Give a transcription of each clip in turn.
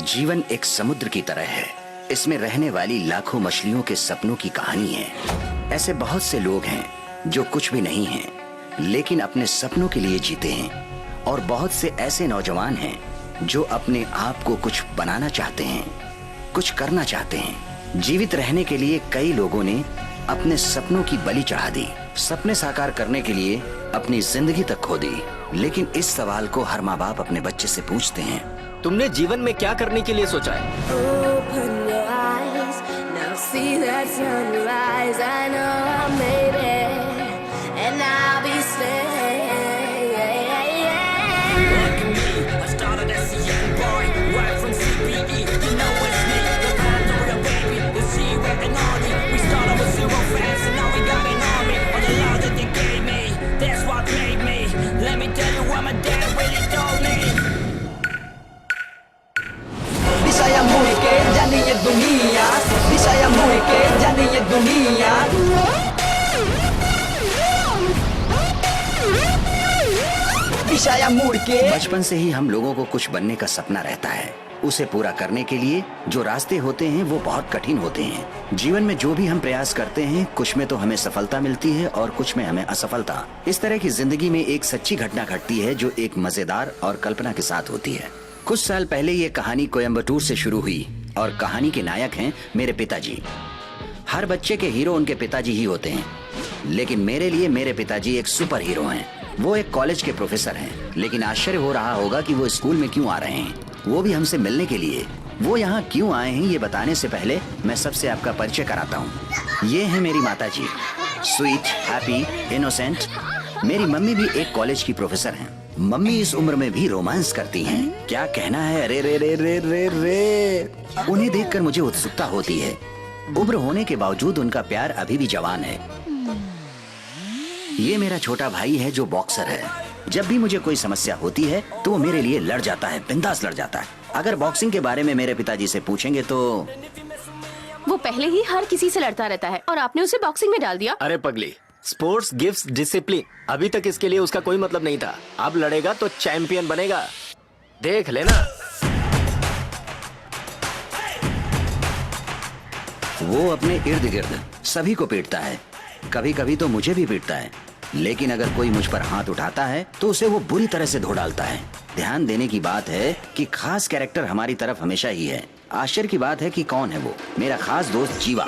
जीवन एक समुद्र की तरह है। इसमें रहने वाली लाखों मछलियों के सपनों की कहानी है। ऐसे बहुत से लोग हैं जो कुछ भी नहीं हैं, लेकिन अपने सपनों के लिए जीते हैं। और बहुत से ऐसे नौजवान हैं जो अपने आप को कुछ बनाना चाहते हैं, कुछ करना चाहते हैं। जीवित रहने के लिए कई लोगों ने अपने सपनों की बलि चढ़ा दी, सपने साकार करने के लिए अपनी जिंदगी तक खो दी। लेकिन इस सवाल को हर माँ बाप अपने बच्चे से पूछते हैं, तुमने जीवन में क्या करने के लिए सोचा है? Open your eyes, now see that sunrise. I know I made it, and I'll be staying. Look at me, I started as a young boy, right from CBE. You know it's me, the Pandora baby, the secret and army. We started with 0 fans, and now we got an army. All the love that they gave me, that's what made me. Let me tell you what my dad really told me. Saya murid ke jani ye dunia, saya murid ke jani ye dunia. Saya murid ke बचपन से ही हम लोगों को कुछ बनने का सपना रहता है। उसे पूरा करने के लिए जो रास्ते होते हैं वो बहुत कठिन होते हैं। जीवन में जो भी हम प्रयास करते हैं, कुछ में तो हमें सफलता मिलती है और कुछ में हमें असफलता। इस तरह की जिंदगी में एक सच्ची घटना घटती है जो एक मजेदार और कल्पना के साथ होती है। कुछ साल पहले ये कहानी कोयम्बटूर से शुरू हुई और कहानी के नायक हैं मेरे पिताजी। हर बच्चे के हीरो उनके पिताजी ही होते हैं, लेकिन मेरे लिए मेरे पिताजी एक सुपर हीरो हैं। वो एक कॉलेज के प्रोफेसर हैं, लेकिन आश्चर्य हो रहा होगा कि वो स्कूल में क्यों आ रहे हैं, वो भी हमसे मिलने के लिए। वो यहाँ क्यों आए हैं ये बताने से पहले मैं सबसे आपका परिचय कराता हूँ। ये है मेरी माताजी, स्वीट, हैप्पी, इनोसेंट। मेरी मम्मी भी एक कॉलेज की प्रोफेसर हैं। मम्मी इस उम्र में भी रोमांस करती हैं। क्या कहना है, अरे रे रे रे रे रे। उन्हें देखकर मुझे उत्सुकता होती है। उम्र होने के बावजूद उनका प्यार अभी भी जवान है। ये मेरा छोटा भाई है जो बॉक्सर है। जब भी मुझे कोई समस्या होती है तो वो मेरे लिए लड़ जाता है, बिंदास लड़ जाता है। अगर बॉक्सिंग के बारे में मेरे पिताजी से पूछेंगे तो वो पहले ही हर किसी से लड़ता रहता है और आपने उसे बॉक्सिंग में डाल दिया। अरे पगली, स्पोर्ट्स गिव्स डिसिप्लिन। अभी तक इसके लिए उसका कोई मतलब नहीं था। अब लड़ेगा तो चैंपियन बनेगा, देख लेना। वो अपने इर्द गिर्द सभी को पीटता है, कभी कभी तो मुझे भी पीटता है। लेकिन अगर कोई मुझ पर हाथ उठाता है तो उसे वो बुरी तरह से धो डालता है। ध्यान देने की बात है कि खास कैरेक्टर हमारी तरफ हमेशा ही है। आश्चर्य की बात है कि कौन है वो। मेरा खास दोस्त जीवा।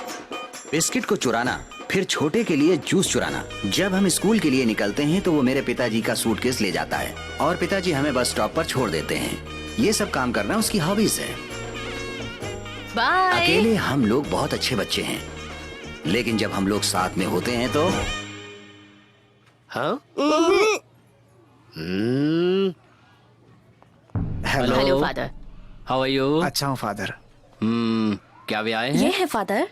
बिस्किट को चुराना, फिर छोटे के लिए जूस चुराना। जब हम स्कूल के लिए निकलते हैं तो वो मेरे पिताजी का सूटकेस ले जाता है और पिताजी हमें बस स्टॉप पर छोड़ देते हैं। ये सब काम करना उसकी हॉबीज है। बाय। अकेले हम लोग बहुत अच्छे बच्चे हैं, लेकिन जब हम लोग साथ में होते हैं तो हाँ? Hello father. How are you? अच्छा हूँ फादर। क्या वे आए ये हैं? है फादर।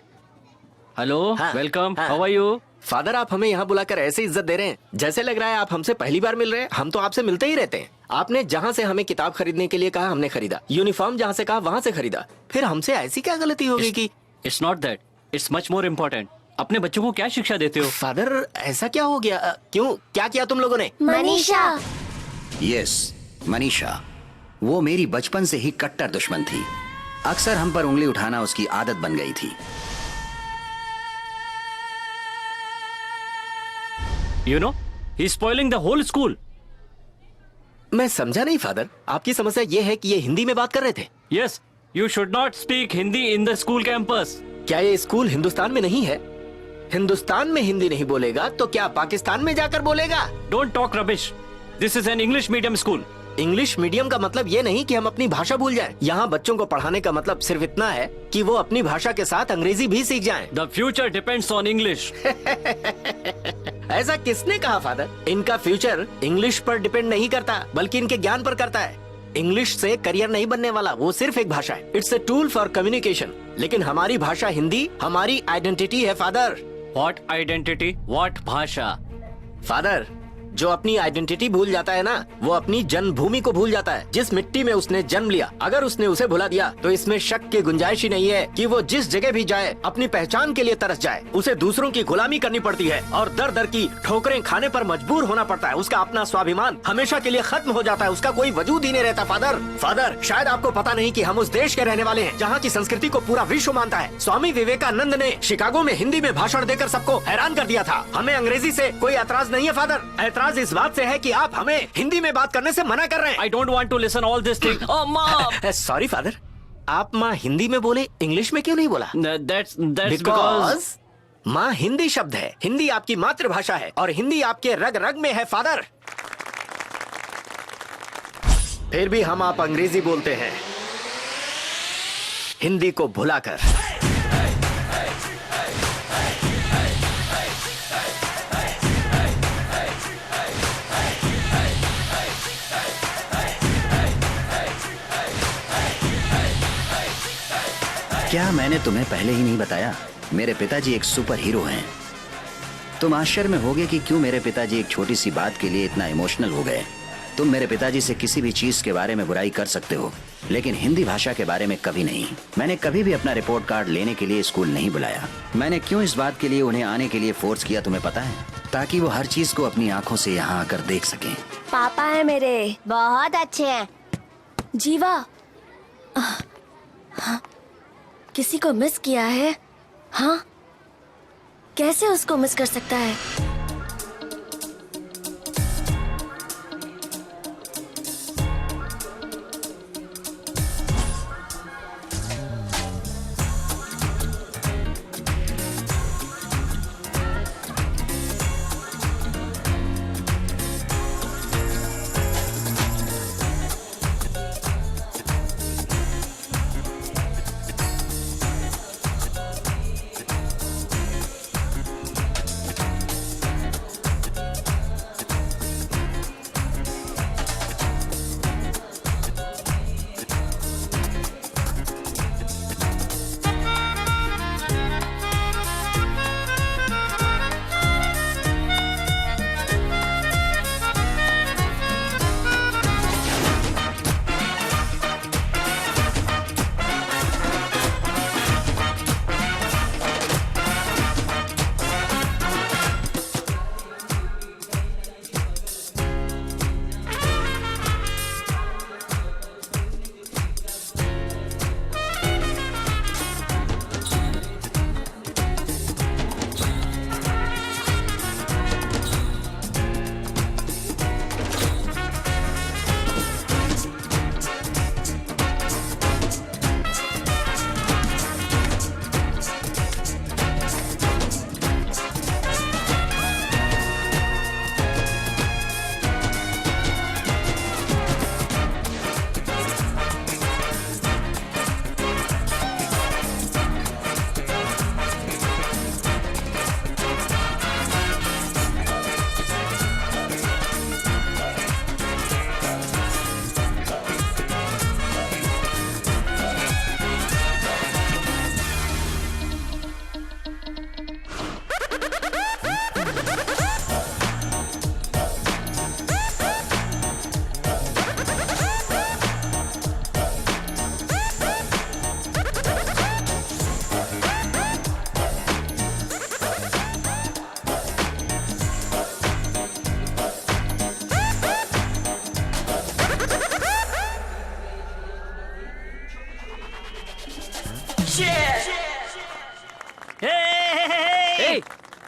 हेलो, हाँ, वेलकम। हाँ। How are you? फादर, आप हमें यहाँ बुलाकर ऐसे इज्जत दे रहे हैं जैसे लग रहा है आप हमसे पहली बार मिल रहे हैं। हम तो आपसे मिलते ही रहते हैं। आपने जहाँ से हमें किताब खरीदने के लिए कहा हमने खरीदा, यूनिफॉर्म जहाँ से कहा वहाँ से खरीदा। फिर हमसे ऐसी क्या गलती हो गई कि it's not that, it's much more important. अपने बच्चों को क्या शिक्षा देते हो? फादर ऐसा क्या हो गया? क्यों, क्या किया तुम लोगों ने? मनीषा। यस, मनीषा। वो मेरी बचपन से ही कट्टर दुश्मन थी। अक्सर हम पर उंगली उठाना उसकी आदत बन गई थी। You know, he is spoiling the whole school. मैं समझा नहीं फादर, आपकी समस्या ये है कि ये हिंदी में बात कर रहे थे? Yes, you should not speak Hindi in the school campus. क्या ये स्कूल हिंदुस्तान में नहीं है? हिंदुस्तान में हिंदी नहीं बोलेगा तो क्या पाकिस्तान में जाकर बोलेगा? Don't talk rubbish. This is an English medium school. English medium का मतलब ये नहीं कि हम अपनी भाषा भूल जाएं। यहाँ बच्चों को पढ़ाने का मतलब सिर्फ इतना है कि वो अपनी भाषा के साथ अंग्रेजी भी सीख जाएं। The future depends on English. ऐसा किसने कहा फादर? इनका फ्यूचर इंग्लिश पर डिपेंड नहीं करता, बल्कि इनके ज्ञान पर करता है। इंग्लिश से करियर नहीं बनने वाला, वो सिर्फ एक भाषा है। It's a tool for communication. लेकिन हमारी भाषा हिंदी हमारी आइडेंटिटी है फादर। What identity? व्हाट भाषा? फादर, जो अपनी आइडेंटिटी भूल जाता है ना, वो अपनी जन्मभूमि को भूल जाता है, जिस मिट्टी में उसने जन्म लिया। अगर उसने उसे भुला दिया तो इसमें शक की गुंजाइश ही नहीं है कि वो जिस जगह भी जाए अपनी पहचान के लिए तरस जाए। उसे दूसरों की गुलामी करनी पड़ती है और दर दर की ठोकरें खाने पर मजबूर होना पड़ता है। उसका अपना स्वाभिमान हमेशा के लिए खत्म हो जाता है, उसका कोई वजूद ही नहीं रहता। फादर, शायद आपको पता नहीं कि हम उस देश के रहने वाले हैं जहाँ की संस्कृति को पूरा विश्व मानता है। स्वामी विवेकानंद ने शिकागो में हिंदी में भाषण देकर सबको हैरान कर दिया था। हमें अंग्रेजी से कोई एतराज नहीं है फादर, एतराज इस बात से है कि आप हमें हिंदी में बात करने से मना कर रहे हैं। I don't want to listen all this thing. Oh, mom. Sorry father, आप माँ हिंदी में बोले, इंग्लिश में क्यों नहीं बोला? That's because माँ हिंदी शब्द है, हिंदी आपकी मातृभाषा है और हिंदी आपके रग रग में है फादर। फिर भी हम आप अंग्रेजी बोलते हैं, हिंदी को भुलाकर। क्या मैंने तुम्हें पहले ही नहीं बताया? मेरे पिताजी एक सुपर हीरो हैं। तुम आश्चर्य में होगे कि क्यों मेरे पिताजी एक छोटी सी बात के लिए इतना इमोशनल हो गए। तुम मेरे पिताजी से किसी भी चीज के बारे में बुराई कर सकते हो, लेकिन हिंदी भाषा के बारे में कभी नहीं। मैंने कभी भी अपना रिपोर्ट कार्ड लेने के लिए स्कूल नहीं बुलाया। मैंने क्यों इस बात के लिए उन्हें आने के लिए फोर्स किया तुम्हें पता है? ताकि वो हर चीज को अपनी आंखों से यहाँ आकर देख सकें। पापा है मेरे, बहुत अच्छे हैं। जीवा, किसी को मिस किया है? हाँ, कैसे उसको मिस कर सकता है?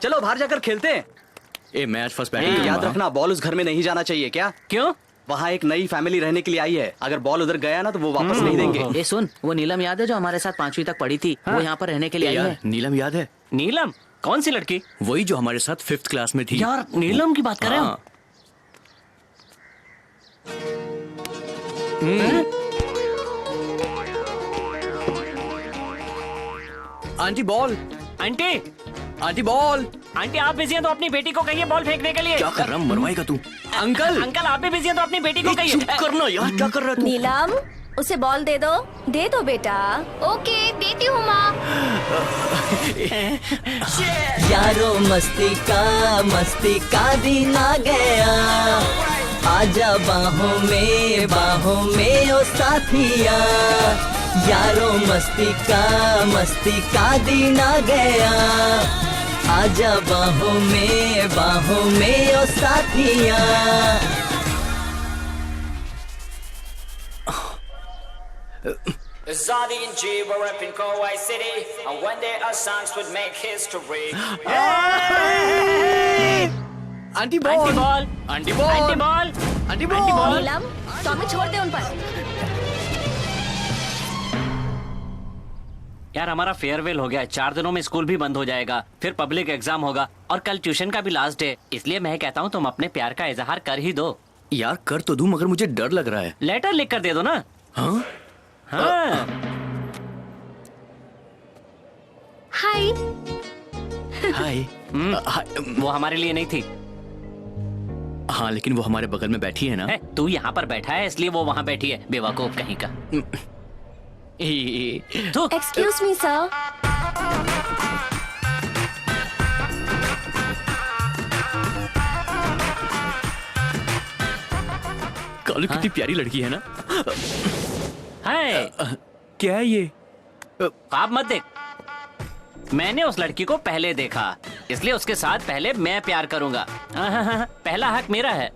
चलो बाहर जाकर खेलते हैं। ए, मैं आज फर्स्ट बैटिंग याद रखना, बॉल उस घर में नहीं जाना चाहिए। क्या? क्यों? वहाँ एक नई फैमिली रहने के लिए आई है। अगर बॉल उधर गया ना तो वो वापस नहीं देंगे। ए सुन, वो नीलम याद है जो हमारे साथ 5वीं तक पढ़ी थी? वो यहाँ पर रहने के लिए आई है। नीलम याद है? नीलम? कौन सी लड़की? वही जो हमारे साथ 5th क्लास में थी। यार, नीलम की बात कर रहे हो? Aunty ball, aunty, aunty ball. Aunty आप बिजी हैं तो अपनी बेटी को कहिए बॉल फेंकने के लिए। क्या कर रहा है? मरवाएगा तू? अंकल, अंकल आप भी बिजी हैं तो अपनी बेटी को कहिए। चुप करना यार, क्या कर रहा है तू? नीलम, उसे बॉल दे दो बेटा। ओके देती हूँ माँ। यारो मस्ती का दिन आ गया, आजा बाहों में ओ साथिया। यारो मस्ती का दिन आ गया, आजा बाहों में ओ साथिया। Zadi and G were up in Kauai City, and one day our songs would make history. Aunty ball, aunty ball, aunty ball, aunty ball. Neelam, Tommy छोड़ दे उन पर। यार हमारा फेयरवेल हो गया है, 4 दिनों में स्कूल भी बंद हो जाएगा, फिर पब्लिक एग्जाम होगा और कल ट्यूशन का भी लास्ट डे। इसलिए मैं कहता हूँ तुम अपने प्यार का इजहार कर ही दो। यार कर तो दूं मगर मुझे डर लग रहा है। लेटर लिख कर दे दो ना। हाँ? हाँ। हाय। हाय। वो हमारे लिए नहीं थी। हाँ लेकिन वो हमारे बगल में बैठी है ना। तू यहाँ पर बैठा है इसलिए वो वहाँ बैठी है, बेवकूफ कहीं का। तो एक्सक्यूज मी सर। कालू कितनी प्यारी लड़की है ना। हाय। क्या है ये? आप मत देख, मैंने उस लड़की को पहले देखा, इसलिए उसके साथ पहले मैं प्यार करूंगा। पहला हक मेरा है।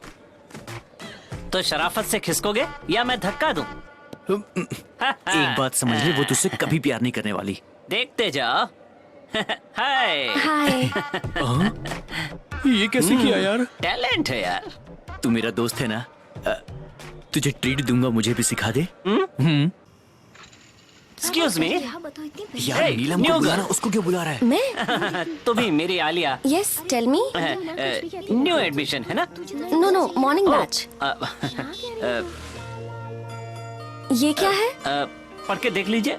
तो शराफत से खिसकोगे या मैं धक्का दूं? एक बात समझ ले, वो तुझसे कभी प्यार नहीं करने वाली। देखते जाओ। हाय। हाय। ये कैसे किया यार? टैलेंट है यार। तू मेरा दोस्त है ना, तुझे ट्रीट दूंगा, मुझे भी सिखा दे। Excuse me. यार Hey, नीलम को new बुलाना, girl. उसको क्यों बुला रहा है? मैं? तुम्ही मेरी Alia. Yes tell me. New admission है ना? No morning batch. ये क्या है? पढ़ के देख लीजिए।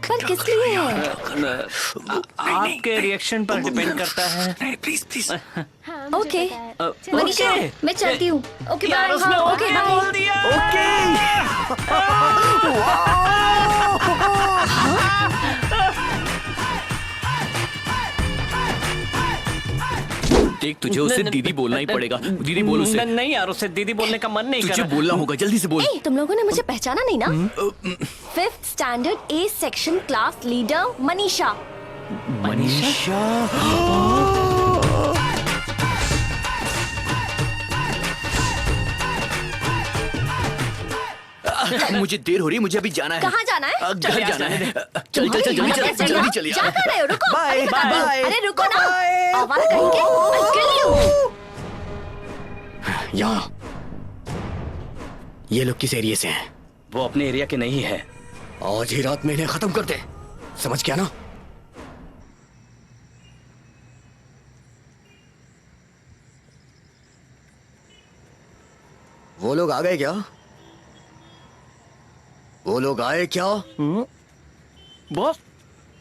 पर किस लिए है? आपके रिएक्शन पर डिपेंड करता है। Please please. Okay. Manisha okay. मैं चलती हूँ। ओके यार बाय। उसने हाँ, ओके बाय। बोल दिया। देख तुझे उससे दीदी बोलना ही पड़ेगा। दीदी बोल उसे। नहीं यार, उससे दीदी बोलने का मन नहीं कर तुझे रहा। बोलना होगा, जल्दी से बोल। ए, तुम लोगों ने मुझे पहचाना नहीं ना? 5th standard A section class leader Manisha. Manisha. मुझे देर हो रही है, मुझे अभी जाना है। कहाँ जाना है? घर जाना है। चल चल चल जल्दी चल, जल्दी चलिए। जा कहाँ रहे हो? रुको। Bye bye. अरे रुको ना। आवारा कहेंगे। I'll kill you। यहाँ ये लोग किस एरिया से हैं? वो अपने एरिया के नहीं है। आज ही रात में इन्हें खत्म कर दे, समझ गया ना? वो लोग आ गए क्या? वो लोग आए क्या? बॉस,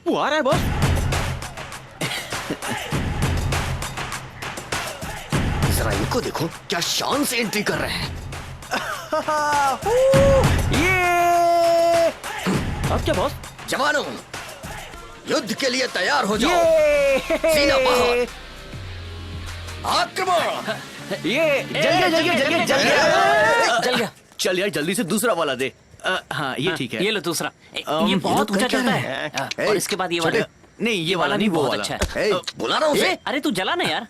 वो आ रहा है बॉस। जरा इनको देखो, क्या शान से एंट्री कर रहे हैं। ये अब क्या बॉस? जवानों, युद्ध के लिए तैयार हो जाओ। सीना बाहर, आक्रमण। ये जल गया। चल यार जल्दी से दूसरा वाला दे। हाँ ये ठीक है। ये लो दूसरा। ये बहुत ऊंचा चलता है। और इसके बाद ये वाला। नहीं ये वाला नहीं, वो बहुत वाला। अच्छा है। बुला रहा हूँ उसे। अरे तू जला ना यार।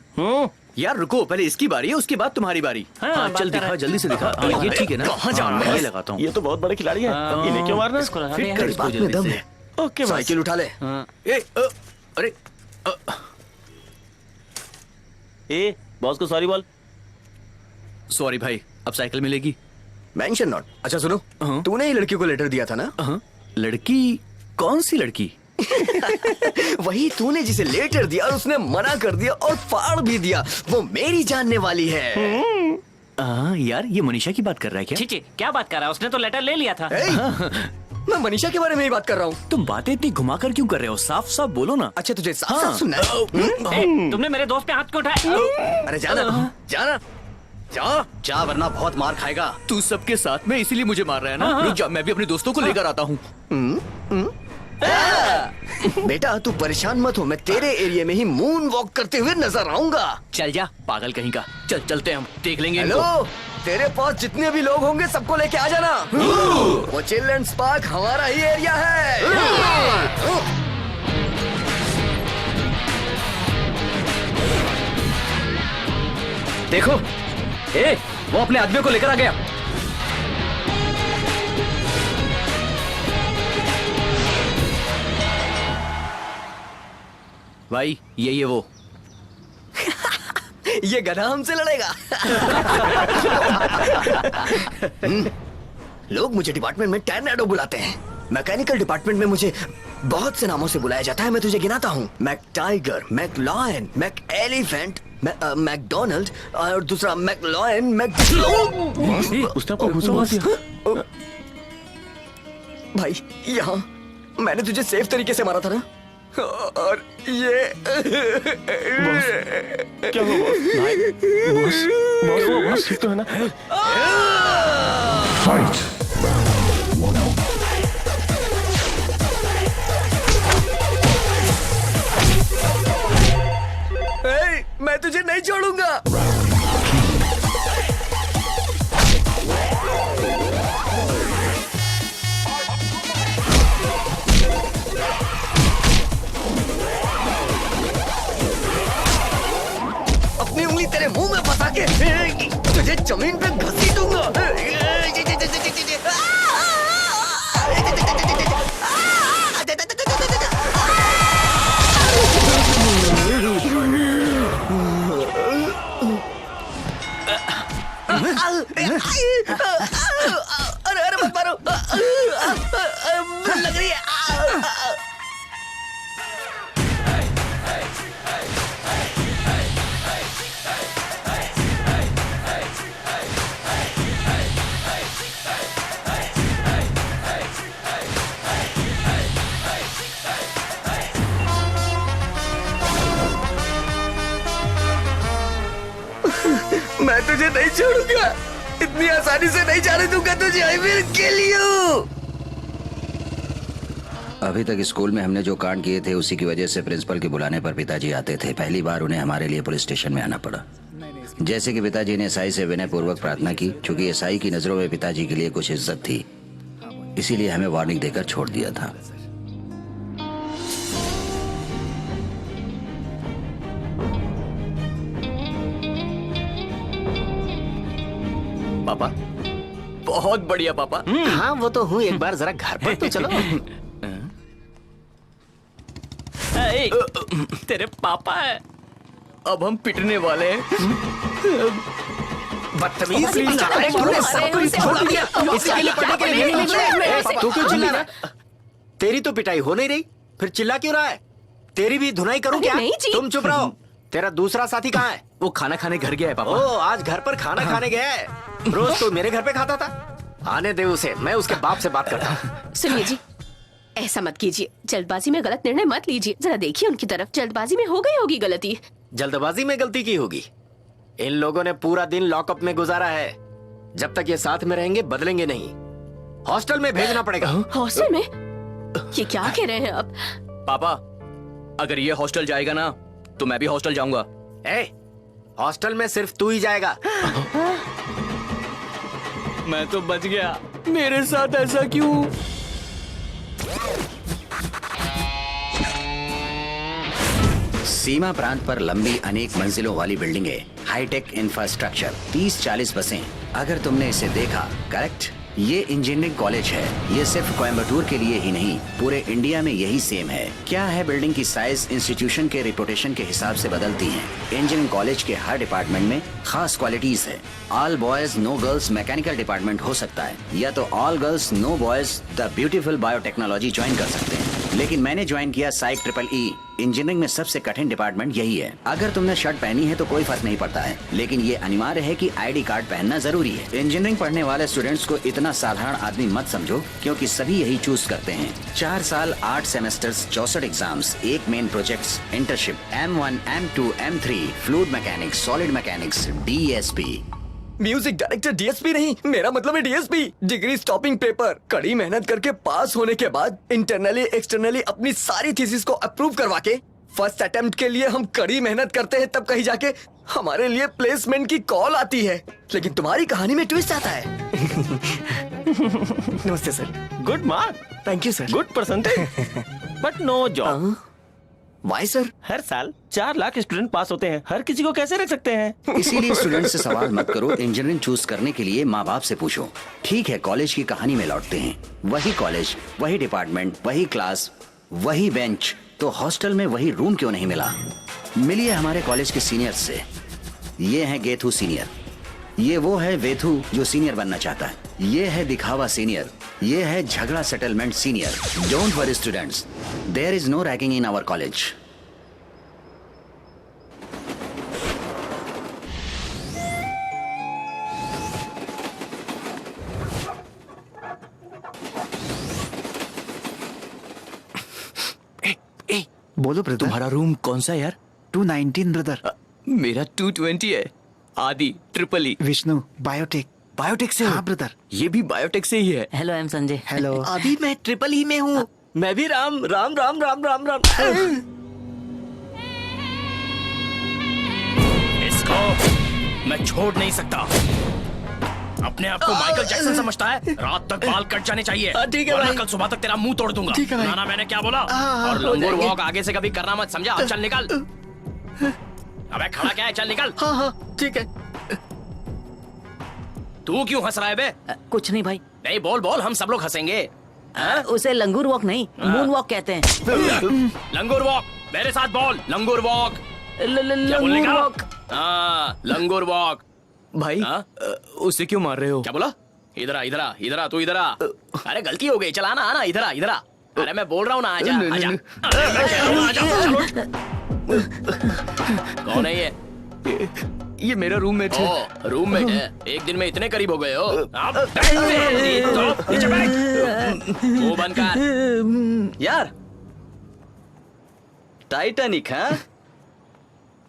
यार रुको, पहले इसकी बारी है, उसके बाद तुम्हारी बारी। हाँ, हाँ बात चल कर रहा दिखा, है। जल्दी से दिखा। हाँ, ये ठीक है ना? कहाँ जा रहा है? मैं लगाता हूँ। ये तो बहुत बड़े खिलाड़ी हैं। इन्हें क्यों मारना? इसको लगा दे फिट यार। कर इसको बात में जल्दी दम से। है। ओके बस। साइकिल उठा ले। अरे ए बॉस को सॉरी बोल। सॉरी भाई, अब साइकिल मिलेगी। Mention not. अच्छा सुनो, हाँ। तूने ही लड़की को लेटर दिया था ना? हाँ, लड़की? कौन सी लड़की? वही तूने जिसे लेटर दिया और उसने मना कर दिया और फाड़ भी दिया, वो मेरी जानने वाली है। यार ये मनीषा की बात कर रहा है क्या? छी क्या बात कर रहा है? उसने तो लेटर ले लिया था। ए, मैं मनीषा के बारे में ही बात कर रहा हूँ। तुम बातें इतनी घुमा कर क्यों कर रहे हो? साफ साफ बोलो ना। अच्छा तुझे साफ हाँ। साफ सुनना है? तुमने मेरे दोस्त पे हाथ क्यों उठाया? अरे जाना जाना। जा वरना बहुत मार खाएगा। तू सबके साथ में इसीलिए मुझे मार रहा है ना? रुक जा, मैं भी अपने दोस्तों को लेकर आता हूँ। बेटा तू परेशान मत हो, मैं तेरे एरिया में ही मून वॉक करते हुए नजर आऊंगा। चल जा पागल कहीं का। चल चलते हैं, हम देख लेंगे हेलो, तेरे पास जितने भी लोग होंगे सबको लेके आ जाना। वो चिल्ड्रंस पार्क हमारा ही एरिया है। देखो, वो अपने आदमी को लेकर आ गया। भाई ये वो ये गधा हमसे लड़ेगा। लोग मुझे डिपार्टमेंट में टर्नेडो बुलाते हैं। मैकेनिकल डिपार्टमेंट में मुझे बहुत से नामों से बुलाया जाता है। मैं तुझे गिनाता हूँ। Mac Tiger, Mac Lion, Mac Elephant, McDonald और दूसरा मैकलॉयन, उसने आपको घुसा मार दिया। भाई यहाँ मैंने तुझे सेफ तरीके से मारा था ना, और ये क्या हुआ बॉस? बॉस ठीक तो है ना? मैं तुझे नहीं छोड़ूंगा। अपनी उंगली तेरे मुंह में फंसा के तुझे जमीन पे घसीटूंगा। अरे अरे मत मारो, लग रही है। मैं तुझे नहीं छोड़ूंगा, इतनी आसानी से नहीं जाने दूंगा तुझे। I will kill you. अभी तक स्कूल में हमने जो कांड किए थे उसी की वजह से प्रिंसिपल के बुलाने पर पिताजी आते थे। पहली बार उन्हें हमारे लिए पुलिस स्टेशन में आना पड़ा। जैसे कि पिताजी ने ईसाई से विनय पूर्वक प्रार्थना की, क्योंकि ईसाई की नजरों में पिताजी के लिए कुछ इज्जत थी, इसीलिए हमें वार्निंग देकर छोड़ दिया था। पापा बहुत बढ़िया पापा। हाँ वो तो हूँ, एक बार जरा घर पर तो चलो। तेरे पापा है। अब हम पिटने वाले हैं। बदतमीज छोड़ दिया। इसके लिए पढ़ने के लिए तू क्यों चिल्ला रहा? तेरी तो पिटाई हो नहीं रही, फिर चिल्ला क्यों रहा है? तेरी भी धुनाई करूं क्या? तुम चुप रहो। तेरा दूसरा साथी कहाँ है? वो खाना खाने घर गया है पापा। ओ, आज घर पर खाना खाने गया है। रोज तो मेरे घर पे खाता था। आने दे उसे, मैं उसके बाप से बात करता हूँ। सुनिए जी, ऐसा मत कीजिए। जल्दबाजी में गलत निर्णय मत लीजिए। जरा देखिए उनकी तरफ। जल्दबाजी में हो गई होगी गलती। जल्दबाजी में गलती की होगी। इन लोगों ने पूरा दिन लॉकअप में गुजारा है। जब तक ये साथ में रहेंगे बदलेंगे नहीं। हॉस्टल में भेजना पड़ेगा। हॉस्टल में? ये क्या कह रहे हैं आप? पापा अगर ये हॉस्टल जाएगा ना तो मैं भी हॉस्टल जाऊंगा। हॉस्टल में सिर्फ तू ही जाएगा। मैं तो बच गया। मेरे साथ ऐसा क्यों? सीमा प्रांत पर लंबी अनेक मंजिलों वाली बिल्डिंगें, हाईटेक इंफ्रास्ट्रक्चर, 30-40 बसें। अगर तुमने इसे देखा, करेक्ट? ये इंजीनियरिंग कॉलेज है। ये सिर्फ कोयम्बटूर के लिए ही नहीं, पूरे इंडिया में यही सेम है। क्या है, बिल्डिंग की साइज इंस्टीट्यूशन के रिपुटेशन के हिसाब से बदलती है। इंजीनियरिंग कॉलेज के हर डिपार्टमेंट में खास क्वालिटीज है। All boys no girls mechanical department हो सकता है, या तो all girls no boys the beautiful biotechnology join कर सकते हैं। लेकिन मैंने ज्वाइन किया साइक EEE। इंजीनियरिंग में सबसे कठिन डिपार्टमेंट यही है। अगर तुमने शर्ट पहनी है तो कोई फर्क नहीं पड़ता है, लेकिन ये अनिवार्य है कि ID कार्ड पहनना जरूरी है। इंजीनियरिंग पढ़ने वाले स्टूडेंट्स को इतना साधारण आदमी मत समझो, क्योंकि सभी यही चूज करते हैं। 4 साल 8 semesters, 64 exams, 1 main projects, internship, M1, M2, M3, fluid mechanics, solid mechanics, DSP। Music director DSP नहीं, मेरा मतलब है डीएसपी। डिग्री स्टॉपिंग पेपर, कड़ी मेहनत करके पास होने के बाद इंटरनली एक्सटर्नली अपनी सारी थीसिस को अप्रूव करवा के फर्स्ट अटेम्प्ट के लिए हम कड़ी मेहनत करते हैं, तब कहीं जाके हमारे लिए प्लेसमेंट की कॉल आती है। लेकिन तुम्हारी कहानी में ट्विस्ट आता है। नमस्ते sir. Good mark, thank you sir. Good percentage, but no job. Why sir? हर साल 4 लाख स्टूडेंट पास होते हैं, हर किसी को कैसे रख सकते हैं? इसीलिए स्टूडेंट से सवाल मत करो, इंजीनियरिंग चूज करने के लिए माँ बाप से पूछो। ठीक है, कॉलेज की कहानी में लौटते हैं। वही कॉलेज, वही डिपार्टमेंट, वही क्लास, वही बेंच, तो हॉस्टल में वही रूम क्यों नहीं मिला? मिलिए हमारे कॉलेज के सीनियर से। ये है गेथू सीनियर, ये वो है वेथू जो सीनियर बनना चाहता है, ये है दिखावा सीनियर, ये है झगड़ा settlement senior. Don't worry students, there is no ragging in our college. बोलो ब्रदर। तुम्हारा रूम कौन सा है यार? 219 ब्रदर। मेरा 220 है। आदि triple E. Vishnu biotech. Biotech से? हाँ ब्रदर। ये भी बायोटेक से ही है। Hello, I M Sanjay. Hello. अभी मैं ट्रिपल ही में हूँ। मैं भी राम राम राम राम राम राम। इसको मैं छोड़ नहीं सकता। अपने आप को माइकल जैक्सन समझता है? रात तक बाल कट जाने चाहिए। ठीक है वरना भाई। कल सुबह तक तेरा मुंह तोड़ दूंगा। ठीक है भाई। नाना मैंने क्या बोला? हाँ, और हो लंगूर जाएंगे। वॉक आगे से कभी करना मत, समझा? अब चल निकल। अबे खड़ा क्या है, चल निकल। हाँ हाँ ठीक है। तू क्यों हंस रहा है बे? कुछ नहीं भाई। नहीं बोल बोल, हम सब लोग हंसेंगे। उसे लंगूर वॉक नहीं, मून वॉक कहते हैं। लंगूर वॉक, मेरे साथ बोल। लंगूर वॉक। क्या बोलने लंगूर का? वॉक। हाँ, लंगूर वॉक। भाई उसे क्यों मार रहे हो? क्या बोला? इधर आ, इधर आ, इधर आ, तू इधर आ। अरे गलती हो गई, चला ना, आना इधर आ, इधर आ। अरे मैं बोल रहा हूँ ना, आजा आजा। अरे मैं कह रहा हूँ, आजा, चलो उठ। कौन है ये? ये मेरा रूममेट है। ओ, रूममेट है। एक दिन में इतने करीब हो गए हो। अब तो नीचे बैठ। मुंह बंद कर। यार टाइटैनिक। हाँ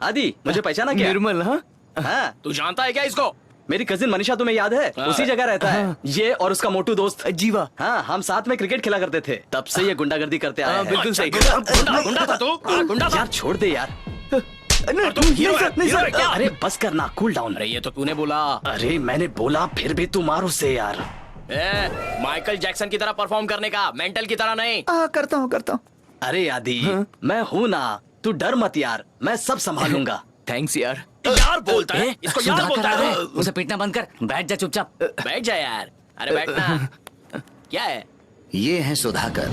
आदि, मुझे पहचाना क्या? निर्मल। हाँ हाँ, तू जानता है क्या इसको? मेरी कजिन मनीषा तुम्हें याद है? उसी जगह रहता है ये और उसका मोटू दोस्त जीवा। हाँ, हम साथ में क्रिकेट खेला करते थे, तब से ये गुंडागर्दी करते आए हैं। बिल्कुल सही। गुंडा था तू? गुंडा था? यार छोड़ दे यार। और तुम हीरो है? हीरो है क्या? अरे बस करना, कूल डाउन। अरे ये तो तूने बोला। अरे मैंने बोला, फिर भी तू मार उससे यार। माइकल जैक्सन की तरह परफॉर्म करने का, मेंटल की तरह नहीं। करता हूँ। अरे आदि, मैं हूँ ना, तू डर मत यार, मैं सब संभालूंगा। थैंक्स यार। यार बोलता है, इसको यार बोलता है। उसे पीटना बंद कर, बैठ जा चुपचाप। बैठ जा यार। अरे बैठना। क्या है? ये है सुधाकर।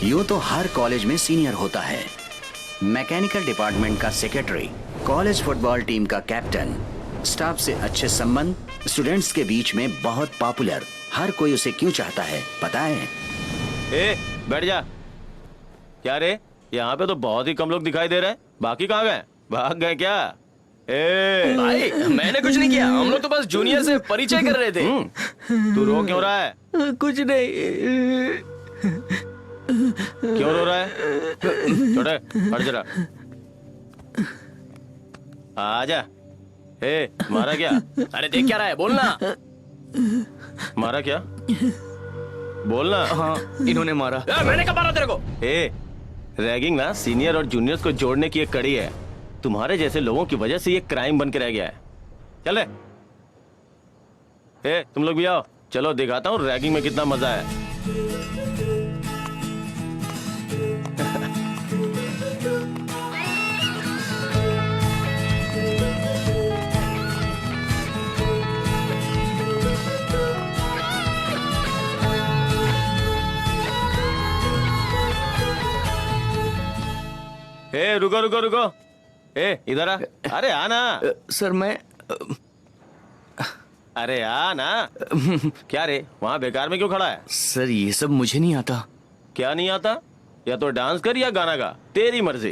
यूं तो हर कॉलेज में सीनियर होता है, मैकेनिकल डिपार्टमेंट का सेक्रेटरी, कॉलेज फुटबॉल टीम का कैप्टन, स्टाफ से अच्छे संबंध, स्टूडेंट्स के बीच में बहुत पॉपुलर। हर कोई उसे क्यों चाहता है पता है? बैठ जा। क्या रे, यहाँ पे तो बहुत ही कम लोग दिखाई दे रहे हैं। बाकी कहाँ गए? भाग गए क्या? भाई मैंने कुछ नहीं किया, हम लोग तो बस जूनियर से परिचय कर रहे थे। तू रो क्यों रहा है? कुछ नहीं। क्यों रो रहा है? छोटे, हट जरा। आजा। मारा क्या? अरे देख क्या रहा है, बोलना। मारा क्या? बोलना। हाँ, इन्होंने मारा। मैंने कब मारा तेरे को? रैगिंग ना सीनियर और जूनियर्स को जोड़ने की एक कड़ी है। तुम्हारे जैसे लोगों की वजह से ये क्राइम बन के रह गया है। चले, तुम लोग भी आओ, चलो दिखाता हूँ रैगिंग में कितना मजा है। रुको रुको रुको। इधर आ। अरे आना। सर मैं अरे आना। क्या रे, वहाँ बेकार में क्यों खड़ा है? सर ये सब मुझे नहीं आता। क्या नहीं आता? या तो डांस कर या गाना गा, तेरी मर्जी।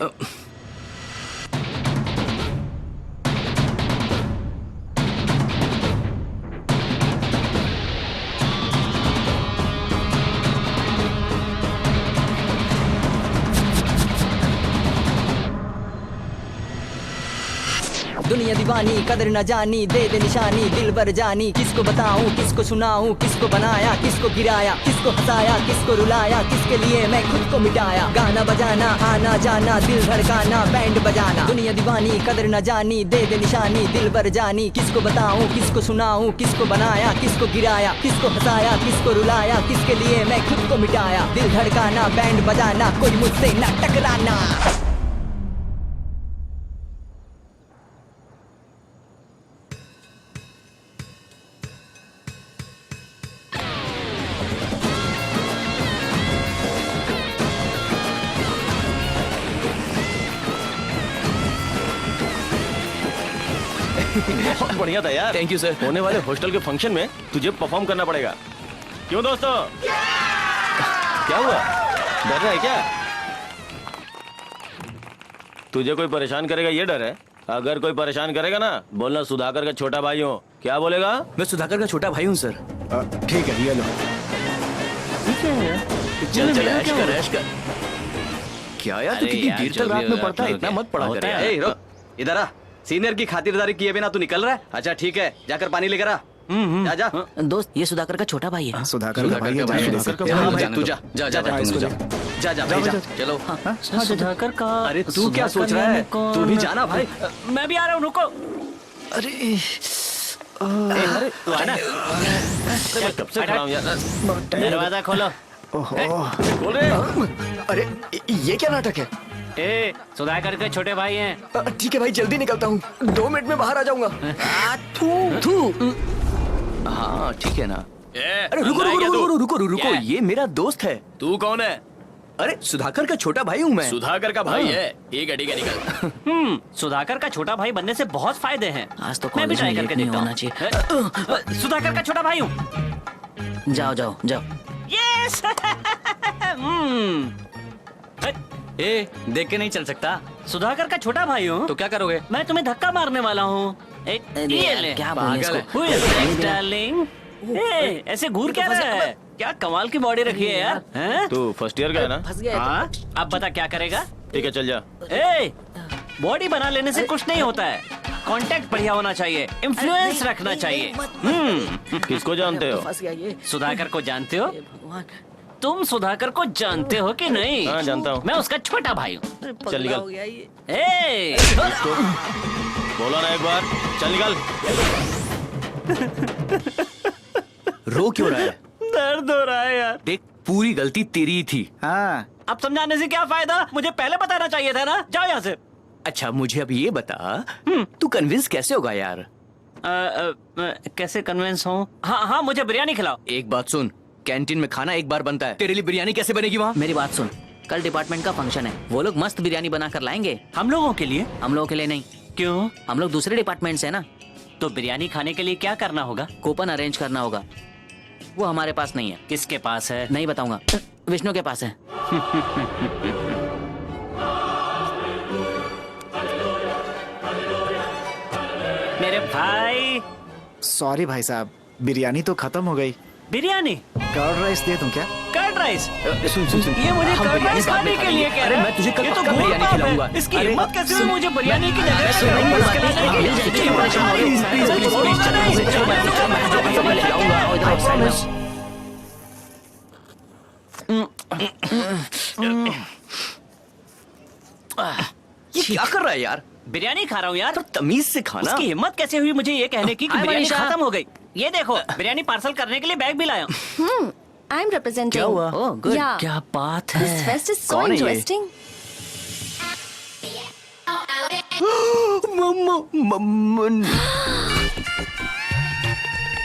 दुनिया दीवानी कदर न जानी दे दे निशानी दिल भर जानी किसको बताऊं किसको सुनाऊं किसको बनाया किसको गिराया किसको हंसाया किसको रुलाया किसके लिए मैं खुद को मिटाया गाना बजाना आना जाना दिल धड़काना बैंड बजाना दुनिया दीवानी कदर न जानी दे दे निशानी दिल भर जानी किसको बताऊं किसको सुनाऊं किसको बनाया किसको गिराया किसको हंसाया किसको रुलाया किसके लिए मैं खुद को मिटाया दिल धड़काना बैंड बजाना कोई मुझसे न टकराना। बहुत बढ़िया था यार। Thank you sir. होने वाले हॉस्टल के फंक्शन में तुझे परफॉर्म करना पड़ेगा। क्यों दोस्तों? क्या हुआ? डर रहा है क्या? तुझे कोई परेशान करेगा ये डर है? अगर कोई परेशान करेगा ना बोलना सुधाकर का छोटा भाई हूँ। क्या बोलेगा? मैं सुधाकर का छोटा भाई हूँ सर। ठीक है ये लो। चल चल ऐश कर ऐश कर। क्या यार तू अरे कितनी यार, देर जो तक रात भी में हो पढ़ता है? यार, इतना मत पढ़ा होता कर है। यार। ए रुक, इधर आ। सीनियर की खातिरदारी किए बिना तू निकल रहा है? अच्छा ठीक है, जाकर पानी लेकर आ। जा जा। दोस्त ये सुधाकर का छोटा भाई है। सुधाकर का भाई है, भाई है, जाने दे। सुधाकर का हाँ भाई भाई तू जा जा जा हाँ, इसको जा जा जा भाई जा। चलो। सुधाकर का। अरे तू क्या सोच रहा है? तू भी जाना भाई। मैं भी आ रहा हूँ, रुको। अरे अरे तू आना। मैं कब से खड़ा हूँ यार। दरवाजा खोलो। बोल रहे। अरे ये क्या नाटक है? ए सुधाकर के छोटे भाई हैं। ठीक है भाई जल्दी निकलता हूँ, 2 मिनट में बाहर आ जाऊंगा। थू हाँ ठीक है ना। अरे रुको रुको रुको रुको रुको रुको, क्या है? ये मेरा दोस्त है। तू कौन है? अरे सुधाकर का छोटा भाई हूँ मैं। सुधाकर का भाई है। ठीक है निकल। सुधाकर का छोटा भाई बनने से बहुत फायदे हैं। आज तो मैं भी कॉलेज ट्राई में करके लेट नहीं देखता होना हूँ। चाहिए। सुधाकर का छोटा भाई हूँ। जाओ जाओ जाओ। यस। ए देख के नहीं चल सकता। सुधाकर का छोटा भाई हूँ। तो क्या करोगे? मैं तुम्हें धक्का मारने वाला हूँ। अरे ये यार, ले। क्या बोले पागल इसको? Who is this, darling? ए, ऐसे घूर क्या रहा है? क्या कमाल की बॉडी रखी है यार। हैं? तू फर्स्ट ईयर का है ना? फंस गया हाँ? अब बता क्या करेगा? ठीक है चल जा। ए, बॉडी बना लेने से कुछ नहीं होता है। कांटेक्ट बढ़िया होना चाहिए, इन्फ्लुएंस रखना चाहिए। किसको जानते हो? फंस गया ये। सुधाकर को जानते हो? भगवान। तुम सुधाकर को जानते हो कि नहीं? हाँ, जानता हूँ। मैं उसका छोटा भाई हूँ। चल निकल। हो गया ये। ए, बोलो ना एक बार। चल निकल। रो क्यों रहा है? दर्द हो रहा है यार। देख पूरी गलती तेरी ही थी। हाँ अब समझाने से क्या फायदा? मुझे पहले बताना चाहिए था ना। जाओ यहाँ से। अच्छा मुझे अब ये बता, तू कन्विंस कैसे होगा यार? कैसे कन्विंस हूँ? हाँ हाँ, मुझे बिरयानी खिलाओ। एक बात सुन, कैंटीन में खाना एक बार बनता है, तेरे लिए बिरयानी कैसे बनेगी वहाँ? मेरी बात सुन, कल डिपार्टमेंट का फंक्शन है, वो लोग मस्त बिरयानी बना कर लाएंगे। हम लोगों के लिए? हम लोगों के लिए नहीं, क्यों? हम लोग दूसरे डिपार्टमेंट से है ना। तो बिरयानी खाने के लिए क्या करना होगा? कूपन अरेंज करना होगा, वो हमारे पास नहीं है। किसके पास है? नहीं बताऊंगा, विष्णु के पास है। मेरे भाई। सॉरी भाई साहब, बिरयानी तो खत्म हो गई। बिरयानी? कर्ड राइस दे दूं क्या? Curd rice? सुन सुन सुन, ये मुझे हम कर्ड बिरयानी राइस बाद में खाने के खाएंगे। लिए कह अरे रहा है। मैं तुझे कल ये तो पक्का घोर बिरयानी पाप है। खिलाऊंगा। इसकी अरे, हिम्मत कैसे हुई सुन, मुझे बिरयानी की जगह सुन, कर्ड राइस खिलाने की? प्लीज, इसकी प्लीज, हिम्मत प्लीज, हमारी। प्लीज, प्लीज, मैं प्लीज, छोड़ूंगा नहीं। प्लीज, मैं प्लीज, तुम्हें खिलाऊंगा, खिलाऊंगा। इधर आओ, promise। ये क्या कर रहा है यार? बिरयानी खा रहा हूँ यार। तो तमीज से खाना। उसकी हिम्मत कैसे हुई मुझे ये कहने की कि हाय बिरयानी मनीषा। खत्म हो गई? ये देखो, बिरयानी पार्सल करने के लिए बैग भी लाया हूँ। I'm representing. क्या हुआ? Oh good. Yeah. क्या बात This है? fest is so कौन है ये? interesting.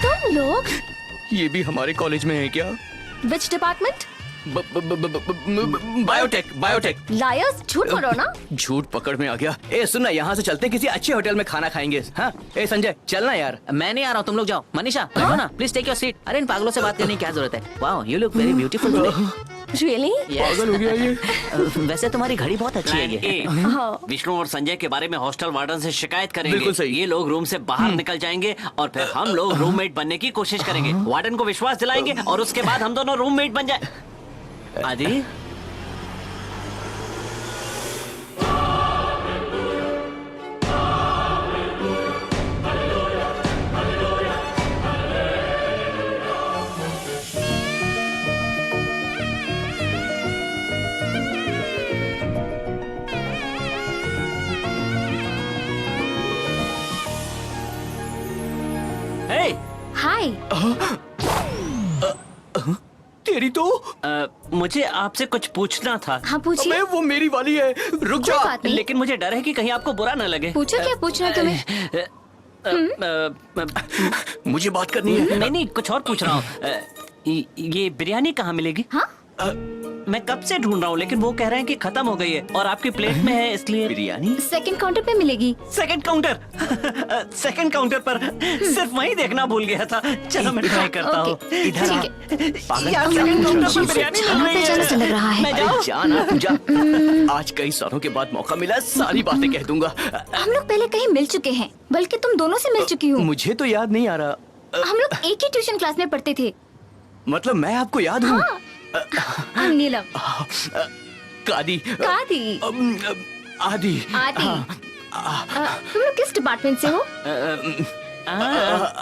तुम लोग? ये भी हमारे कॉलेज में है क्या? Which department? Biotech, biotech. Liars, झूठ बोलो ना। झूठ पकड़ में आ गया। ए सुनना, यहाँ से चलते किसी अच्छे होटल में खाना खाएंगे। हाँ ए संजय चलना यार। मैं नहीं आ रहा हूँ, तुम लोग जाओ। मनीषा बैठो ना, प्लीज टेक योर सीट। अरे इन पागलों से बात करने की क्या जरूरत है? Wow you look very beautiful today. Really? पागल हो गया ये। वैसे तुम्हारी घड़ी बहुत अच्छी है ये। हाँ। विष्णु और संजय के बारे में हॉस्टल वार्डन से शिकायत करेंगे। बिल्कुल सही। ये लोग रूम से बाहर निकल जाएंगे और फिर हम लोग रूममेट बनने की कोशिश करेंगे। वार्डन को विश्वास दिलाएंगे और उसके बाद हम दोनों रूममेट बन जाए। आदि हे हाय। तेरी तो मुझे आपसे कुछ पूछना था। हाँ पूछिए। अबे वो मेरी वाली है, रुक जा। कोई बात नहीं। लेकिन मुझे डर है कि कहीं आपको बुरा न लगे। पूछो, क्या पूछना है तुम्हें? मुझे बात करनी है। नहीं नहीं, कुछ और पूछ रहा हूँ। ये बिरयानी कहाँ मिलेगी? हाँ? मैं कब से ढूंढ रहा हूँ, लेकिन वो कह रहे हैं कि खत्म हो गई है और आपकी प्लेट में है, इसलिए। बिरयानी सेकंड काउंटर पे मिलेगी। Second counter? सेकंड काउंटर पर सिर्फ वहीं देखना भूल गया था। चलो मैं ट्राई करता हूँ। ओके, ठीक है। यार, सेकंड काउंटर पर बिरयानी मिल रही पहचान से लग है। रहा है। मैं जाऊँ? जाना पूजा, आज कई सालों के बाद मौका मिला, सारी बातें कह दूंगा। हम लोग पहले कहीं मिल चुके हैं, बल्कि तुम दोनों से मिल चुकी हूँ। मुझे तो याद नहीं आ रहा। हम लोग एक ही ट्यूशन क्लास में पढ़ते थे। मतलब मैं आपको याद हूँ? नीलम। कादी। कादी। आदि। आदि। तुम लोग किस डिपार्टमेंट से हो?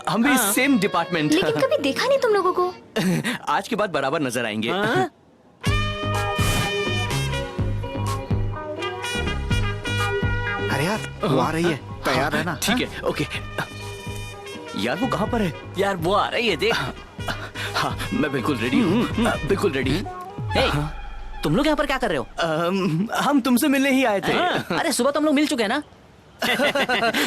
हम भी सेम डिपार्टमेंट। लेकिन कभी देखा नहीं तुम लोगों को। आज के बाद बराबर नजर आएंगे। अरे यार वो आ रही है, तैयार है ना? ठीक है, ओके। यार वो कहाँ पर है? यार वो आ रही है, देख। हाँ मैं बिल्कुल रेडी हूँ, बिल्कुल रेडी। हे, तुम लोग यहाँ पर क्या कर रहे हो? हम तुमसे मिलने ही आए थे। अरे सुबह तुम लोग मिल चुके हैं ना?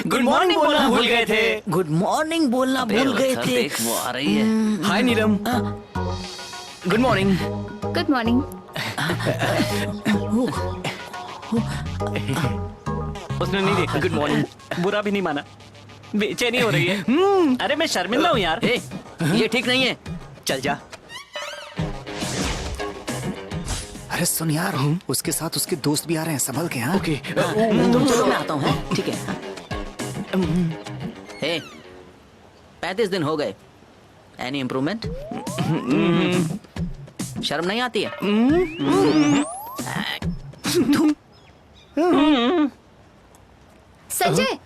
गुड मॉर्निंग बोलना भूल गए थे। गुड मॉर्निंग बोलना भूल गए थे। देख वो आ रही है। Hi Neelam. Good morning. Good morning. उसने नहीं देखा। Good morning. बुरा भी नहीं माना, बेचैनी हो रही है। अरे मैं शर्मिंदा हूँ यार। ये ठीक नहीं है, चल जा। अरे सुन यार, उसके साथ उसके दोस्त भी आ रहे हैं, संभल के। हाँ ओके। तुम चलो मैं आता हूँ। ठीक है। हे, 35 दिन हो गए, एनी इम्प्रूवमेंट? शर्म नहीं आती है? संजय,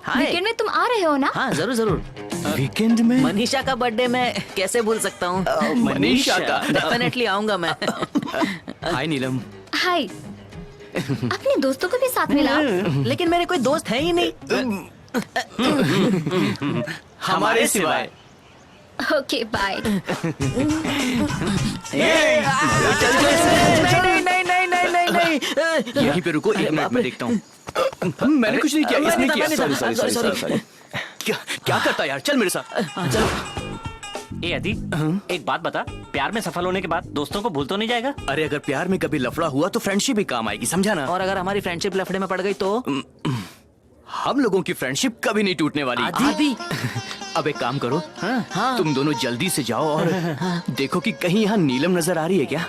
वीकेंड में तुम आ रहे हो ना? हाँ जरूर जरूर। वीकेंड में? मनीषा का बर्थडे मैं कैसे भूल सकता हूँ? मनीषा का? डेफिनेटली आऊंगा मैं। हाय नीलम। हाय। अपने दोस्तों को भी साथ मिला। लेकिन मेरे कोई दोस्त है ही नहीं। हमारे सिवाय। Okay bye. नहीं। यहीं पे रुको, 1 मिनट में देखता हूँ। मैंने कुछ नहीं किया, इसने किया। सॉरी। क्या करता यार, चल मेरे साथ। चलो। ए अदी, एक बात बता, प्यार में सफल होने के बाद दोस्तों को भूल तो नहीं जाएगा? अरे अगर प्यार में कभी लफड़ा हुआ तो फ्रेंडशिप भी काम आएगी, समझा ना? और अगर हमारी फ्रेंडशिप लफड़े में पड़ गई तो? हम लोगों की फ्रेंडशिप कभी नहीं टूटने वाली। आदि। अब एक काम करो, हाँ। तुम दोनों जल्दी से जाओ और देखो कि कहीं यहाँ नीलम नजर आ रही है क्या?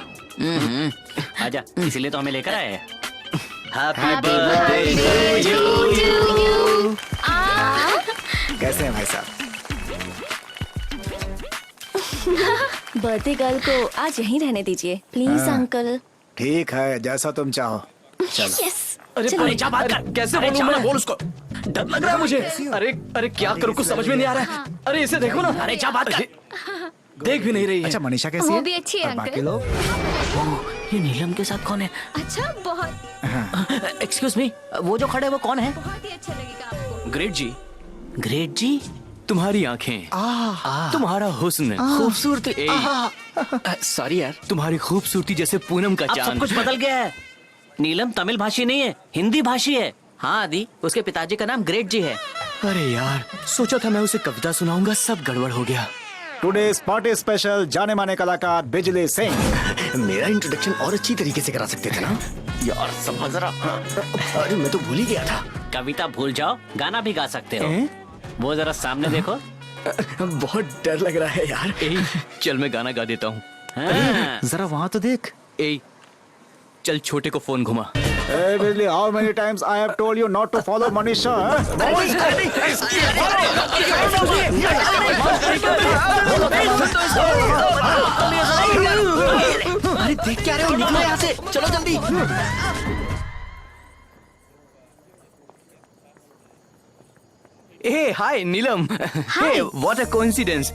आजा, इसीलिए तो हमें लेकर आए हैं। Happy birthday to you. कैसे हैं भाई साहब? बर्थडे गर्ल को आज यहीं रहने दीजिए प्लीज अंकल। ठीक है, जैसा तुम चाहो। यस। अरे जा बात कर। कैसे बोलूं मैं? बोल उसको। डर लग रहा है मुझे। अरे क्या करूं, कुछ समझ में नहीं आ रहा है। अरे इसे देखो ना। अरे जा बात कर। देख भी नहीं रही है। अच्छा मनीषा कैसी है? वो भी अच्छी है और बाकी अंकल। लोग? ये नीलम के साथ कौन है? अच्छा, बहुत एक्सक्यूज मी, वो जो खड़े हैं वो कौन है? बहुत ही अच्छा लगेगा आपको। ग्रेट जी। ग्रेट जी? तुम्हारी आंखें, तुम्हारा हुस्न, खूबसूरती। सॉरी यार। तुम्हारी खूबसूरती जैसे पूनम का अब सब चांद। कुछ बदल गया है। नीलम तमिल भाषी नहीं है, हिंदी भाषी है। हाँ आदि, उसके पिताजी का नाम ग्रेट जी है। अरे यार, सोचा था मैं उसे कविता सुनाऊंगा, सब गड़बड़ हो गया। टुडेस पार्टी स्पेशल जाने माने कलाकार बिजली सिंह। मेरा इंट्रोडक्शन और अच्छी तरीके से करा सकते थे ना यार संभल जरा। अरे मैं तो भूल ही गया था। कविता भूल जाओ, गाना भी गा सकते हो। वो जरा सामने देखो। बहुत डर लग रहा है यार। चल मैं गाना गा देता हूँ। जरा वहाँ तो देख। चल छोटे को फोन घुमा। Hey Biजली, how many times I have told you not to follow Manisha? अरे देख क्या रहे हो, निकलो यहाँ से, चलो जल्दी। Hi Neelam. What a coincidence.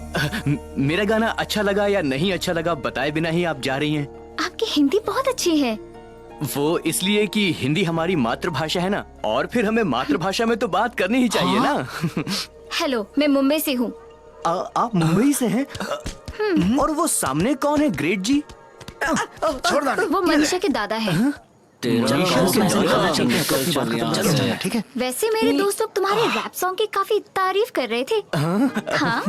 मेरा गाना अच्छा लगा या नहीं अच्छा लगा बताए बिना ही आप जा रही हैं। आपकी हिंदी बहुत अच्छी है। वो इसलिए कि हिंदी हमारी मातृभाषा है ना, और फिर हमें मातृभाषा में तो बात करनी ही चाहिए ना। हेलो, मैं मुंबई से हूँ। आप मुंबई से हैं? और वो सामने कौन है, ग्रेट जी? छोड़ दो। वो मनीषा के दादा है। ठीक है। वैसे मेरे दोस्त लोग तुम्हारे रैप सॉन्ग की काफी तारीफ कर रहे थे। हाँ,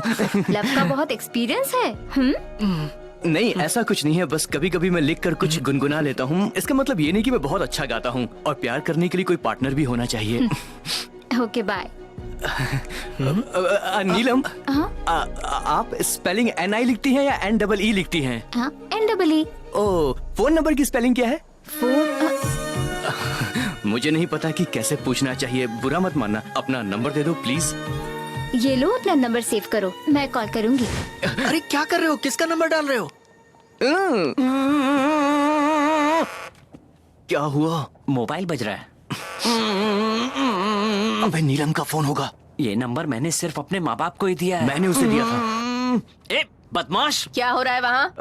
लव का बहुत एक्सपीरियंस है। नहीं, ऐसा कुछ नहीं है, बस कभी कभी मैं लिख कर कुछ गुनगुना लेता हूँ। इसका मतलब ये नहीं कि मैं बहुत अच्छा गाता हूँ। और प्यार करने के लिए कोई पार्टनर भी होना चाहिए। Okay, bye. नीलम, आप स्पेलिंग NI लिखती हैं या NEE लिखती हैं? हाँ, NEE। ओ, फोन नंबर की स्पेलिंग क्या है? फोन मुझे नहीं पता कि कैसे पूछना चाहिए, बुरा मत मानना। अपना नंबर दे दो प्लीज। ये लो, अपना नंबर सेव करो, मैं कॉल करूंगी। अरे क्या कर रहे हो? किसका नंबर डाल रहे हो? क्या हुआ? मोबाइल बज रहा है। अबे नीलम का फोन होगा। ये नंबर मैंने सिर्फ अपने माँ बाप को ही दिया है। मैंने उसे दिया था। ए बदमाश, क्या हो रहा है वहाँ?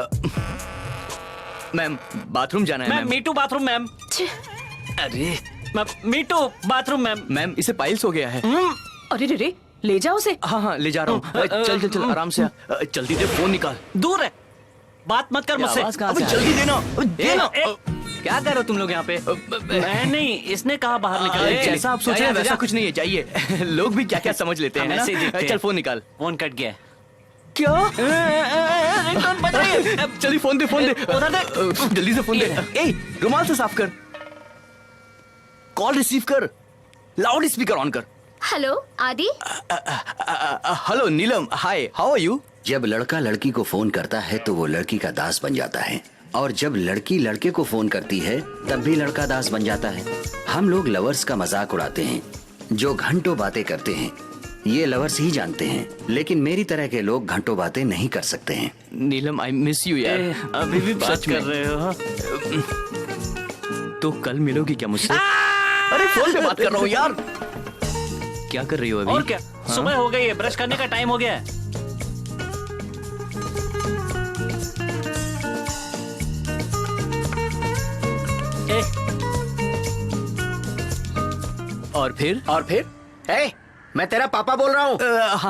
मैम, बाथरूम जाना है। Ma'am, me too bathroom ma'am. अरे मीटू बाथरूम मैम। मैम, इसे पाइल्स हो गया है। अरे रे, ले जाओ उसे। हाँ, ले जा रहा हूँ। चल चल चल, आराम से आ। जल्दी दे, फोन निकाल। दूर है, बात मत कर मुझसे। जल्दी देना। देना। क्या कर रहे हो तुम लोग यहाँ पे? मैं नहीं, इसने कहा बाहर निकल। जैसा आप सोच रहे हैं वैसा कुछ नहीं है, जाइए। लोग भी क्या क्या समझ लेते हैं ना? चल फोन निकाल। फोन कट गया। क्या? जल्दी फोन दे, फोन दे। उधर देख। जल्दी से फोन दे। ए, रुमाल से साफ कर। कॉल रिसीव कर। लाउड स्पीकर ऑन कर। Hello Aadi. Hello Neelam, hi, how are you? जब लड़का लड़की को फोन करता है तो वो लड़की का दास बन जाता है, और जब लड़की लड़के को फोन करती है तब भी लड़का दास बन जाता है। हम लोग लवर्स का मजाक उड़ाते हैं, जो घंटों बातें करते हैं ये लवर्स ही जानते हैं, लेकिन मेरी तरह के लोग घंटों बातें नहीं कर सकते हैं। नीलम, आई मिस यू यार। अभी भी बात कर रहे हो? तो कल मिलोगी क्या मुझसे? अरे फोन पे बात कर रहा हूँ यार। क्या कर रही हो अभी? और क्या, सुबह हो गई है, ब्रश करने का टाइम हो गया है। और फिर? ए, मैं तेरा पापा बोल रहा हूँ।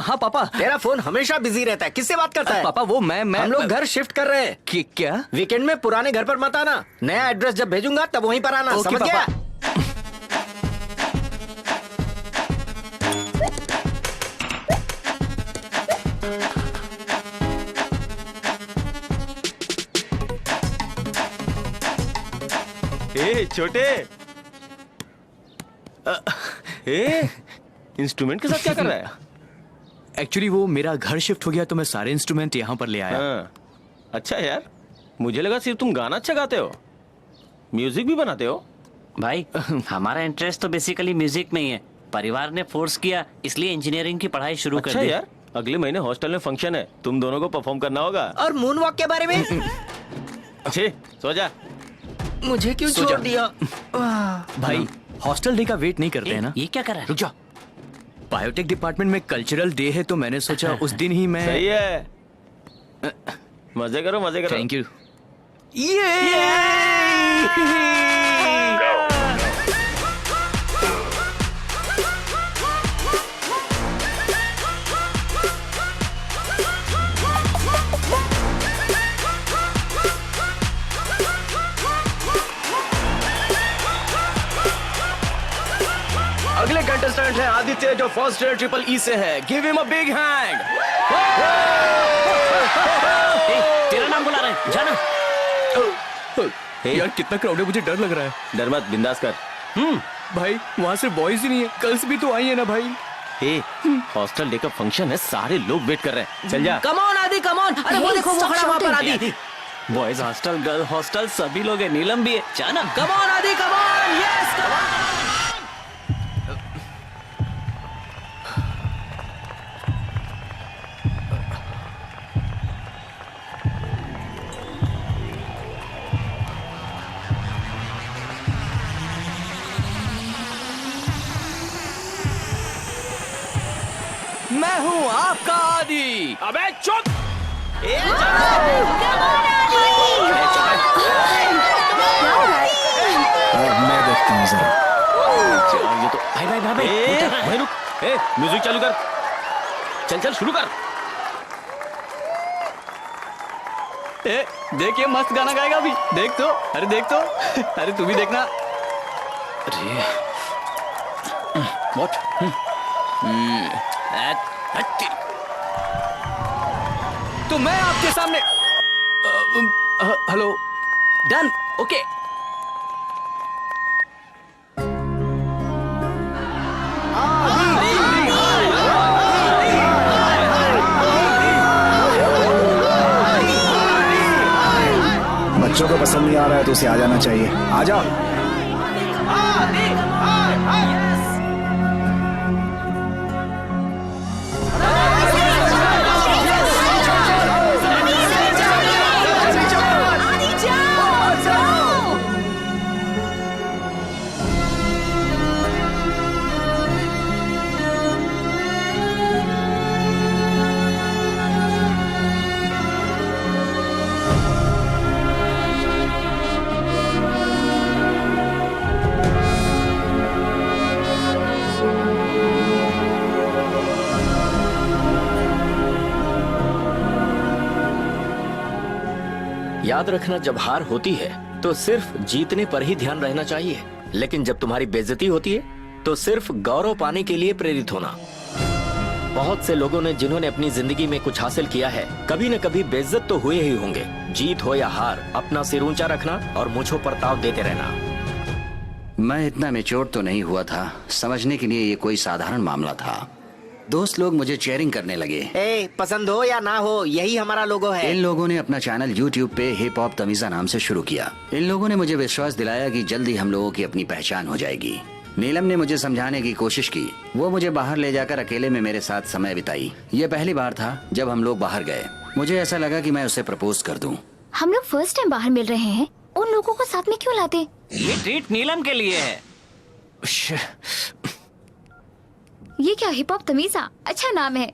हाँ पापा। तेरा फोन हमेशा बिजी रहता है, किससे बात करता है? पापा वो मैं हम लोग घर शिफ्ट कर रहे हैं। क्या? वीकेंड में पुराने घर पर मत आना, नया एड्रेस जब भेजूंगा तब वहीं पर आना। समझ गया? ए छोटे, इंस्ट्रूमेंट के साथ क्या कर रहा है? एक्चुअली वो मेरा घर शिफ्ट हो गया तो मैं सारे इंस्ट्रूमेंट यहाँ पर ले आया। अच्छा यार, मुझे लगा सिर्फ तुम गाना अच्छा गाते हो, म्यूजिक भी बनाते हो। भाई हमारा इंटरेस्ट तो बेसिकली म्यूजिक में ही है। परिवार ने फोर्स किया, इसलिए इंजीनियरिंग की पढ़ाई शुरू कर दी। यार, अगले महीने हॉस्टल में फंक्शन है, तुम दोनों को परफॉर्म करना होगा। और मून वॉक के बारे में? अच्छे, सो जा। मुझे क्यों छोड़ दिया? भाई हॉस्टल डे का वेट नहीं करते हैं ना? ये क्या कर रहा है? रुक जा। बायोटेक डिपार्टमेंट में कल्चरल डे है तो मैंने सोचा उस दिन ही मैं। सही है, मजे करो मजे करो। Thank you. अगले कंटेस्टेंट हैं आदित्य, जो फर्स्ट ईयर ट्रिपल ई से है। Give him a big hand. तेरा नाम बुला रहे हैं, जाना। यार कितना क्राउड है, मुझे डर लग रहा है। डर मत, बिंदास कर। भाई वहाँ से बॉयज ही नहीं है, गर्ल्स भी तो आई है ना भाई। हॉस्टल डे का फंक्शन है, सारे लोग वेट कर रहे हैं, चल जा। कम ऑन आदि, कम ऑन। अरे वो देखो, वो खड़ा वहाँ पर आदि। बॉयज हॉस्टल, गर्ल हॉस्टल, सभी लोग हैं, नीलम भी है। जाना। कम ऑन आदि, come on. Yes, come on. मैं हूँ आपका आदि। अबे चुप। मैं देखता हूँ जरा। ये तो भाई रुक। म्यूजिक चालू कर। चल चल शुरू कर। ए, देख ये मस्त गाना गाएगा अभी, देख तो, अरे देख तो, अरे तू भी देखना। अरे व्हाट? तो मैं आपके सामने हेलो डन ओके। बच्चों को पसंद नहीं आ रहा है तो उसे आ जाना चाहिए। आ जाओ। याद रखना, जब हार होती है तो सिर्फ जीतने पर ही ध्यान रहना चाहिए, लेकिन जब तुम्हारी बेइज्जती होती है तो सिर्फ गौरव पाने के लिए प्रेरित होना। बहुत से लोगों ने जिन्होंने अपनी जिंदगी में कुछ हासिल किया है, कभी न कभी बेइज्जत तो हुए ही होंगे। जीत हो या हार, अपना सिर ऊंचा रखना और मुझों पर ताव देते रहना। मैं इतना मैच्योर तो नहीं हुआ था समझने के लिए ये कोई साधारण मामला था। दोस्त लोग मुझे चेयरिंग करने लगे। पसंद हो या ना हो, यही हमारा लोगो है। इन लोगों ने अपना चैनल YouTube पे हिप हॉप तमीजा नाम से शुरू किया। इन लोगों ने मुझे विश्वास दिलाया कि जल्दी हम लोगों की अपनी पहचान हो जाएगी। नीलम ने मुझे समझाने की कोशिश की। वो मुझे बाहर ले जाकर अकेले में मेरे साथ समय बिताई। ये पहली बार था जब हम लोग बाहर गए। मुझे ऐसा लगा कि मैं उसे प्रपोज कर दूं। हम लोग फर्स्ट टाइम बाहर मिल रहे हैं, उन लोगों को साथ में क्यों लाते? ये ट्रीट नीलम के लिए है। ये क्या हिप हॉप तमीजा, अच्छा नाम है।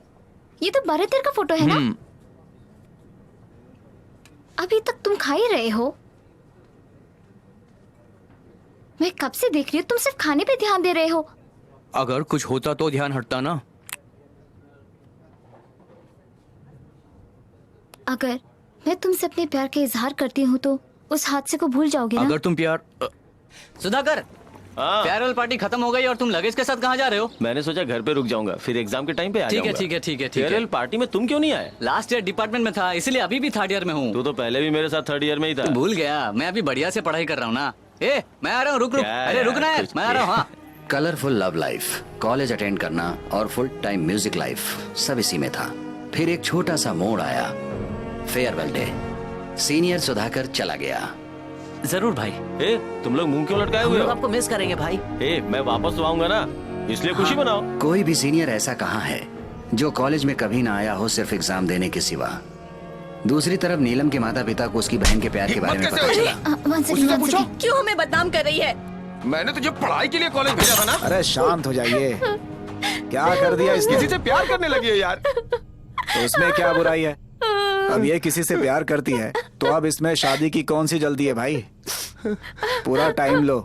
ये तो भारत का फोटो है ना? अभी तक तुम खा ही रहे हो। मैं कब से देख रही हूँ, तुम सिर्फ खाने पे ध्यान दे रहे हो। अगर कुछ होता तो ध्यान हटता ना। अगर मैं तुमसे अपने प्यार का इजहार करती हूँ तो उस हादसे को भूल जाओगे ना? अगर तुम प्यार सुधाकर, फेयरवेल पार्टी खत्म हो गई और तुम लगेज के साथ कहाँ जा रहे हो? मैंने सोचा घर पे रुक जाऊंगा, फिर एग्जाम के टाइम पे आ जाऊंगा। ठीक है ठीक है। फेयरवेल पार्टी में तुम क्यों नहीं आए? लास्ट ईयर डिपार्टमेंट में था, इसलिए अभी भी थर्ड ईयर में हूँ। तू तो पहले भी मेरे साथ थर्ड ईयर में ही था। भूल गया, मैं अभी बढ़िया से पढ़ाई कर रहा हूँ ना। ए, मैं आ रहा हूँ, रुक। अरे रुकना है, मैं आ रहा हूँ। हाँ, colourful love life, college attend करना और फुल टाइम म्यूजिक लाइफ सब इसी में था। फिर एक छोटा सा मोड़ आया, फेयरवेल डे। सीनियर सुधाकर चला गया। जरूर भाई। ए, तुम लोग मुंह क्यों लटकाए हुए हो? आपको मिस करेंगे भाई। ए, मैं वापस तो आऊंगा ना, इसलिए खुशी मनाओ। कोई भी सीनियर ऐसा कहाँ है जो कॉलेज में कभी ना आया हो सिर्फ एग्जाम देने के सिवा। दूसरी तरफ नीलम के माता पिता को उसकी बहन के प्यार के बारे में पता चला। क्यों हमें बदनाम कर रही है? मैंने तुझे पढ़ाई के लिए कॉलेज भेजा था ना। अरे शांत हो जाइए। क्या कर दिया इसने? किसी से प्यार करने लगी है यार। तो उसमें क्या बुराई है? अब ये किसी से प्यार करती है तो अब इसमें शादी की कौन सी जल्दी है भाई? पूरा टाइम लो,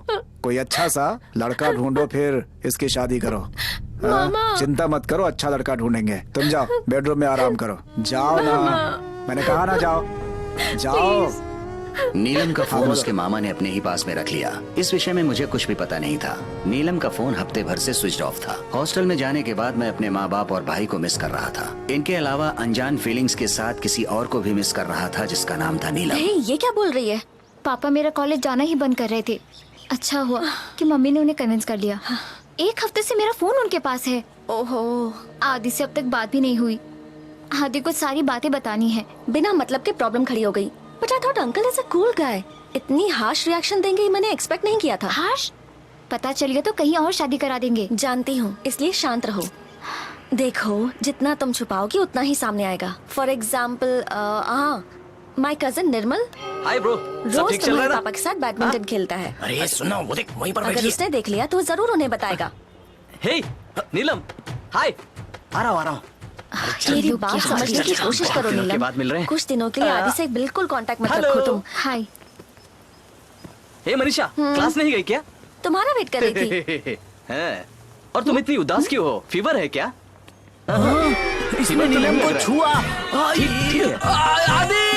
कोई अच्छा सा लड़का ढूंढो, फिर इसकी शादी करो। चिंता मत करो, अच्छा लड़का ढूंढेंगे। तुम जाओ बेडरूम में आराम करो। जाओ ना, मैंने कहा ना जाओ। जाओ। नीलम का फोन उसके मामा ने अपने ही पास में रख लिया। इस विषय में मुझे कुछ भी पता नहीं था। नीलम का फोन हफ्ते भर से स्विच ऑफ था। हॉस्टल में जाने के बाद मैं अपने माँ बाप और भाई को मिस कर रहा था। इनके अलावा अनजान फीलिंग्स के साथ किसी और को भी मिस कर रहा था जिसका नाम था नीलम। ये क्या बोल रही है? पापा मेरा कॉलेज जाना ही बंद कर रहे थे। अच्छा हुआ कि मम्मी ने उन्हें कन्विंस कर लिया। एक हफ्ते से मेरा फोन उनके पास है। ओहो, आदि से अब तक बात भी नहीं हुई। आदि को सारी बातें बतानी है। बिना मतलब के प्रॉब्लम खड़ी हो गई। But I thought uncle is a cool guy. इतनी हार्श रिएक्शन देंगे ये मैंने एक्सपेक्ट नहीं किया था। हार्श? पता चल गया तो कहीं और शादी करा देंगे। जानती हूँ, इसलिए शांत रहो। देखो, जितना तुम छुपाओगी उतना ही सामने आएगा। For example, my cousin Nirmal hi bro, रोज तुम्हारे पापा के साथ बैडमिंटन खेलता है। अरे सुनो, वो देख वहीं पर अगर उसने देख लिया तो जरूर उन्हें बताएगा। हे नीलम, हाय। आ रहा हूँ। मेरी बात समझने की कोशिश करो नीलम। बाद मिल रहे हैं। कुछ दिनों के लिए आदि से बिल्कुल कांटेक्ट मत रखो तुम। हाय। हे मनीषा, क्लास नहीं गई क्या? तुम्हारा वेट कर रही थी। और तुम इतनी उदास क्यों हो? फीवर है क्या? इसने नीलम को छुआ। ठीक है। आदि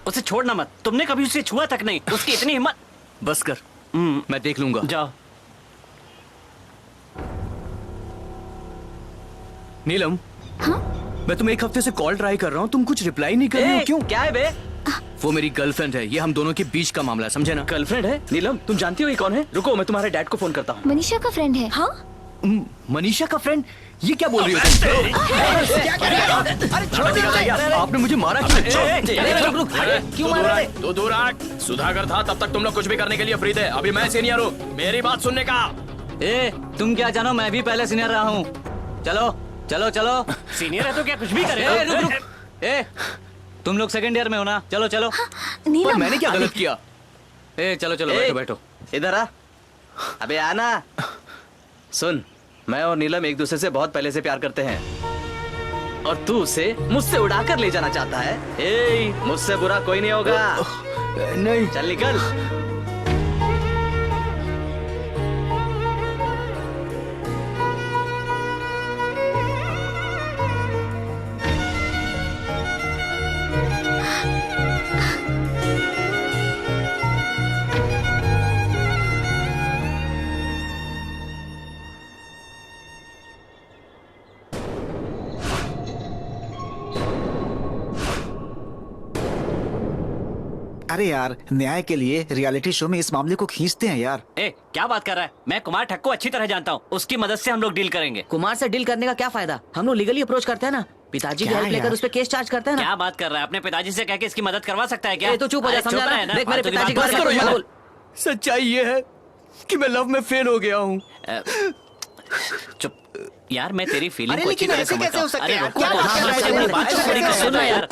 उसे छोड़ना मत, तुमने कभी उसे छुआ तक नहीं, उसकी इतनी हिम्मत। बस कर, मैं देख लूंगा। जाओ। नीलम, मैं तुम्हें एक हफ्ते से कॉल ट्राई कर रहा हूँ, तुम कुछ रिप्लाई नहीं कर रही हो, क्यों? क्या है बे? वो मेरी गर्लफ्रेंड है, ये हम दोनों के बीच का मामला है, समझे ना? गर्लफ्रेंड है? नीलम तुम जानती हो ये कौन है? रुको मैं तुम्हारे डैड को फोन करता हूँ। मनीषा का फ्रेंड है। हाँ मनीषा का फ्रेंड? ये क्या बोल रही हो तुम? आपने मुझे मारा क्यों? क्यों मार रहे? तू दूर हट। सुधाकर था तब तक तुम लोग कुछ भी करने के लिए फ्री थे, अभी मैं सीनियर हूँ, मेरी बात सुनने का। तुम क्या जानो, मैं भी पहले सीनियर रहा हूँ। चलो चलो चलो। सीनियर है तो क्या कुछ भी करे? रुक। तुम लोग सेकंड ईयर में हो ना? चलो चलो। पर मैंने क्या गलत किया? चलो चलो, बैठो बैठो। इधर आ। अबे आना। सुन, मैं और नीलम एक दूसरे से बहुत पहले से प्यार करते हैं और तू उसे मुझसे उड़ाकर ले जाना चाहता है। मुझसे बुरा कोई नहीं होगा। नहीं। चल निकल। अरे यार, न्याय के लिए रियलिटी शो में इस मामले को खींचते हैं यार। क्या बात कर रहा है? मैं कुमार ठक्को अच्छी तरह जानता हूँ, उसकी मदद से हम लोग डील करेंगे। कुमार से डील करने का क्या फायदा? हम लोग लीगली अप्रोच करते हैं ना, पिताजी की हेल्प लेकर उस पे केस चार्ज करते हैं ना। क्या बात कर रहा है? अपने पिताजी से कह के इसकी मदद करवा सकता है क्या? तो चुप हो जा, समझा ना? देख मेरे पिताजी के बारे में बोल। सच्चाई ये है कि मैं लव में फेल हो गया हूँ। चुप यार, मैं तेरी फीलिंग को अच्छी लेकिन तरह ऐसे कैसे हो सकते हैं? क्या बात कर रहे हो? बात तो बड़ी कर सुनो यार।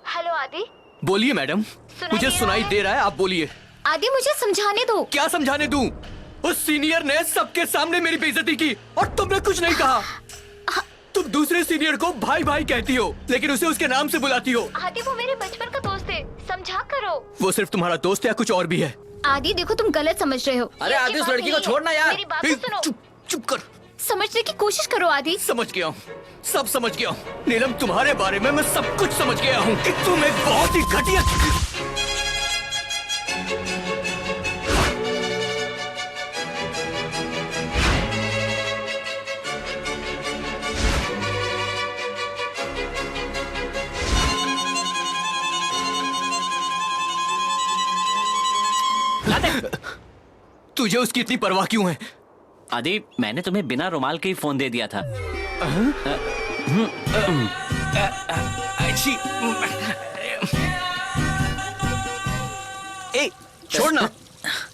हेलो आदि। बोलिए मैडम, मुझे सुनाई दे रहा है, आप बोलिए। आदि मुझे समझाने दो। क्या समझाने दूं? उस सीनियर ने सबके सामने मेरी बेइज्जती की और तुमने कुछ नहीं कहा। तुम दूसरे सीनियर को भाई भाई कहती हो, लेकिन उसे उसके नाम से बुलाती हो। आदि वो मेरे बचपन का दोस्त है, समझा करो। वो सिर्फ तुम्हारा दोस्त है या कुछ और भी है? आदि देखो, तुम गलत समझ रहे हो। अरे आदि, उस लड़की को छोड़ना यार। मेरी बात तो सुनो। चुप कर। समझने की कोशिश करो आदि। समझ गया हूँ, सब समझ गया हूँ। नीलम, तुम्हारे बारे में मैं सब कुछ समझ गया हूँ कि तुम एक बहुत ही घटिया। तुझे उसकी इतनी परवाह क्यों है? आदि, मैंने तुम्हें बिना रुमाल के ही फोन दे दिया था। छोड़ना।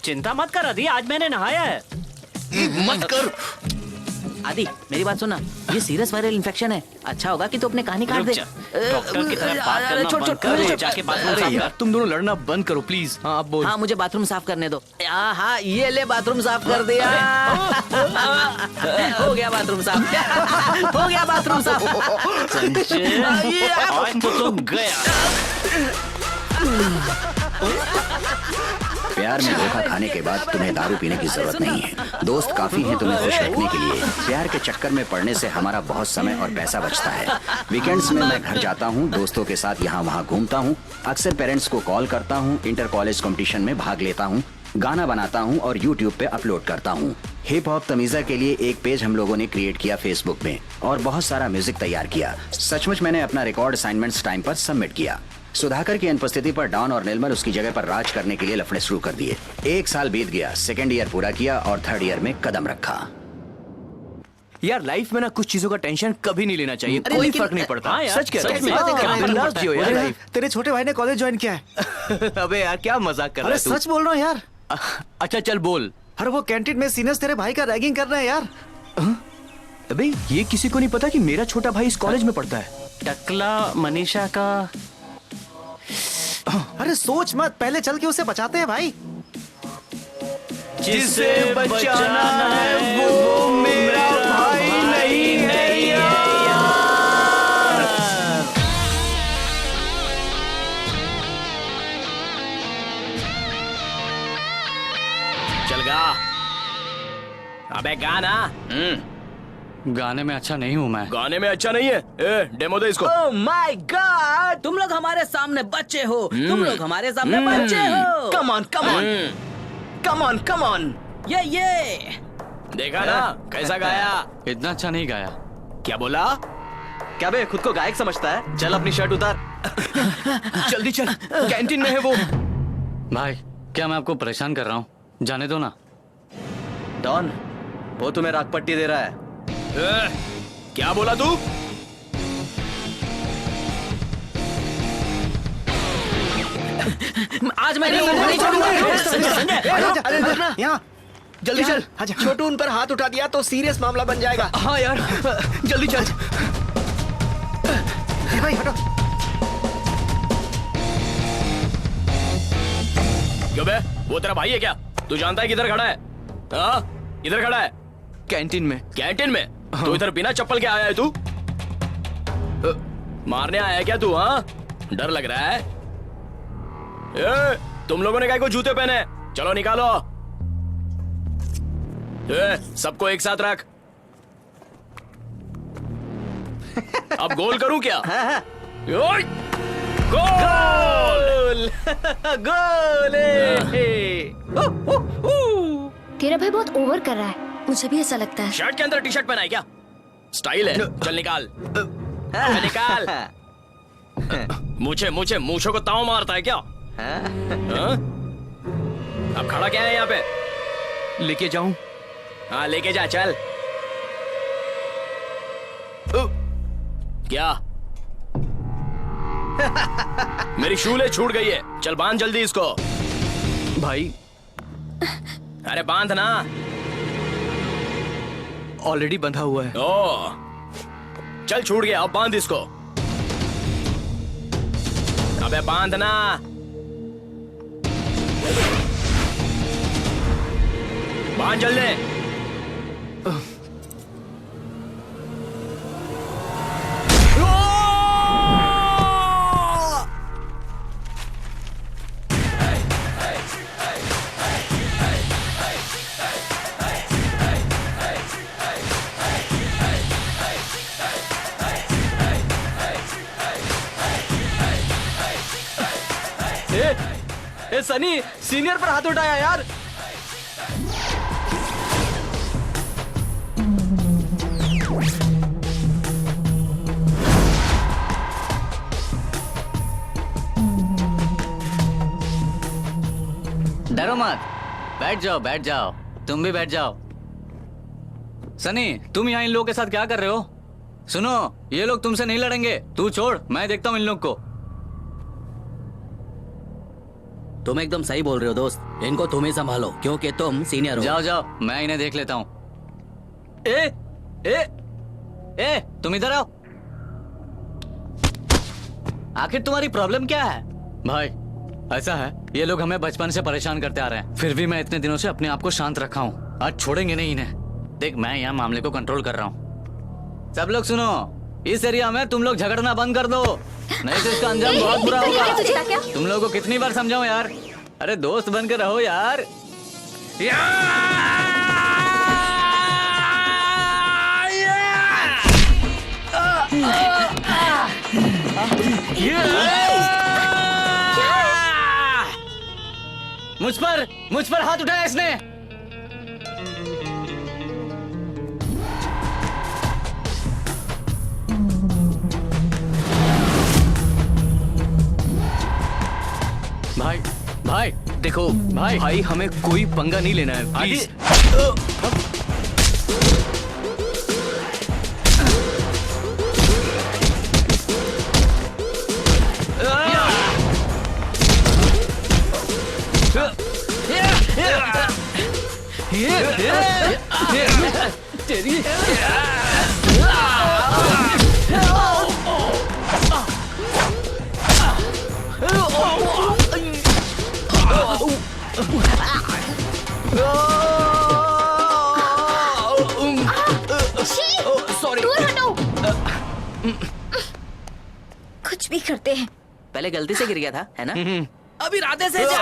चिंता मत कर आदि, आज मैंने नहाया है। मत कर। आदि मेरी बात सुनना, ये सीरियस वायरल इन्फेक्शन है, अच्छा होगा कि तू अपने कहानी काट दे। डॉक्टर की तरह बात करना बंद कर, जाके बाथरूम साफ कर। तुम दोनों लड़ना बंद करो प्लीज। हाँ आप बोल। हाँ मुझे बाथरूम साफ करने दो। हाँ ये ले बाथरूम साफ कर दिया। हो गया बाथरूम साफ। हो गया बाथरूम साफ। संजय, आज तो तुम गया। प्यार में धोखा खाने के बाद तुम्हें दारू पीने की जरूरत नहीं है। दोस्त काफी हैं तुम्हें खुश रखने के लिए। प्यार के चक्कर में पड़ने से हमारा बहुत समय और पैसा बचता है। वीकेंड्स में मैं घर जाता हूँ, दोस्तों के साथ यहाँ वहाँ घूमता हूँ, अक्सर पेरेंट्स को कॉल करता हूँ, इंटर कॉलेज कंपटीशन में भाग लेता हूँ, गाना बनाता हूँ और यूट्यूब पे अपलोड करता हूँ। हिप हॉप तमीजा के लिए एक पेज हम लोगों ने क्रिएट किया फेसबुक में और बहुत सारा म्यूजिक तैयार किया। सचमुच मैंने अपना रिकॉर्ड असाइनमेंट्स टाइम पर सबमिट किया। सुधाकर की अनुपस्थिति पर डॉन और निर्मल उसकी जगह पर राज करने के लिए लफड़े शुरू कर दिए। 1 साल बीत गया, सेकेंड ईयर पूरा किया और थर्ड ईयर में कदम रखा। यार लाइफ में ना कुछ चीजों का टेंशन कभी नहीं लेना चाहिए, कोई फर्क नहीं पड़ता। हाँ यार, सच कह सच में। रहा हूँ। बिंदास जियो यार लाइफ। तेरे छोटे भाई ने कॉलेज ज्वाइन किया है। अबे यार क्या मजाक कर रहा अरे है तू? सच बोल रहा हूँ यार। अच्छा चल बोल। अरे वो कैंटीन में सीनियर्स तेरे भाई का रैगिंग कर रहे हैं यार। अबे ये किसी को नहीं पता कि मेरा छोटा भाई इस कॉलेज में पढ़ता है। टकला मनीषा का अरे सोच मत, पहले चल के उसे बचाते हैं भाई। जिसे बचाना है वो मेरा भाई नहीं है यार। चल गा। अबे गाना। गाने में अच्छा नहीं हूँ मैं। गाने में अच्छा नहीं है? ए, डेमो दे इसको। ओह माय गॉड, तुम लोग हमारे सामने बच्चे हो, तुम लोग हमारे सामने बच्चे हो। Come on come on come on come on. ये देखा ना कैसा गाया? इतना अच्छा नहीं गाया। क्या बोला? क्या बे खुद को गायक समझता है? चल अपनी शर्ट उतार। जल्दी चल, कैंटीन में है वो। भाई क्या मैं आपको परेशान कर रहा हूँ? जाने दो ना। डॉन, वो तुम्हें राग पट्टी दे रहा है। क्या बोला तू? आज मैं नहीं छोड़ूंगा। अरे देखना यहाँ, जल्दी चल। छोटू उन पर हाथ उठा दिया तो सीरियस मामला बन जाएगा। हाँ यार, जल्दी चल। भाई हटो। क्यों बे, वो तेरा भाई है क्या? तू जानता है किधर खड़ा है? हाँ, इधर खड़ा है कैंटीन में। कैंटीन में? तू इधर बिना चप्पल के आया है तू? मारने आया है क्या तू? हाँ, डर लग रहा है? ए, तुम लोगों ने क्या को जूते पहने? चलो निकालो। ए, सबको एक साथ रख। अब गोल करूं क्या? ओय! गोल! गोल! तेरा भाई बहुत ओवर कर रहा है। मुझे भी ऐसा लगता है। शर्ट के अंदर टी शर्ट पहना है क्या? स्टाइल है। चल निकाल। निकाल। मुझे मूछों को ताव मारता है क्या? हाँ? अब खड़ा क्या है यहाँ पे? लेके जाऊं? हाँ लेके जा, चल। क्या? मेरी शूले छूट गई है। चल बांध जल्दी इसको। भाई अरे बांध ना। ऑलरेडी बंधा हुआ है। ओ, चल छूट गया, अब बांध इसको। अबे बांध ना। बांध जल्दी। ए सनी, सीनियर पर हाथ उठाया यार। डरो मत, बैठ जाओ बैठ जाओ, तुम भी बैठ जाओ। सनी, तुम यहाँ इन लोगों के साथ क्या कर रहे हो? सुनो, ये लोग तुमसे नहीं लड़ेंगे। तू छोड़, मैं देखता हूँ इन लोग को। तुम एकदम सही बोल रहे हो दोस्त, इनको तुम ही संभालो क्योंकि तुम सीनियर हो। जाओ जाओ, मैं इन्हें देख लेता हूँ। ए, तुम इधर आओ। आखिर तुम्हारी प्रॉब्लम क्या है? भाई ऐसा है, ये लोग हमें बचपन से परेशान करते आ रहे हैं, फिर भी मैं इतने दिनों से अपने आप को शांत रखा हूँ। आज छोड़ेंगे नहीं इन्हें। देख, मैं यहाँ मामले को कंट्रोल कर रहा हूँ। सब लोग सुनो, इस एरिया में तुम लोग झगड़ना बंद कर दो, नहीं तो इसका अंजाम बहुत बुरा होगा। तुम लोगों को कितनी बार समझाऊं यार? अरे दोस्त बनकर रहो यार। मुझ पर हाथ उठाया इसने। भाई देखो भाई हमें कोई पंगा नहीं लेना है, प्लीज। तेरी भी करते हैं। पहले गलती से गिर गया था, है ना? अभी राधे से जा।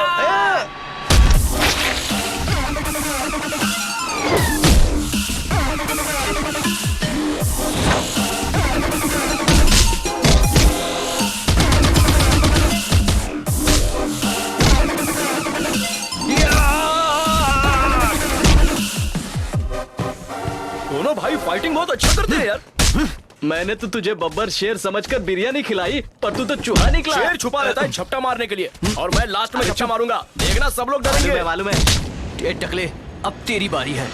दोनों भाई फाइटिंग बहुत अच्छा करते हैं यार। मैंने तो तुझे बब्बर शेर समझकर बिरयानी खिलाई, पर तू तो चूहा निकला। शेर छुपा रहता है झपटा मारने के लिए, और मैं लास्ट में झपटा मारूंगा। देखना सब लोग डरेंगे। मालूम है। ये टकले, अब तेरी बारी है।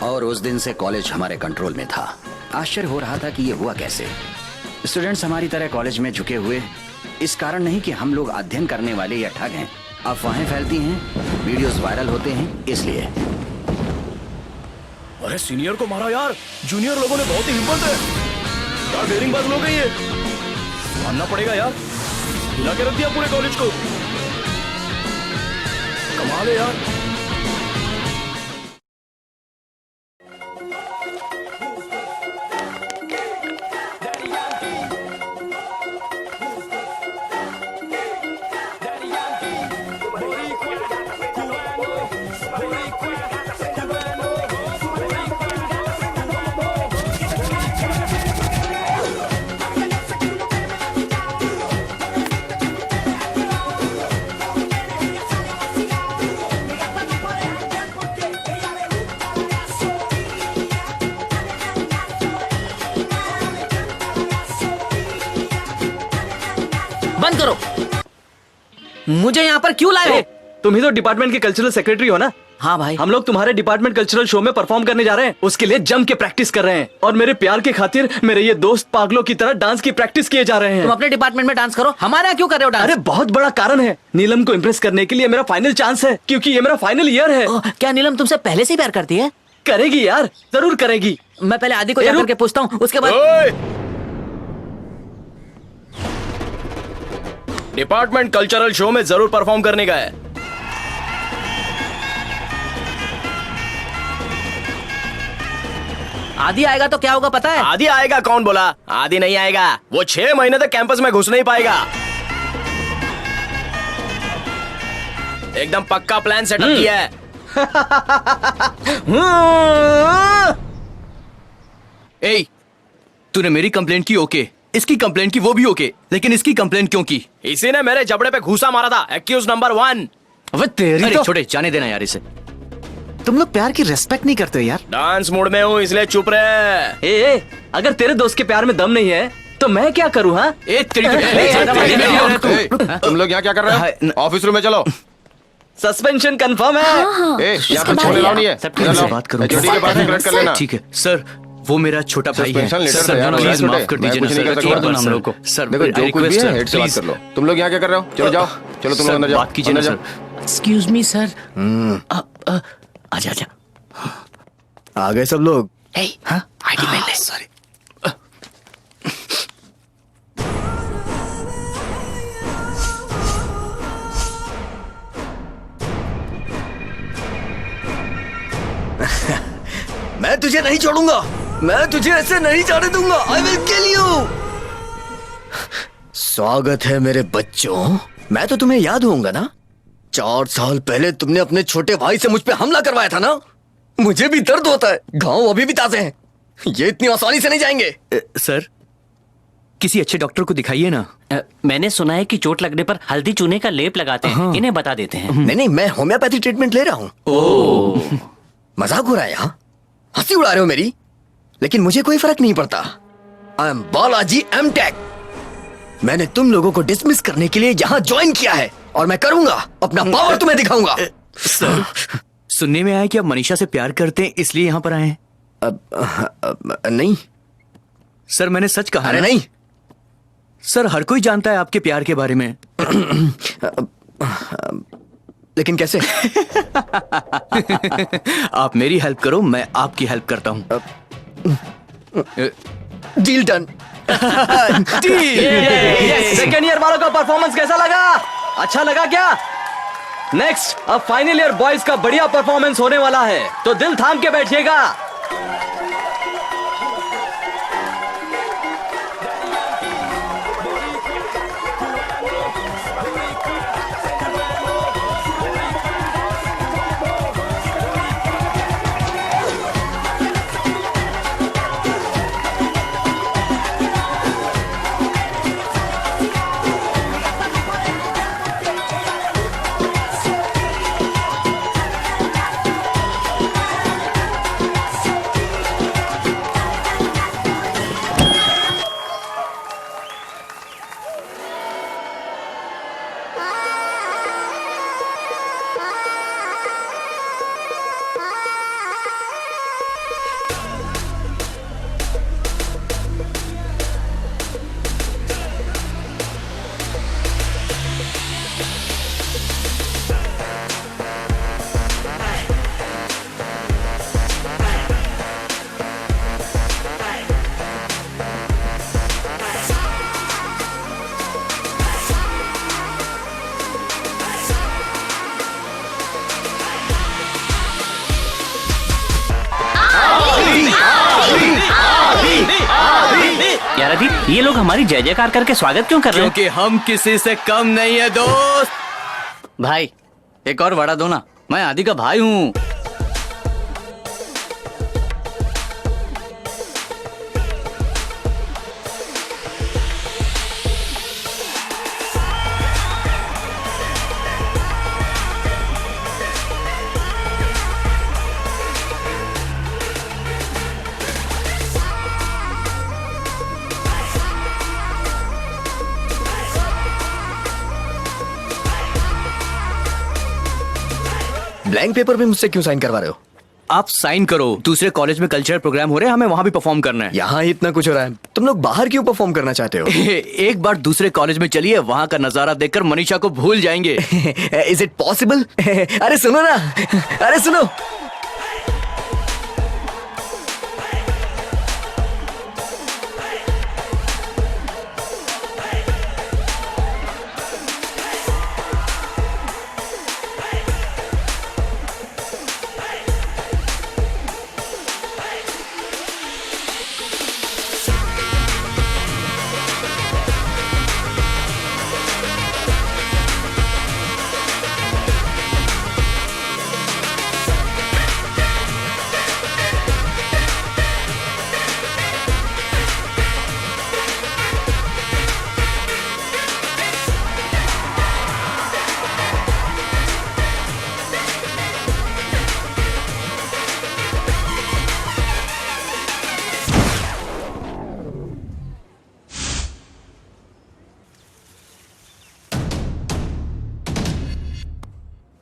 और उस दिन से कॉलेज हमारे कंट्रोल में था। आश्चर्य हो रहा था कि ये हुआ कैसे। स्टूडेंट्स हमारी तरह कॉलेज में झुके हुए इस कारण नहीं कि हम लोग अध्ययन करने वाले या ठग हैं। अफवाहें फैलती हैं, वीडियोस वायरल होते हैं, इसलिए। अरे सीनियर को मारा यार, जूनियर लोगों ने बहुत ही हिम्मत है। क्या डेयरिंगबाज लोग हैं ये, मानना पड़ेगा यार। हिला के रख दिया पूरे कॉलेज को। कमाल है यार। बंद करो। मुझे यहाँ पर क्यों लाए हो? तुम ही तो डिपार्टमेंट के कल्चरल सेक्रेटरी हो ना? हाँ भाई। हम लोग तुम्हारे डिपार्टमेंट कल्चरल शो में परफॉर्म करने जा रहे हैं। उसके लिए जम के प्रैक्टिस कर रहे हैं, और मेरे प्यार के खातिर मेरे ये दोस्त पागलों की तरह डांस की प्रैक्टिस किए जा रहे हैं। तुम अपने डिपार्टमेंट में डांस करो, हमारे यहाँ क्यों कर रहे हो डांस? अरे बहुत बड़ा कारण है। नीलम को इम्प्रेस करने के लिए मेरा फाइनल चांस है, क्योंकि ये मेरा फाइनल ईयर है। क्या नीलम तुमसे पहले से ही प्यार करती है? करेगी यार, जरूर करेगी। मैं पहले आदि को जाकर के पूछता हूँ, उसके बाद। डिपार्टमेंट कल्चरल शो में जरूर परफॉर्म करने का है। आदि आएगा तो क्या होगा पता है? आदि आएगा? कौन बोला? आदि नहीं आएगा। वो 6 महीने तक कैंपस में घुस नहीं पाएगा। एकदम पक्का प्लान सेटअप किया है। ए, तूने मेरी कंप्लेंट की ओके, इसकी कंप्लेंट की वो भी ओके, लेकिन इसकी कंप्लेंट क्यों की? इसी ने मेरे जबड़े पे घूसा मारा था। Accused number 1। अब तेरी तो छोटे जाने देना यार इसे। तुम लोग प्यार की रेस्पेक्ट नहीं करते यार। डांस मूड में हूँ इसलिए चुप रहे। ए, अगर तेरे दोस्त के प्यार में दम नहीं है तो मैं क्या करूँ? हाँ, तुम लोग यहाँ क्या कर रहे हो? ऑफिस रूम में चलो। सस्पेंशन कंफर्म है। यहाँ पर छोड़ने लाओ नहीं है। बात करूँ HOD के पास करेक्ट कर लेना। ठीक है सर, वो मेरा छोटा भाई है। सर प्लीज माफ कर दीजिए ना सर, छोड़ दो ना हम लोग को। सर देखो जो कुछ भी है हेड से बात कर लो। तुम लोग यहाँ क्या कर रहे हो? चलो जाओ, चलो तुम लोग अंदर जाओ। बात कीजिए ना सर। Excuse me sir. आजा आजा। आ गए सब लोग। आईडी ले ले। सॉरी। मैं तुझे नहीं छोड़ूंगा, मैं तुझे ऐसे नहीं जाने दूंगा। I will kill you. स्वागत है मेरे बच्चों। मैं तो तुम्हें याद होऊंगा ना? 4 साल पहले तुमने अपने छोटे भाई से मुझ पे हमला करवाया था ना? मुझे भी दर्द होता है, घाव अभी भी ताजे हैं। ये इतनी आसानी से नहीं जाएंगे। सर किसी अच्छे डॉक्टर को दिखाइए ना। मैंने सुना है कि चोट लगने पर हल्दी चूने का लेप लगाते हैं। इन्हें बता देते हैं। नहीं, मैं होम्योपैथी ट्रीटमेंट ले रहा हूँ। मजाक हो रहा है यहाँ? हंसी उड़ा रहे हो मेरी? लेकिन मुझे कोई फर्क नहीं पड़ता। आई एम बालाजी M.Tech। मैंने तुम लोगों को डिसमिस करने के लिए यहाँ ज्वाइन किया है, और मैं करूंगा, अपना पावर तुम्हें दिखाऊंगा। सर सुनने में आया कि आप मनीषा से प्यार करते हैं, इसलिए यहाँ पर आए हैं। नहीं सर, मैंने सच कहा। अरे नहीं सर, हर कोई जानता है आपके प्यार के बारे में। लेकिन कैसे? आप मेरी हेल्प करो, मैं आपकी हेल्प करता हूँ। Deal done. सेकेंड ईयर वालों का परफॉर्मेंस कैसा लगा? अच्छा लगा क्या? नेक्स्ट, अब फाइनल ईयर बॉयज का बढ़िया परफॉर्मेंस होने वाला है, तो दिल थाम के बैठिएगा। यार अदी, ये लोग हमारी जय जयकार करके स्वागत क्यों कर रहे हैं? क्योंकि हम किसी से कम नहीं है दोस्त। भाई एक और वड़ा दो ना, मैं आदि का भाई हूँ। ब्लैंक पेपर पे मुझसे क्यों साइन करवा रहे हो? आप साइन करो, दूसरे कॉलेज में कल्चरल प्रोग्राम हो रहे हैं, हमें वहाँ भी परफॉर्म करना है। यहाँ ही इतना कुछ हो रहा है, तुम लोग बाहर क्यों परफॉर्म करना चाहते हो? एक बार दूसरे कॉलेज में चलिए, वहाँ का नजारा देखकर मनीषा को भूल जाएंगे। Is it possible? अरे सुनो ना, अरे सुनो।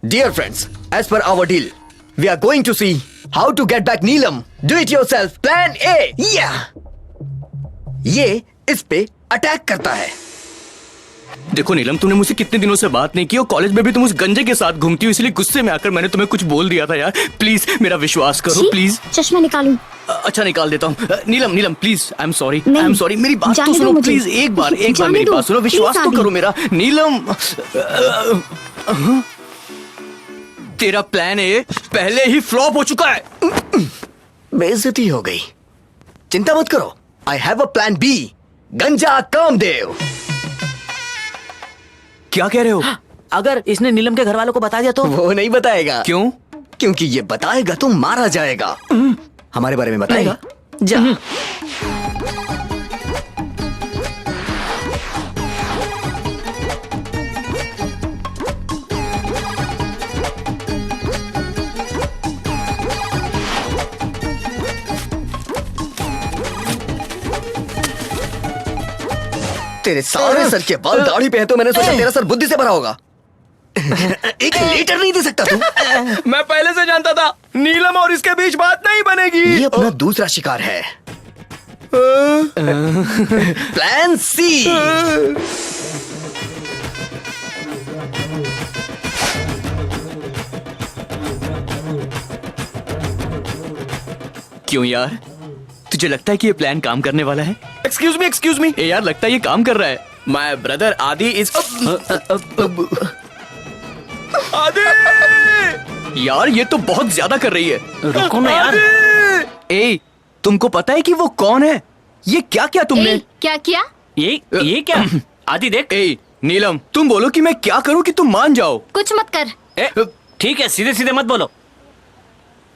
Dear friends, as per our deal, we are going to see how to get back Neelam. Do it yourself. Plan A. Yeah. ये इस पे अटैक करता है। देखो नीलम, तुमने मुझसे कितने दिनों से बात नहीं की और कॉलेज में भी तुम उस गंजे के साथ घूमती हो, इसलिए गुस्से में आकर मैंने तुम्हें कुछ बोल दिया था यार। प्लीज मेरा विश्वास करो, प्लीज। चश्मा निकालूं? अच्छा निकाल देता हूँ। Neelam please, I am sorry, I am sorry, मेरी बात तो सुनो प्लीज, एक बार मेरी बात सुनो, विश्वास तो करो मेरा। नीलम, तेरा प्लान ए पहले ही फ्लॉप हो चुका है। बेइज्जती हो गई। चिंता मत करो, I have a plan B, गंजा कामदेव। क्या कह रहे हो? अगर इसने नीलम के घर वालों को बता दिया तो? वो नहीं बताएगा। क्यों? क्योंकि ये बताएगा तो मारा जाएगा। हमारे बारे में बताएगा। जा। तेरे सारे सर के बाल दाढ़ी पे हैं तो मैंने सोचा तेरा सर बुद्धि से भरा होगा। एक लीटर नहीं दे सकता तू? मैं पहले से जानता था नीलम और इसके बीच बात नहीं बनेगी। ये अपना दूसरा शिकार है। Plan C. क्यों यार, मुझे लगता है कि ये प्लान काम करने वाला है। एक्सक्यूज मी ए यार, लगता है ये काम कर रहा है। माय ब्रदर आदि इज आदि यार ये तो बहुत ज्यादा कर रही है। रुको ना यार। ए, तुमको पता है कि वो कौन है? ये क्या क्या तुमने? क्या किया? ये क्या? आदि देख। ए नीलम, तुम बोलो कि मैं क्या करूं कि तुम मान जाओ। कुछ मत कर। ठीक है, सीधे सीधे मत बोलो।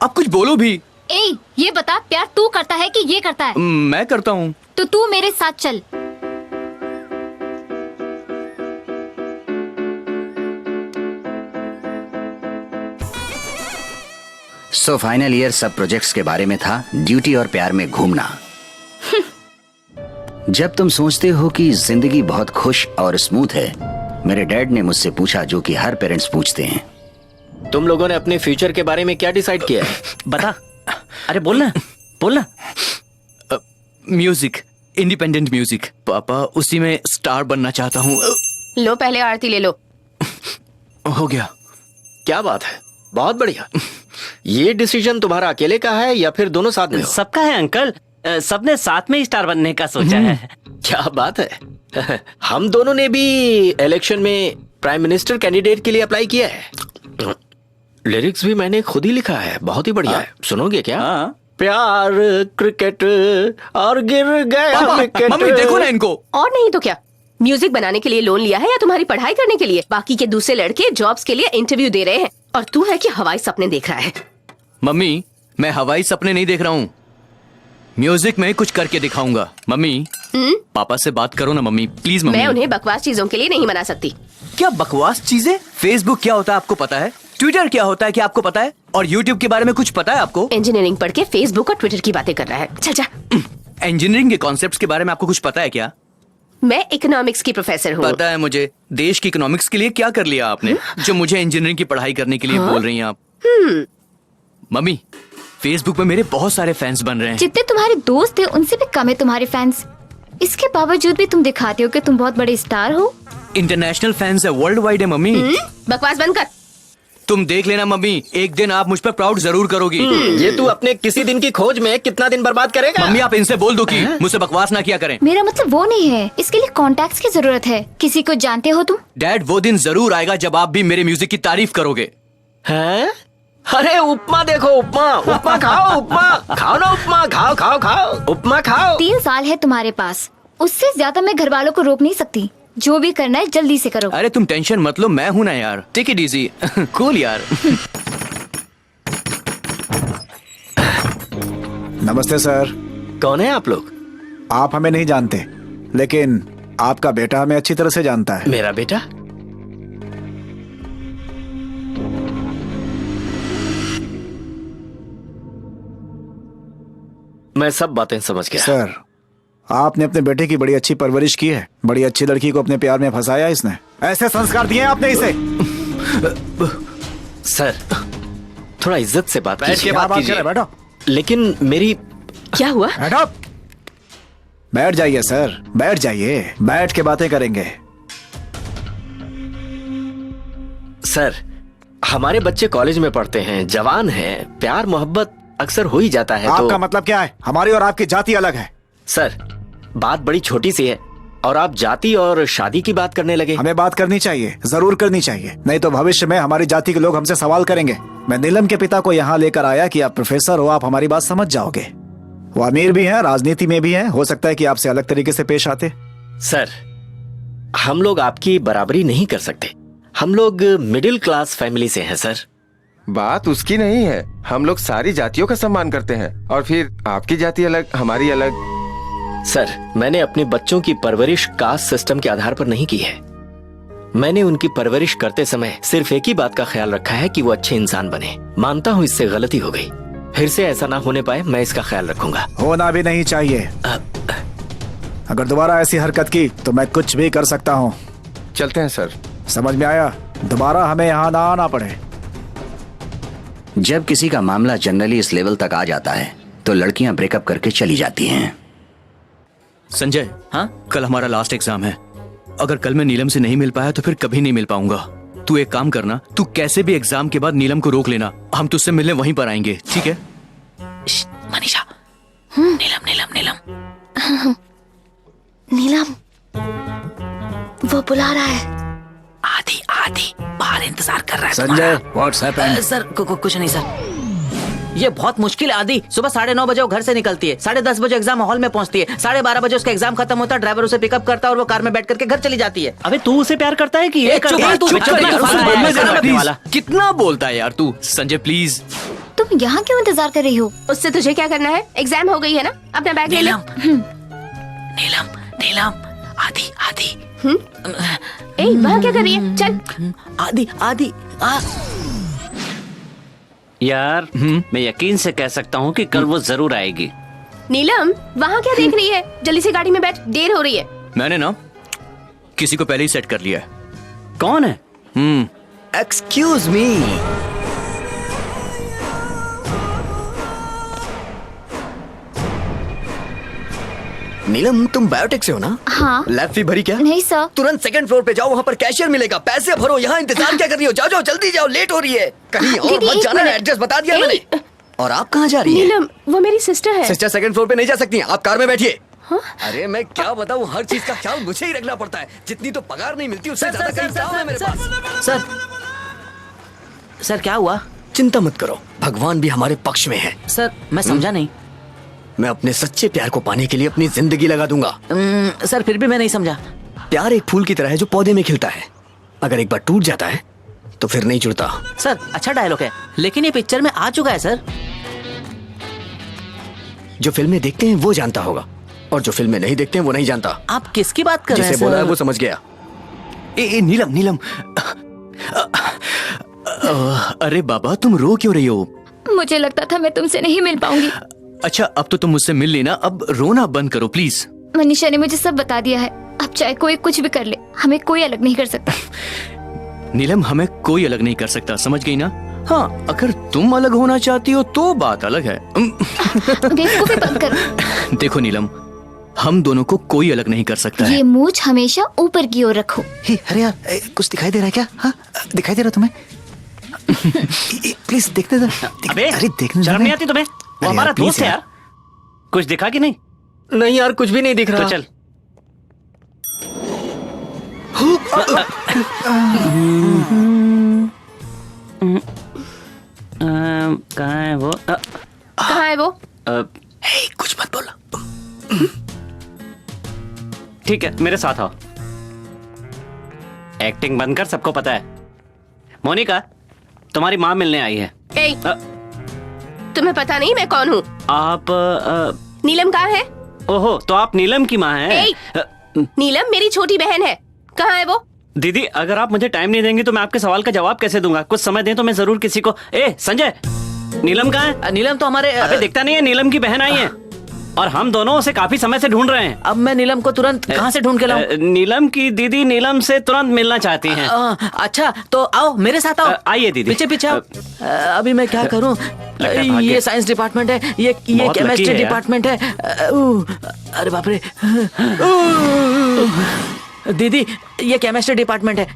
अब कुछ बोलो भी। ए, ये बता, प्यार तू करता है कि ये करता है? मैं करता हूँ। तो तू मेरे साथ चल। सो फाइनल ईयर सब प्रोजेक्ट्स के बारे में था, ड्यूटी और प्यार में घूमना। जब तुम सोचते हो कि जिंदगी बहुत खुश और स्मूथ है, मेरे डैड ने मुझसे पूछा जो कि हर पेरेंट्स पूछते हैं। तुम लोगों ने अपने फ्यूचर के बारे में क्या डिसाइड किया है? बता। अरे बोलना बोलना। Music, independent music. पापा, उसी में स्टार बनना चाहता हूँ। लो पहले आरती ले लो। हो गया। क्या बात है, बहुत बढ़िया। ये डिसीजन तुम्हारा अकेले का है या फिर दोनों साथ में हो? सबका है अंकल, सबने साथ में स्टार बनने का सोचा है। क्या बात है। हम दोनों ने भी इलेक्शन में प्राइम मिनिस्टर कैंडिडेट के लिए अप्लाई किया है। लिरिक्स भी मैंने खुद ही लिखा है, बहुत ही बढ़िया है। सुनोगे क्या? प्यार क्रिकेट और गिर गया विकेट। मम्मी देखो ना इनको। और नहीं तो क्या, म्यूजिक बनाने के लिए लोन लिया है या तुम्हारी पढ़ाई करने के लिए? बाकी के दूसरे लड़के जॉब्स के लिए इंटरव्यू दे रहे हैं और तू है कि हवाई सपने देख रहा है। मम्मी, मैं हवाई सपने नहीं देख रहा हूँ, म्यूजिक में कुछ करके दिखाऊंगा। मम्मी, पापा से बात करो ना मम्मी, प्लीज मम्मी। मैं उन्हें बकवास चीजों के लिए नहीं मना सकती। क्या बकवास चीजें? फेसबुक क्या होता है आपको पता है? ट्विटर क्या होता है क्या आपको पता है? और यूट्यूब के बारे में कुछ पता है आपको? इंजीनियरिंग पढ़ के फेसबुक और ट्विटर की बातें कर रहा है। चल जा। इंजीनियरिंग के कॉन्सेप्ट्स के बारे में आपको कुछ पता है क्या? मैं इकोनॉमिक्स की प्रोफेसर हूँ। पता है मुझे। देश की इकोनॉमिक्स के लिए क्या कर लिया आपने, जो मुझे इंजीनियरिंग की पढ़ाई करने के लिए बोल रही हैं आप? मम्मी, फेसबुक पे मेरे बहुत सारे फैंस बन रहे हैं। जितने तुम्हारे दोस्त हैं उनसे भी कम है तुम्हारे फैंस। इसके बावजूद भी तुम दिखाते हो कि तुम बहुत बड़े स्टार हो। इंटरनेशनल फैंस है, वर्ल्ड वाइड है मम्मी। बकवास बंद कर। तुम देख लेना मम्मी, एक दिन आप मुझ पर प्राउड जरूर करोगी। ये तू अपने किसी दिन की खोज में कितना दिन बर्बाद करेगा? मम्मी, आप इनसे बोल दो कि मुझसे बकवास ना किया करें। मेरा मतलब वो नहीं है, इसके लिए कॉन्टैक्ट्स की जरूरत है। किसी को जानते हो तुम? डैड, वो दिन जरूर आएगा जब आप भी मेरे म्यूजिक की तारीफ करोगे। हैं? अरे उपमा देखो, उपमा उपमा खाओ, उपमा खाओ ना, उपमा खाओ खाओ खाओ, उपमा खाओ। 3 साल है तुम्हारे पास, उससे ज्यादा मैं घर वालों को रोक नहीं सकती। जो भी करना है जल्दी से करो। अरे तुम टेंशन मत लो, मैं हूं ना यार। Take it easy. कूल यार। नमस्ते सर। कौन है आप लोग? आप हमें नहीं जानते, लेकिन आपका बेटा हमें अच्छी तरह से जानता है। मेरा बेटा? मैं सब बातें समझ गया। सर, आपने अपने बेटे की बड़ी अच्छी परवरिश की है। बड़ी अच्छी लड़की को अपने प्यार में फंसाया इसने। ऐसे संस्कार दिए आपने इसे। सर, थोड़ा इज्जत से बात कीजिए। बात कीजिए। बैठो। लेकिन मेरी क्या हुआ? बैठो। बैठ जाइए सर, बैठ जाइए। बैठ के बातें करेंगे। सर, हमारे बच्चे कॉलेज में पढ़ते हैं, जवान हैं, प्यार मोहब्बत अक्सर हो ही जाता है। आपका तो मतलब क्या है? हमारी और आपकी जाति अलग है। सर, बात बड़ी छोटी सी है और आप जाति और शादी की बात करने लगे। हमें बात करनी चाहिए, जरूर करनी चाहिए, नहीं तो भविष्य में हमारी जाति के लोग हमसे सवाल करेंगे। मैं नीलम के पिता को यहाँ लेकर आया कि आप प्रोफेसर हो, आप हमारी बात समझ जाओगे। वो अमीर भी हैं, राजनीति में भी हैं, हो सकता है कि आपसे अलग तरीके से पेश आते। सर, हम लोग आपकी बराबरी नहीं कर सकते। हम लोग मिडिल क्लास फैमिली से हैं सर। बात उसकी नहीं है, हम लोग सारी जातियों का सम्मान करते हैं और फिर आपकी जाति अलग, हमारी अलग। सर, मैंने अपने बच्चों की परवरिश कास्ट सिस्टम के आधार पर नहीं की है। मैंने उनकी परवरिश करते समय सिर्फ एक ही बात का ख्याल रखा है कि वो अच्छे इंसान बने। मानता हूँ इससे गलती हो गई, फिर से ऐसा ना होने पाए मैं इसका ख्याल रखूंगा। होना भी नहीं चाहिए। अगर दोबारा ऐसी हरकत की तो मैं कुछ भी कर सकता हूँ। चलते हैं सर। समझ में आया? दोबारा हमें यहाँ ना आना पड़े। जब किसी का मामला जनरली इस लेवल तक आ जाता है तो लड़कियां ब्रेकअप करके चली जाती हैं। संजय, हाँ, कल हमारा लास्ट एग्जाम है। अगर कल मैं नीलम से नहीं मिल पाया तो फिर कभी नहीं मिल पाऊंगा। तू एक काम करना, तू कैसे भी एग्जाम के बाद नीलम को रोक लेना। हम तुझसे मिलने वहीं पर आएंगे, ठीक है? मनीषा, नीलम नीलम नीलम नीलम, वो बुला रहा है। आदि आदि बाहर इंतजार कर रहा है संजय, व्हाट्स हैपेंड? सर कुछ नहीं सर। ये बहुत मुश्किल है आदि। सुबह 9:30 बजे वो घर से निकलती है, 10:30 बजे एग्जाम हॉल में पहुंचती है, 12:30 बजे उसका एग्जाम खत्म होता है, ड्राइवर उसे पिकअप करता है और वो कार में बैठ करके घर चली जाती है। अबे तू उसे प्यार करता है कि ये चुप है, तू प्लीज। कितना बोलता है यार तू। संजय प्लीज। तुम यहाँ क्यों इंतजार कर रही हो? उससे तुझे क्या करना है? एग्जाम हो गई है ना, अपना बैग ले ले। नीलम नीलम आदि आदि। ए, वहाँ क्या कर रही है? चल। आदि आदि यार मैं यकीन से कह सकता हूँ कि कल वो जरूर आएगी। नीलम, वहाँ क्या देख रही है? जल्दी से गाड़ी में बैठ, देर हो रही है। मैंने ना किसी को पहले ही सेट कर लिया है। कौन है? Excuse me. नीलम, तुम बायोटेक से हो ना? हाँ। लैब फी भरी क्या? नहीं सर। तुरंत सेकंड फ्लोर पे जाओ, वहाँ पर कैशियर मिलेगा, पैसे भरो। यहाँ इंतजार क्या कर रही हो? जाओ जाओ जल्दी जाओ, लेट हो रही है। कहीं और दीदी, मत एक जाना, मिनट। एड्रेस बता दिया मैंने। और आप कहाँ जा रही हैं? नीलम, वो मेरी सिस्टर है। सिस्टर सेकंड फ्लोर पे नहीं जा सकती, आप कार में बैठिए। अरे मैं क्या बताऊँ, हर चीज का ख्याल मुझे ही रखना पड़ता है। जितनी तो पगार नहीं मिलती उससे ज्यादा कहीं काम है मेरे पास। सर क्या हुआ? चिंता मत करो, भगवान भी हमारे पक्ष में है। सर मैं समझा नहीं। मैं अपने सच्चे प्यार को पाने के लिए अपनी जिंदगी लगा दूंगा। सर फिर भी मैं नहीं समझा। प्यार एक फूल की तरह है जो पौधे में खिलता है। अगर एक बार टूट जाता है तो फिर नहीं जुड़ता। सर अच्छा डायलॉग है, लेकिन ये पिक्चर में आ चुका है सर। जो फिल्में देखते हैं वो जानता होगा, और जो फिल्में नहीं देखते हैं वो नहीं जानता। आप किसकी बात कर रहे हैं? जिसे बोला है वो समझ गया। ए नीलम नीलम। अरे बाबा, तुम रो क्यों रही हो? मुझे लगता था मैं तुमसे नहीं मिल पाऊंगी। अच्छा, अब तो तुम मुझसे मिल ली ना, अब रोना बंद करो प्लीज। मनीषा ने मुझे सब बता दिया है। अब चाहे कोई कुछ भी कर ले, हमें कोई अलग नहीं कर सकता। नीलम, हमें कोई अलग नहीं कर सकता, समझ गई ना? हाँ, अगर तुम अलग होना चाहती हो तो बात अलग है। बेवकूफी बंद करो। देखो नीलम, हम दोनों को कोई अलग नहीं कर सकता है। ये मूंछ हमेशा ऊपर की ओर रखो। अरे यार, कुछ दिखाई दे रहा है क्या? हाँ, दिखाई दे रहा तुम्हें? प्लीज देखते दो। अबे अरे देखने शर्म नहीं आती तुम्हें? वो हमारा दोस्त है यार। कुछ दिखा कि नहीं? नहीं यार, कुछ भी नहीं दिख रहा। तो चल। कहाँ है वो? कहाँ है वो? कुछ मत बोला। ठीक है, मेरे साथ आओ। एक्टिंग बंद कर, सबको पता है। मोनिका, तुम्हारी माँ मिलने आई है। ए, तुम्हें पता नहीं मैं कौन हूँ? आप नीलम कहाँ है? ओहो, तो आप नीलम की माँ हैं? नीलम मेरी छोटी बहन है। कहाँ है वो? दीदी, अगर आप मुझे टाइम नहीं देंगी तो मैं आपके सवाल का जवाब कैसे दूंगा? कुछ समय दें तो मैं जरूर किसी को। संजय, नीलम कहाँ है? नीलम तो हमारे अबे दिखता नहीं है, नीलम की बहन आई है और हम दोनों उसे काफी समय से ढूंढ रहे हैं। अब मैं नीलम को तुरंत कहाँ से ढूंढ के लाऊं? नीलम की दीदी नीलम से तुरंत मिलना चाहती हैं। अच्छा तो आओ मेरे साथ आओ। आइए दीदी। पीछे पीछे आओ। अभी मैं क्या करूं? ये साइंस डिपार्टमेंट है, ये केमिस्ट्री डिपार्टमेंट है। अरे बाप रे। दीदी ये केमिस्ट्री डिपार्टमेंट है।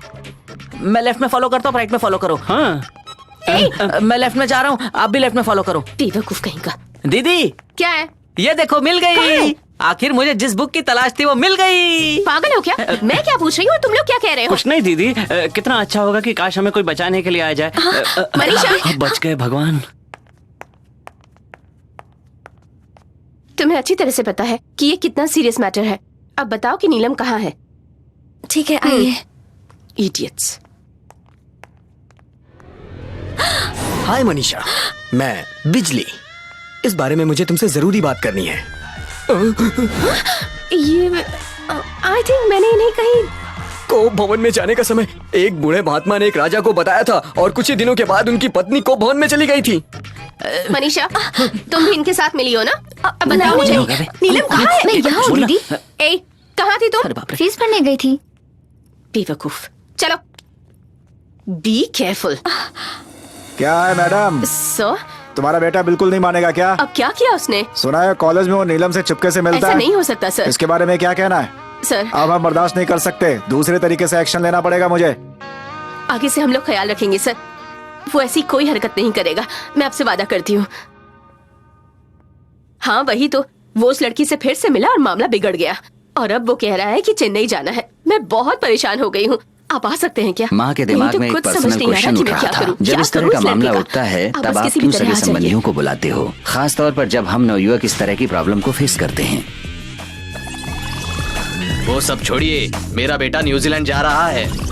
मैं लेफ्ट में फॉलो करता हूँ, राइट में फॉलो करो। हाँ मैं लेफ्ट में जा रहा हूँ, आप भी लेफ्ट में फॉलो करो। बेवकूफ कहीं का। दीदी क्या है? ये देखो मिल गई। आखिर मुझे जिस बुक की तलाश थी वो मिल गई। पागल हो क्या? मैं क्या पूछ रही हूँ और तुम लोग क्या कह रहे हो? कुछ नहीं दीदी, कितना अच्छा होगा कि काश हमें कोई बचाने के लिए आ जाए। मनीषा, बच गए भगवान। तुम्हें अच्छी तरह से पता है कि ये कितना सीरियस मैटर है। अब बताओ कि नीलम कहाँ है? ठीक है, आइए। इडियट्स। हाय मनीषा, मैं बिजली। इस बारे में मुझे तुमसे जरूरी बात करनी है। ये आई थिंक मैंने इन्हें कहीं कोप भवन में जाने का समय एक बूढ़े महात्मा ने एक राजा को बताया था और कुछ ही दिनों के बाद उनकी पत्नी कोप भवन में चली गई थी। मनीषा, तुम भी इनके साथ मिली हो ना? अब बताओ मुझे, नीलम कहाँ है? मैं यहाँ हूँ दीदी। ए, कहाँ थी तुम? फीस भरने गई थी। बेवकूफ। चलो, बी केयरफुल। क्या है मैडम? सर, तुम्हारा बेटा बिल्कुल नहीं मानेगा क्या? अब क्या किया उसने? सुना है कॉलेज में वो नीलम से चुपके से मिलता ऐसा है। नहीं हो सकता सर। इसके बारे में क्या कहना है? सर, अब हम बर्दाश्त नहीं कर सकते, दूसरे तरीके से एक्शन लेना पड़ेगा मुझे। आगे से हम लोग ख्याल रखेंगे सर। वो ऐसी कोई हरकत नहीं करेगा, मैं आपसे वादा करती हूँ। हाँ वही तो, वो उस लड़की से फिर से मिला और मामला बिगड़ गया, और अब वो कह रहा है कि चेन्नई जाना है। मैं बहुत परेशान हो गई हूँ, आप आ सकते हैं क्या? माँ के दिमाग में एक पर्सनल क्वेश्चन उठ रहा था। जब इस तरह का मामला उठता है तब आप क्यों सगे संबंधियों को बुलाते हो, खास तौर पर जब हम नवयुवक इस तरह की प्रॉब्लम को फेस करते हैं। वो सब छोड़िए, मेरा बेटा न्यूजीलैंड जा रहा है।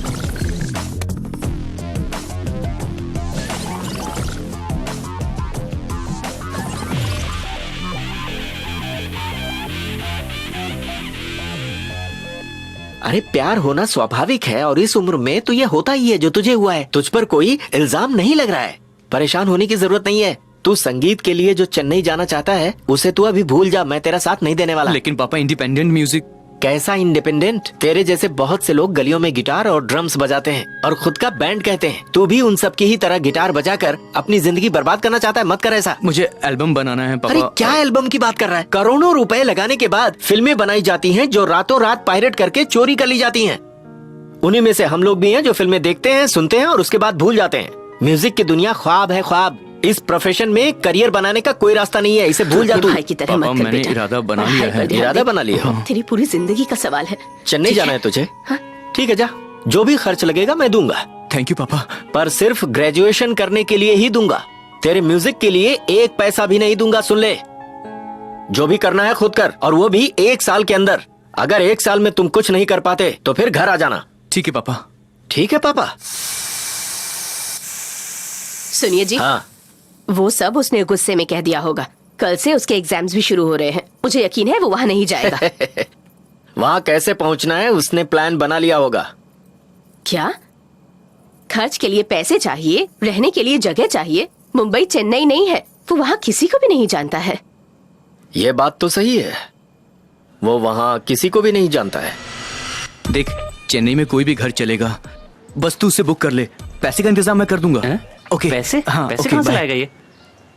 अरे प्यार होना स्वाभाविक है और इस उम्र में तो ये होता ही है जो तुझे हुआ है। तुझ पर कोई इल्जाम नहीं लग रहा है, परेशान होने की जरूरत नहीं है। तू संगीत के लिए जो चेन्नई जाना चाहता है उसे तू अभी भूल जा, मैं तेरा साथ नहीं देने वाला। लेकिन पापा इंडिपेंडेंट म्यूजिक। कैसा इंडिपेंडेंट? तेरे जैसे बहुत से लोग गलियों में गिटार और ड्रम्स बजाते हैं और खुद का बैंड कहते हैं। तू भी उन सब की ही तरह गिटार बजाकर अपनी जिंदगी बर्बाद करना चाहता है? मत कर ऐसा। मुझे एल्बम बनाना है पापा। अरे क्या एल्बम की बात कर रहा है? करोड़ों रुपए लगाने के बाद फिल्में बनाई जाती हैं जो रातों रात पायरेट करके चोरी कर ली जाती हैं। उन्हीं में से हम लोग भी हैं जो फिल्में देखते हैं, सुनते हैं और उसके बाद भूल जाते हैं। म्यूजिक की दुनिया ख्वाब है, ख्वाब। इस प्रोफेशन में करियर बनाने का कोई रास्ता नहीं है, इसे भूल जा तू। भाई की तरह मत कर मैंने बेटा। इरादा बना लिया है। इरादा बना लिया? तेरी पूरी जिंदगी का सवाल है। चेन्नई जाना है तुझे? ठीक है जा, जो भी खर्च लगेगा मैं दूंगा। थैंक यू पापा। पर सिर्फ ग्रेजुएशन करने के लिए ही दूंगा, तेरे म्यूजिक के लिए एक पैसा भी नहीं दूंगा। सुन ले, जो भी करना है खुद कर, और वो भी 1 साल के अंदर। अगर 1 साल में तुम कुछ नहीं कर पाते तो फिर घर आ जाना। ठीक है पापा। ठीक है पापा। सुनिए जी, हाँ। वो सब उसने गुस्से में कह दिया होगा। कल से उसके एग्जाम्स भी शुरू हो रहे हैं, मुझे यकीन है वो वहाँ नहीं जाएगा। वहाँ कैसे पहुँचना है उसने प्लान बना लिया होगा। क्या? खर्च के लिए पैसे चाहिए, रहने के लिए जगह चाहिए। मुंबई चेन्नई नहीं है, वो वहाँ किसी को भी नहीं जानता है। ये बात तो सही है, वो वहाँ किसी को भी नहीं जानता है। देख, चेन्नई में कोई भी घर चलेगा, बस तू उसे बुक कर ले। पैसे का इंतजाम मैं कर दूंगा। ओके। पैसे? हाँ, पैसे ओके, कहाँ से बाय। लाएगा ये?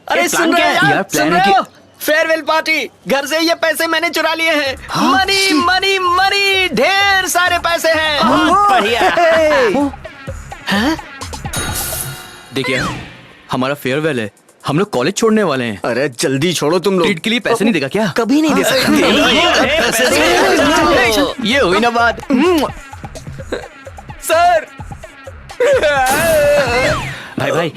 अरे सुन रहे हो यार, प्लान सुन है रहे कि हो? फेयरवेल पार्टी, घर से ये पैसे मैंने चुरा लिए हैं। मनी मनी मनी, ढेर सारे पैसे हैं। बढ़िया। देखिए, हमारा फेयरवेल है, हम लोग कॉलेज छोड़ने वाले हैं। अरे जल्दी छोड़ो तुम लोग। ट्रीट के लिए पैसे नहीं देगा क्या? कभी नहीं दे सकते। ये हुई ना बात। सर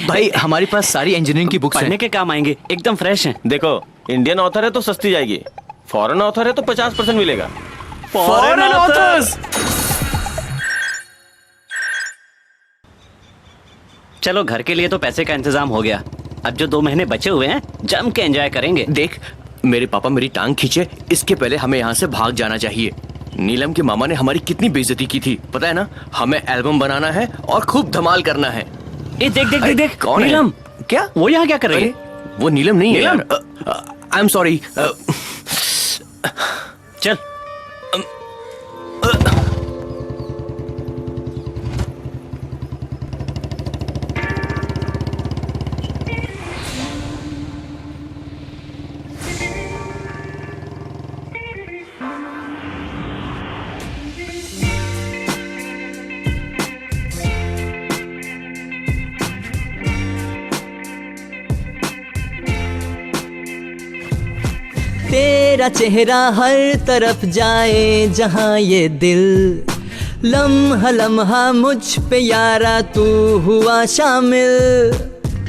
भाई हमारे पास सारी इंजीनियरिंग की बुक्स पढ़ने हैं। के काम आएंगे, एकदम फ्रेश हैं। देखो, इंडियन ऑथर है तो सस्ती जाएगी, फॉरेन ऑथर है तो 50% मिलेगा। Foreign authors. चलो, घर के लिए तो पैसे का इंतजाम हो गया, अब जो 2 महीने बचे हुए हैं जम के एंजॉय करेंगे। देख, मेरे पापा मेरी टांग खींचे, इसके पहले हमें यहाँ से भाग जाना चाहिए। नीलम के मामा ने हमारी कितनी बेइज्जती की थी, पता है ना? हमें एल्बम बनाना है और खूब धमाल करना है। ए, देख देख देख देख, कौन है? नीलम। क्या? वो यहाँ क्या कर रही है? वो नीलम नहीं है नीलम? यार। आई एम सॉरी। चल। तेरा चेहरा हर तरफ जाए जहाँ ये दिल, लम्हा लम्हा मुझ पे यारा तू हुआ शामिल।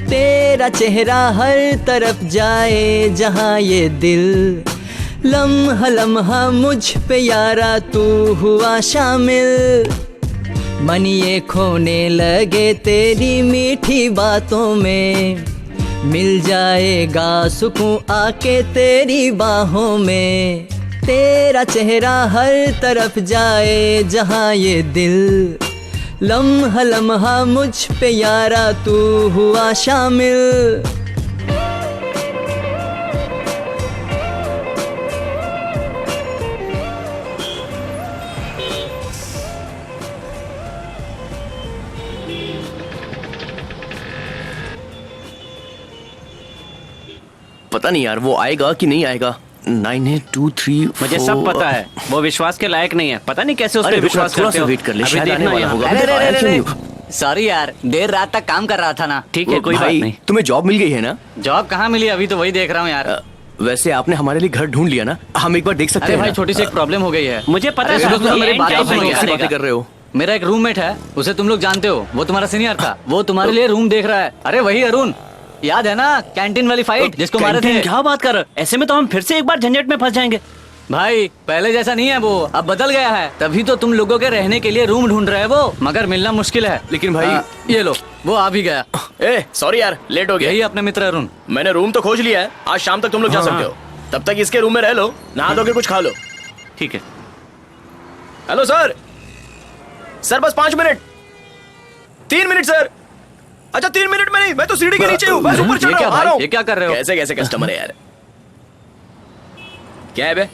तेरा चेहरा हर तरफ जाए जहाँ ये दिल, लम्हा लम्हा मुझ पे यारा तू हुआ शामिल। मन ये खोने लगे तेरी मीठी बातों में, मिल जाएगा सुकून आके तेरी बाहों में। तेरा चेहरा हर तरफ जाए जहाँ ये दिल, लम्हा लम्हा मुझ पे यारा तू हुआ शामिल। पता नहीं यार, वो आएगा कि नहीं आएगा। 9823। मुझे सब पता है, वो विश्वास के लायक नहीं है। पता नहीं कैसे उस पे विश्वास करते हो। वेट कर ले, अभी शायद आने देखना वाला यहाँ। होगा। सॉरी यार, देर रात तक काम कर रहा था ना। ठीक है, कोई बात नहीं। तुम्हें जॉब मिल गई है ना? जॉब कहाँ मिली, अभी तो वही देख रहा हूँ यार। वैसे आपने हमारे लिए घर ढूंढ लिया ना, हम एक बार देख सकते अरे हैं भाई ना? छोटी सी एक प्रॉब्लम हो गई है। मुझे पता है सुनो, सुनो, मेरी बात क्या सुनो, बनेगा? कैसी बातें कर रहे हो? मेरा एक रूममेट है, उसे तुम लोग जानते हो, वो तुम्हारा सीनियर था, वो तुम्हारे लिए रूम देख रहा है। अरे वही अरुण, याद है ना कैंटीन वाली फाइट जिसको मारे थे? कैंटीन क्या बात कर रहे हो? ऐसे में तो हम फिर से एक बार झंझट में फंस जाएंगे। भाई पहले जैसा नहीं है वो, अब बदल गया है। तभी तो तुम लोगों के रहने के लिए रूम ढूंढ रहे हैं वो, मगर मिलना मुश्किल है। लेकिन भाई ये लो, वो आ भी गया। ए सॉरी यार, लेट हो गया। यही अपने मित्र अरुण। मैंने रूम तो खोज लिया है, आज शाम तक तुम लोग जा सकते हो। तब तक इसके रूम में रह लो, नहा धो के कुछ खा लो। ठीक है। हेलो सर, सर बस 5 मिनट, 3 मिनट सर। अच्छा 3 मिनट में नहीं, मैं तो सीढ़ी के नीचे हूँ, बस ऊपर चढ़ रहा हूँ, आ रहा हूँ। ये क्या कर रहे हो? कैसे कैसे कस्टमर है यार। क्या है बे?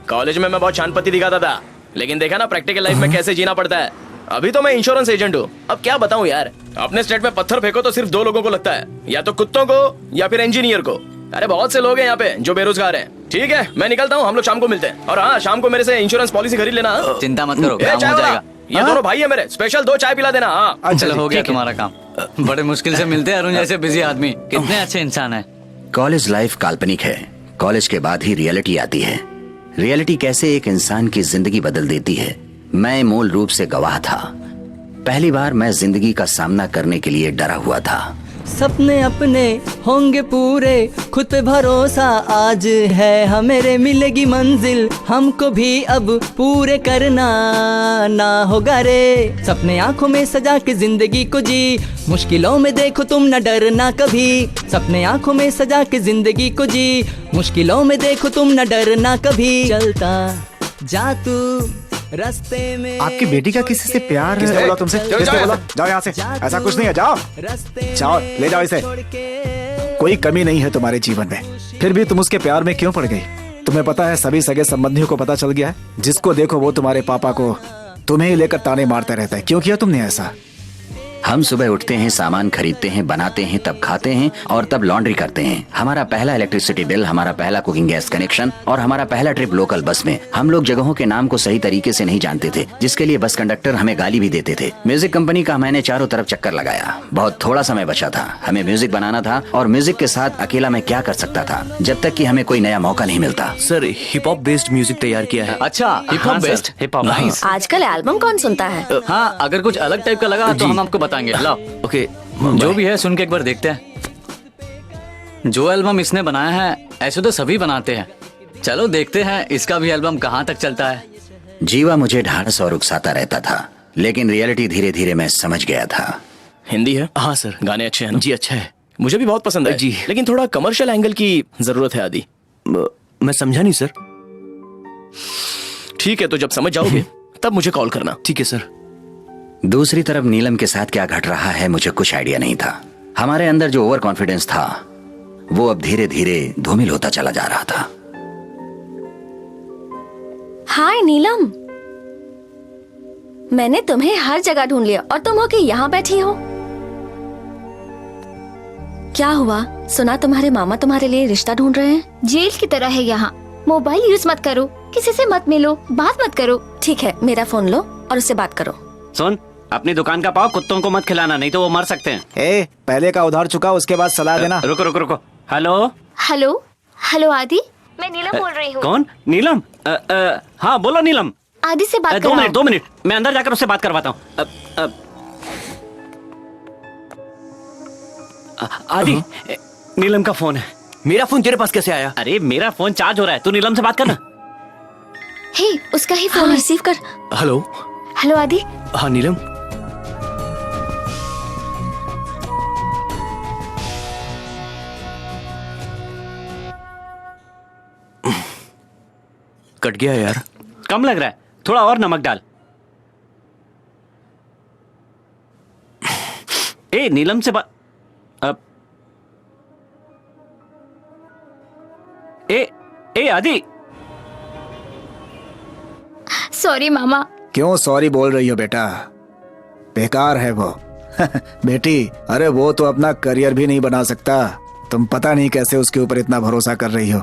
कॉलेज में मैं बहुत शांतपति दिखाता था, लेकिन देखा ना प्रैक्टिकल लाइफ में कैसे जीना पड़ता है। अभी तो मैं इंश्योरेंस एजेंट हूँ। अब क्या बताऊँ यार, अपने स्टेट में पत्थर फेंको तो सिर्फ 2 लोगों को लगता है, या तो कुत्तों को या फिर इंजीनियर को। अरे बहुत से लोग हैं यहाँ पे जो बेरोजगार हैं। ठीक है मैं निकलता हूँ, हम लोग शाम को मिलते हैं। और हाँ, शाम को मेरे से इंश्योरेंस पॉलिसी खरीद लेना। चिंता मत करो, ए, काम चाय हो वाला, जाएगा। ये दोनों भाई है मेरे, स्पेशल 2 चाय पिला देना। हाँ चलो हो गया तुम्हारा काम। बड़े मुश्किल से मिलते हैं अरुण जैसे बिजी आदमी, कितने अच्छे इंसान है। कॉलेज लाइफ काल्पनिक है, कॉलेज के बाद ही रियलिटी आती है। रियलिटी कैसे एक इंसान की जिंदगी बदल देती है, मैं मूल रूप से गवाह था। पहली बार मैं जिंदगी का सामना करने के लिए डरा हुआ था। सपने अपने होंगे पूरे, खुद पे भरोसा आज है हमें, मिलेगी मंजिल हमको भी अब पूरे करना ना होगा रे। सपने आंखों में सजा के जिंदगी को जी, मुश्किलों में देखो तुम न डरना कभी। सपने आंखों में सजा के जिंदगी को जी, मुश्किलों में देखो तुम न डरना कभी। चलता जा तू रास्ते में। आपकी बेटी का किसी से प्यार? किसने बोला तुमसे? किसने बोला? जाओ यहाँ से, ऐसा कुछ नहीं है, जाओ जाओ, ले जाओ इसे। कोई कमी नहीं है तुम्हारे जीवन में, फिर भी तुम उसके प्यार में क्यों पड़ गई? तुम्हें पता है सभी सगे संबंधियों को पता चल गया है, जिसको देखो वो तुम्हारे पापा को तुम्हें ही लेकर ताने मारता रहता है। क्यों किया तुमने ऐसा? हम सुबह उठते हैं, सामान खरीदते हैं, बनाते हैं, तब खाते हैं और तब लॉन्ड्री करते हैं। हमारा पहला इलेक्ट्रिसिटी बिल, हमारा पहला कुकिंग गैस कनेक्शन और हमारा पहला ट्रिप लोकल बस में। हम लोग जगहों के नाम को सही तरीके से नहीं जानते थे, जिसके लिए बस कंडक्टर हमें गाली भी देते थे। म्यूजिक कंपनी का मैंने चारों तरफ चक्कर लगाया, बहुत थोड़ा समय बचा था। हमें म्यूजिक बनाना था और म्यूजिक के साथ अकेला मैं क्या कर सकता था, जब तक कि हमें कोई नया मौका नहीं मिलता। Sir hip hop based music तैयार किया है। अच्छा hip hop based? Hip hop. आजकल एल्बम कौन सुनता है? हाँ अगर कुछ अलग टाइप का लगा तो हम आपको बताएंगे। लाओ जो भी है सुन के एक बार देखते हैं। जो एल्बम इसने बनाया है ऐसे तो सभी बनाते हैं, चलो देखते हैं इसका भी एल्बम कहाँ तक चलता है। जीवा मुझे ढांढस और उकसाता रहता था, लेकिन रियलिटी धीरे धीरे मैं समझ गया था। हिंदी है? हाँ सर, गाने अच्छे हैं ना? जी अच्छा है, मुझे भी बहुत पसंद है जी, लेकिन थोड़ा कमर्शियल एंगल की जरूरत है आदि। मैं समझा नहीं सर। ठीक है तो जब समझ जाओगे तब मुझे कॉल करना। ठीक है सर। दूसरी तरफ नीलम के साथ क्या घट रहा है मुझे कुछ आइडिया नहीं था। हमारे अंदर जो ओवर कॉन्फिडेंस था वो अब धीरे धीरे धूमिल होता चला जा रहा था। हाय नीलम, मैंने तुम्हें हर जगह ढूंढ लिया और तुम हो कि यहाँ बैठी हो। क्या हुआ? सुना तुम्हारे मामा तुम्हारे लिए रिश्ता ढूंढ रहे हैं। जेल की तरह है यहाँ, मोबाइल यूज मत करो, किसी से मत मिलो, बात मत करो। ठीक है मेरा फोन लो और उससे बात करो। सुन, अपनी दुकान का पाव कुत्तों को मत खिलाना, नहीं तो वो मर सकते हैं। ए, पहले का उधार चुका, उसके बाद सलाह देना। रुको रुको रुको। हेलो हेलो हेलो आदि, मैं नीलम बोल रही हूँ। कौन? नीलम? हाँ बोलो नीलम। आदि से बात 2 मिनट, मैं अंदर जाकर उससे बात करवाता हूँ। आदि, नीलम का फोन है। मेरा फोन तेरे पास कैसे आया? अरे मेरा फोन चार्ज हो रहा है, तू नीलम से बात करना। हे उसका ही फोन रिसीव कर। हेलो हेलो आदि। हाँ नीलम। कट गया यार। कम लग रहा है, थोड़ा और नमक डाल। ए नीलम से बात। ए आदि। सॉरी मामा। क्यों सॉरी बोल रही हो बेटा? बेकार है वो। बेटी, अरे वो तो अपना करियर भी नहीं बना सकता, तुम पता नहीं कैसे उसके ऊपर इतना भरोसा कर रही हो।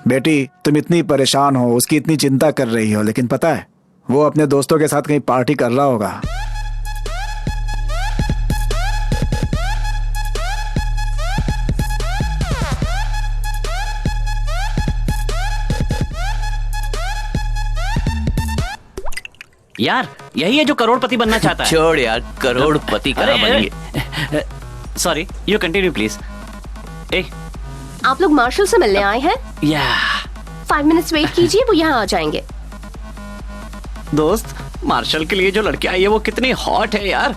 बेटी तुम इतनी परेशान हो, उसकी इतनी चिंता कर रही हो, लेकिन पता है वो अपने दोस्तों के साथ कहीं पार्टी कर रहा होगा। यार यही है जो करोड़पति बनना चाहता है। छोड़ यार, करोड़पति कहाँ अरे, बनेंगे। Sorry, you continue please. ए, आप लोग मार्शल से मिलने आए हैं? या 5 मिनट्स वेट कीजिए, वो यहाँ आ जाएंगे। दोस्त, मार्शल के लिए जो लड़की आई है वो कितनी हॉट है यार।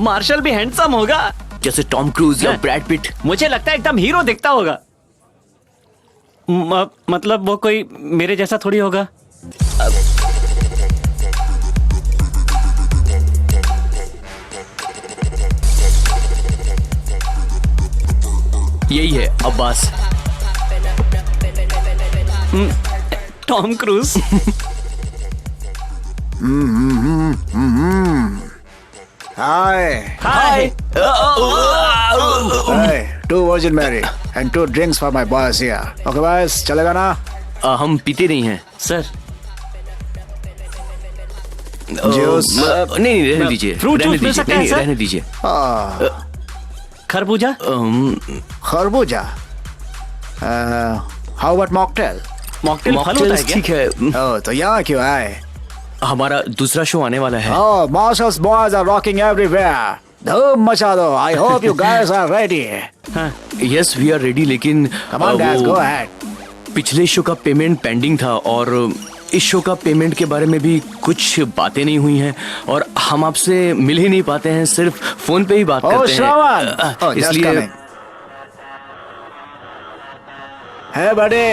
मार्शल भी हैंडसम होगा, जैसे टॉम क्रूज या ब्रैड पिट। मुझे लगता है एकदम हीरो दिखता होगा। मतलब वो कोई मेरे जैसा थोड़ी होगा। यही है Abbas, Tom cruise. Hi. Hi. Hey, 2 Virgin Mary and 2 drinks for my boys here. Okay boys, चलेगा ना? हम पीते नहीं हैं सर। Juice. नहीं रहने दीजिए, फ्रूट रहने जूस मिल दीजिए, सकता है, नहीं सर? रहने दीजिए। खरबूजा। खरबूजा. How about mocktail? मॉकटेल फल होता है क्या? ठीक है। Oh, तो यहाँ क्यों आए? हमारा दूसरा शो आने वाला है। Oh, Marshall's boys are rocking everywhere. धूम मचा दो. I hope you guys are ready. Yes we are ready, लेकिन Come on guys, वो go ahead. पिछले शो का पेमेंट पेंडिंग था और इस शो का पेमेंट के बारे में भी कुछ बातें नहीं हुई हैं और हम आपसे मिल ही नहीं पाते हैं, सिर्फ फोन पे ही बात Oh, करते हैं। Shravan. Oh, just इसलिए coming. Hey buddy.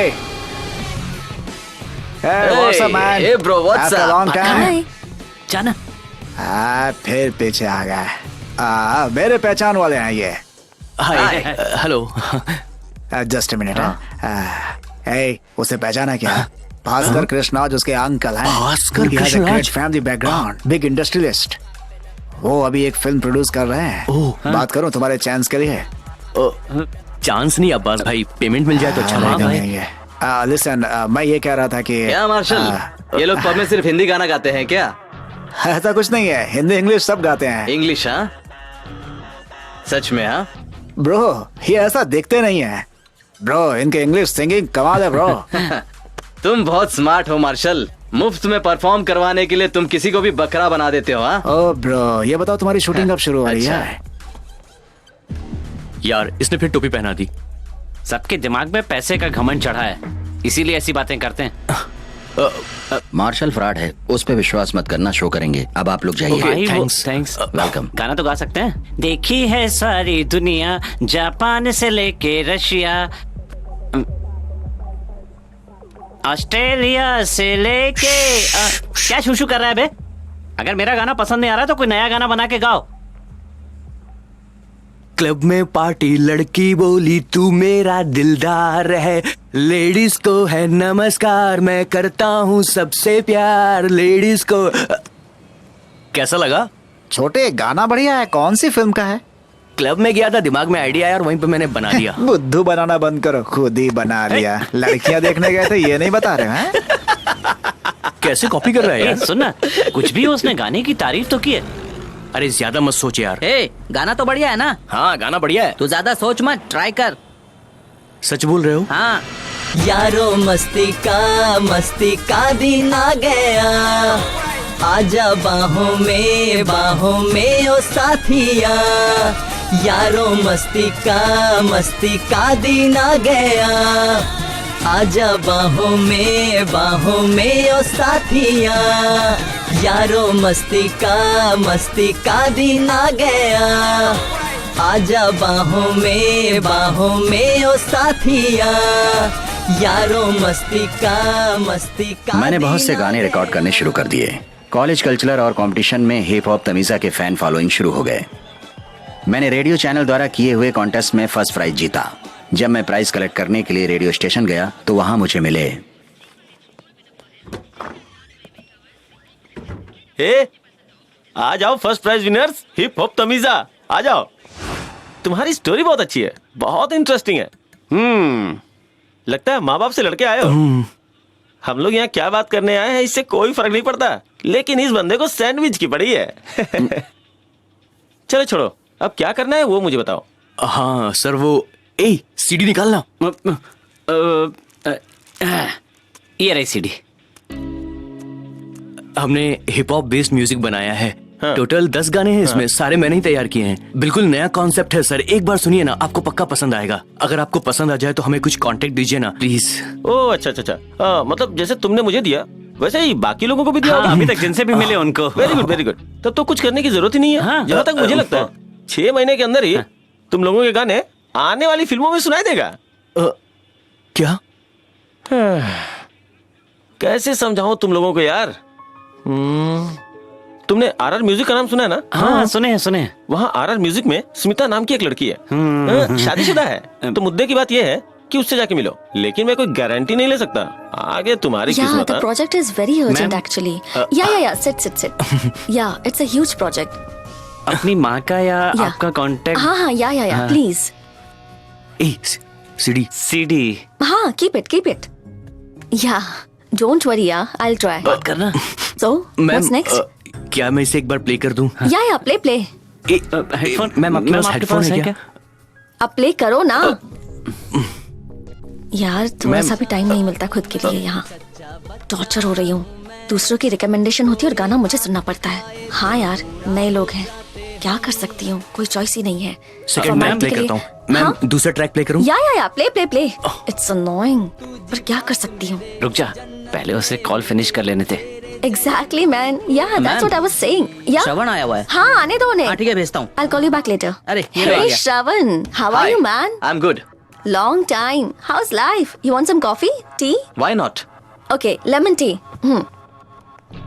Hey, what's up man? Hey bro, what's After a up? long time. हाय। जाना। फिर पीछे आ गए। मेरे पहचान वाले हैं ये। Hi, hello. Just minute. उसे पहचाना क्या? भास्कर कृष्णराज उसके अंकल हैं। Bhaskar Krishnaraj? Family background, big industrialist. वो अभी एक फिल्म प्रोड्यूस कर रहे हैं। बात करूं तुम्हारे चांस के लिए? चांस नहीं अब्बास भाई, पेमेंट मिल जाए तो अच्छा रहेगा। लिसन, मैं ये कह रहा था कि क्या मार्शल, ये लोग पब में सिर्फ हिंदी गाना गाते हैं क्या? ऐसा कुछ नहीं है, हिंदी इंग्लिश सब गाते हैं। इंग्लिश? हाँ, सच में? हाँ ब्रो, ये ऐसा दिखते नहीं है ब्रो, इनके इंग्लिश सिंगिंग कमाल है ब्रो। तुम बहुत स्मार्ट हो मार्शल, मुफ्त में परफॉर्म करवाने के लिए तुम किसी को भी बकरा बना देते हो। हाँ ओ ब्रो, ये बताओ तुम्हारी शूटिंग कब शुरू हो रही है? यार इसने फिर टोपी पहना दी। सबके दिमाग में पैसे का घमंड चढ़ा है, इसीलिए ऐसी बातें करते हैं। मार्शल फ्रॉड है, उस पे विश्वास मत करना। शो करेंगे, अब आप लोग जाइए। भाई, वो- थैंक्स। वेलकम। गाना तो गा सकते हैं। देखी है सारी दुनिया, जापान से लेके रशिया, ऑस्ट्रेलिया से लेके क्या शूशू कर रहा है बे? अगर मेरा गाना पसंद नहीं आ रहा तो कोई नया गाना बना के गाओ। क्लब में पार्टी, लड़की बोली तू मेरा दिलदार है, लेडीज को है नमस्कार, मैं करता हूँ सबसे प्यार, लेडीज को। कैसा लगा? छोटे, गाना बढ़िया है। कौन सी फिल्म का है? क्लब में गया था, दिमाग में आइडिया आया और वहीं पे मैंने बना दिया। बुद्धू बनाना बंद करो, खुद ही बना लिया। लड़कियां देखने गए थे, ये नहीं बता रहे हैं? कैसे कॉपी कर रहा है ए, यार? सुन ना, कुछ भी उसने गाने की तारीफ तो की है। अरे ज्यादा मत सोच यार। गाना तो बढ़िया है ना? हाँ गाना बढ़िया है। तू ज्यादा सोच मत, ट्राई कर। सच बोल रहे हो? हाँ। यारो मस्ती का दिन आ गया, आजा बाहों में ओ साथिया। यारो मस्ती का दिन आ गया, आजा बाहों में ओ साथिया। यारो मस्ती का दिन आ गया, आजा बाहों में ओ साथिया। यारो मस्ती का मैंने बहुत से गाने रिकॉर्ड करने शुरू कर दिए। कॉलेज कल्चरल और कंपटीशन में हिप हॉप तमीजा के फैन फॉलोइंग शुरू हो गए। मैंने रेडियो चैनल द्वारा किए हुए कॉन्टेस्ट में फर्स्ट प्राइज जीता। जब मैं प्राइज कलेक्ट करने के लिए रेडियो स्टेशन गया तो वहां मुझे मिले आ जाओ first prize winners, hip hop Tamizha, आ जाओ। तुम्हारी स्टोरी बहुत अच्छी है, बहुत इंटरेस्टिंग है। लगता है माँ बाप से लड़के आए हो। हम लोग यहाँ क्या बात करने आए हैं इससे कोई फर्क नहीं पड़ता, लेकिन इस बंदे को सैंडविच की पड़ी है। चलो छोड़ो, अब क्या करना है वो मुझे बताओ। हाँ सर, वो सीडी निकालना। ये रही सीडी। हमने हिप हॉप बेस्ड म्यूजिक बनाया है। टोटल 10 गाने हैं इसमें, सारे मैंने ही तैयार किए हैं। बिल्कुल नया कॉन्सेप्ट है सर, एक बार सुनिए ना, आपको पक्का पसंद आएगा। अगर आपको पसंद आ जाए तो हमें कुछ कांटेक्ट दीजिए ना प्लीज। ओह अच्छा अच्छा अच्छा, मतलब जैसे तुमने मुझे दिया वैसे ही बाकी लोगों को भी दिया। हाँ, अभी तक जिनसे भी मिले उनको। Very good very good. तब तो कुछ करने की जरूरत ही नहीं है। जहाँ तक मुझे लगता है 6 महीने के अंदर ही तुम लोगों के गाने आने वाली फिल्मों में सुनाई देगा। क्या? कैसे समझाऊं तुम लोगों को यार। तुमने आरआर म्यूजिक का नाम सुना है ना? हाँ सुने हैं। वहाँ आरआर म्यूजिक में स्मिता नाम की एक लड़की है, शादीशुदा है। तो मुद्दे की बात यह है कि उससे जाके मिलो, लेकिन मैं कोई गारंटी नहीं ले सकता। आगे तुम्हारी किस्मत। The project is very urgent actually. Yeah. Sit. Yeah, it's a huge project. अपनी माँ का या आपका कांटेक्ट? हाँ, yeah, please. सीडी। हाँ, keep it. Yeah, don't worry, I'll try. बात करना। So, what's next? क्या मैं इसे एक बार प्ले कर दूं? Yeah, play. हेडफोन मैम आपके पास हेडफोन है क्या? अब प्ले करो ना। यार थोड़ा सा भी टाइम नहीं मिलता खुद के लिए। यहाँ टॉर्चर हो रही हूँ। दूसरों की रिकमेंडेशन होती है और गाना मुझे सुनना पड़ता है। हाँ यार, नए लोग हैं, क्या कर सकती हूँ, कोई चॉइस ही नहीं है। सेकंड मैं प्ले करता हूँ। मैम दूसरा ट्रैक प्ले करूँ? या प्ले। इट्स अननोइंग, पर क्या कर सकती हूँ। रुक जा, पहले उसे कॉल फिनिश कर लेने थे। Exactly man, yeah, that's what I was saying. Yeah. श्रवण आया हुआ है। हाँ, आने दो उन्हें। ठीक है, भेजता हूँ। I'll call you back later. अरे ये लो आ Hey गया। Shravan, how are you man? I'm good. Long time. How's life? You want some coffee? Tea? Why not? Okay, lemon tea.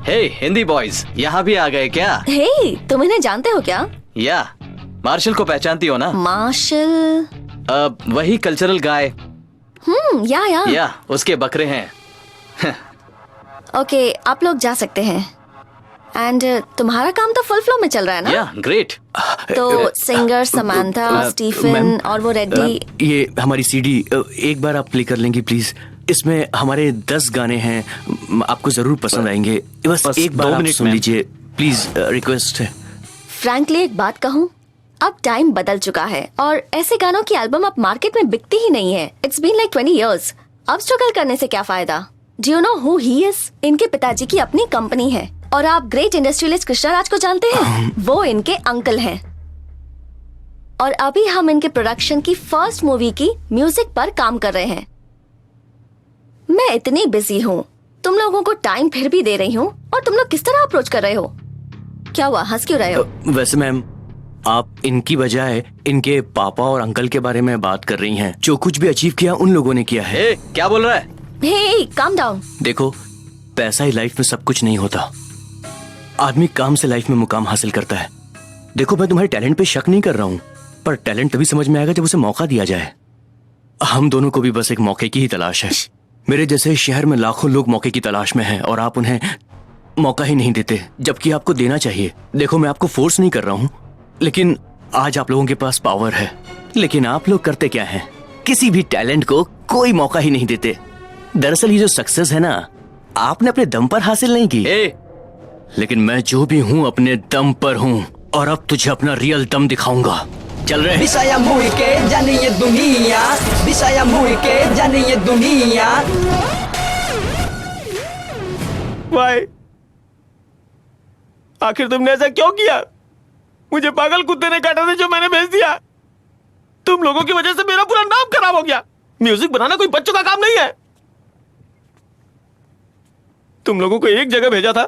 Hey, Hindi boys, यहाँ भी आ गए क्या? Hey, तुम इन्हें जानते हो क्या? या मार्शल को पहचानती हो ना? मार्शल? वही कल्चरल गाय। या उसके बकरे हैं। ओके, आप लोग जा सकते हैं। एंड तुम्हारा काम तो फुल फ्लो में चल रहा है ना? या ग्रेट। तो सिंगर समंथा, स्टीफन और वो रेड्डी। ये हमारी सीडी एक बार आप प्ले कर लेंगी प्लीज? इसमें हमारे 10 गाने हैं, आपको जरूर पसंद आएंगे। बस एक बार आप सुन लीजिए प्लीज, रिक्वेस्ट है। फ्रैंकली एक बात कहूँ, अब टाइम बदल चुका है और ऐसे गानों की एल्बम अब मार्केट में बिकती ही नहीं है। It's been like 20 years। अब स्ट्रगल करने से क्या फायदा? Do you know who he is? इनके पिताजी की अपनी कंपनी है और आप ग्रेट इंडस्ट्रियलिस्ट कृष्णराज को जानते हैं? वो इनके अंकल हैं। और अभी हम इनके प्रोडक्शन की फर्स्ट मूवी की म्यूजिक पर काम कर रहे हैं। मैं इतनी बिजी हूँ, तुम लोगों को टाइम फिर भी दे रही हूँ और तुम लोग किस तरह अप्रोच कर रहे हो? क्या हुआ, हंस क्यों रहे हो? वैसे मैम, आप इनकी बजाय इनके पापा और अंकल के बारे में बात कर रही हैं। जो कुछ भी अचीव किया उन लोगों ने किया है। क्या बोल रहा है? Hey, calm down. देखो, पैसा ही लाइफ में सब कुछ नहीं होता। आदमी काम से लाइफ में मुकाम हासिल करता है। देखो, मैं तुम्हारे टैलेंट पे शक नहीं कर रहा हूँ, पर टैलेंट तभी समझ में आएगा जब उसे मौका दिया जाए। हम दोनों को भी बस एक मौके की ही तलाश है। मेरे जैसे शहर में लाखों लोग मौके की तलाश में हैं और आप उन्हें मौका ही नहीं देते, जबकि आपको देना चाहिए। देखो, मैं आपको फोर्स नहीं कर रहा हूँ, लेकिन आज आप लोगों के पास पावर है, लेकिन आप लोग करते क्या हैं? किसी भी टैलेंट को कोई मौका ही नहीं देते। दरअसल ये जो सक्सेस है ना, आपने अपने दम पर हासिल नहीं की। लेकिन मैं जो भी हूँ अपने दम पर हूँ, और अब तुझे अपना रियल दम दिखाऊंगा। चल रहे बिसाया मुड़ के जाने ये दुनिया, बिसाया मुड़ के जाने ये दुनिया। भाई, आखिर तुमने ऐसा क्यों किया? मुझे पागल कुत्ते ने काटा था जो मैंने भेज दिया। तुम लोगों की वजह से मेरा पूरा नाम खराब हो गया। म्यूजिक बनाना कोई बच्चों का काम नहीं है। तुम लोगों को एक जगह भेजा था,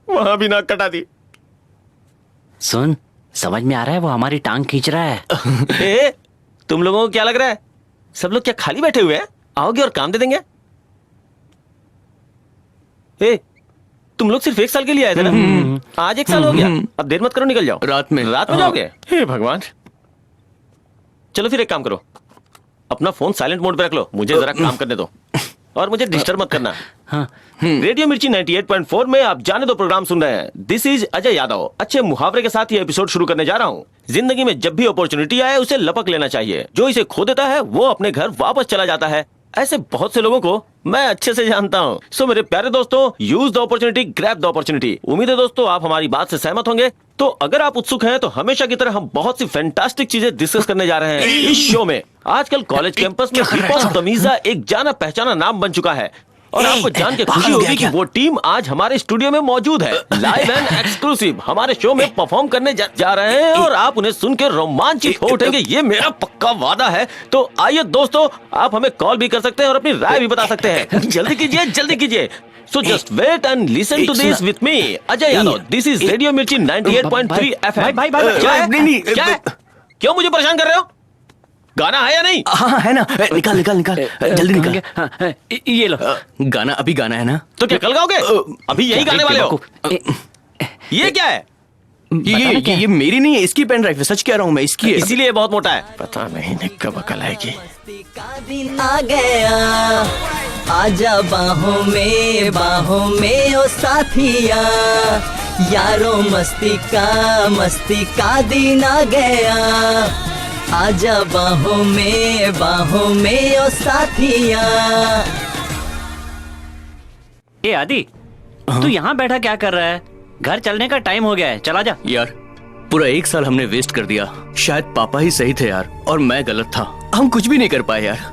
वहां भी नाक कटा दी। सुन, समझ में आ रहा है वो हमारी टांग खींच रहा है। तुम लोगों को क्या लग रहा है? सब लोग क्या खाली बैठे हुए हैं? आओगे और काम दे देंगे? तुम लोग सिर्फ 1 साल के लिए आए थे ना? आज 1 साल हो गया। अब देर मत करो, निकल जाओ। रात में जाओगे? हे भगवान। चलो फिर एक काम करो, अपना फोन साइलेंट मोड पे रख लो, मुझे जरा काम करने दो और मुझे डिस्टर्ब मत करना। रेडियो मिर्ची 98.4 में आप जाने दो प्रोग्राम सुन रहे हैं। This is Ajay Yadav. अच्छे मुहावरे के साथ ये एपिसोड शुरू करने जा रहा हूँ। जिंदगी में जब भी अपॉर्चुनिटी आए उसे लपक लेना चाहिए। जो इसे खो देता है वो अपने घर वापस चला जाता है। ऐसे बहुत से लोगों को मैं अच्छे से जानता हूँ। सो मेरे प्यारे दोस्तों, use the opportunity, grab the opportunity. उम्मीद है दोस्तों आप हमारी बात से सहमत होंगे। तो अगर आप उत्सुक हैं तो हमेशा की तरह हम बहुत सी फैंटास्टिक चीजें डिस्कस करने जा रहे हैं इस शो में। आजकल कॉलेज कैंपस में हिप हॉप तमीजा एक जाना पहचाना नाम बन चुका है। और आपको जान के खुशी होगी कि वो टीम आज हमारे स्टूडियो में मौजूद है, लाइव एंड एक्सक्लूसिव हमारे शो में परफॉर्म करने जा रहे हैं और आप उन्हें सुन के रोमांचित हो उठेंगे, ये मेरा पक्का वादा है। तो आइए दोस्तों, आप हमें कॉल भी कर सकते हैं और अपनी राय भी बता सकते हैं। जल्दी कीजिए, जल्दी कीजिए। So just wait and listen to this with me. Ajay Yadav, this is radio मिर्ची 98.3 FM। भाई क्या है? क्या है? क्यों मुझे परेशान कर रहे हो? गाना है या नहीं? हाँ है ना, निकाल निकाल निकाल, जल्दी निकाल। ये लो गाना, अभी गाना है ना? तो क्या कल गाओगे? अभी यही गाने वाले हो? ये क्या है? ये मेरी नहीं है, इसकी पेन ड्राइव है, सच कह रहा हूँ मैं, इसकी है। इसीलिए बहुत मोटा है। पता नहीं कब अकल आएगी। दिन आ गया, आजा बाहों में ओ साथिया, यारो मस्ती का दिन आ गया, आजा बाहों में ओ साथिया। ए आदि, तू यहाँ बैठा क्या कर रहा है? घर चलने का टाइम हो गया है, चला जा। यार पूरा 1 साल हमने वेस्ट कर दिया। शायद पापा ही सही थे यार, और मैं गलत था। हम कुछ भी नहीं कर पाए यार।